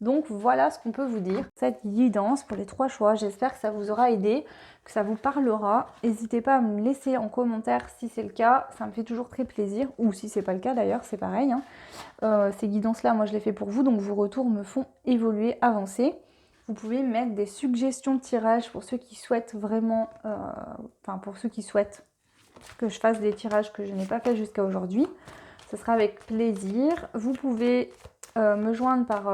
Donc voilà ce qu'on peut vous dire. Cette guidance pour les 3 choix, j'espère que ça vous aura aidé, que ça vous parlera. N'hésitez pas à me laisser en commentaire si c'est le cas, ça me fait toujours très plaisir. Ou si c'est pas le cas d'ailleurs, c'est pareil. Hein. Ces guidances-là, moi je les fais pour vous, donc vos retours me font évoluer, avancer. Vous pouvez mettre des suggestions de tirage pour ceux qui souhaitent vraiment, pour ceux qui souhaitent que je fasse des tirages que je n'ai pas fait jusqu'à aujourd'hui. Ce sera avec plaisir. Vous pouvez me joindre par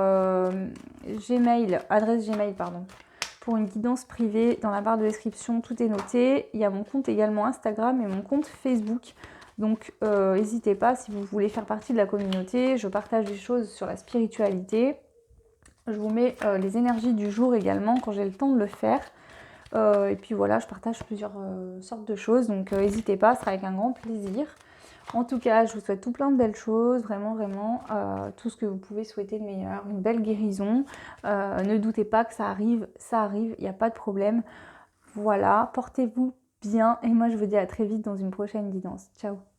adresse Gmail, pour une guidance privée. Dans la barre de description, tout est noté. Il y a mon compte également Instagram et mon compte Facebook. Donc n'hésitez pas si vous voulez faire partie de la communauté. Je partage des choses sur la spiritualité. Je vous mets les énergies du jour également quand j'ai le temps de le faire. Et puis voilà, je partage plusieurs sortes de choses. Donc n'hésitez pas, ce sera avec un grand plaisir. En tout cas, je vous souhaite tout plein de belles choses, vraiment, vraiment, tout ce que vous pouvez souhaiter de meilleur, une belle guérison. Ne doutez pas que ça arrive, il n'y a pas de problème. Voilà, portez-vous bien et moi je vous dis à très vite dans une prochaine guidance. Ciao!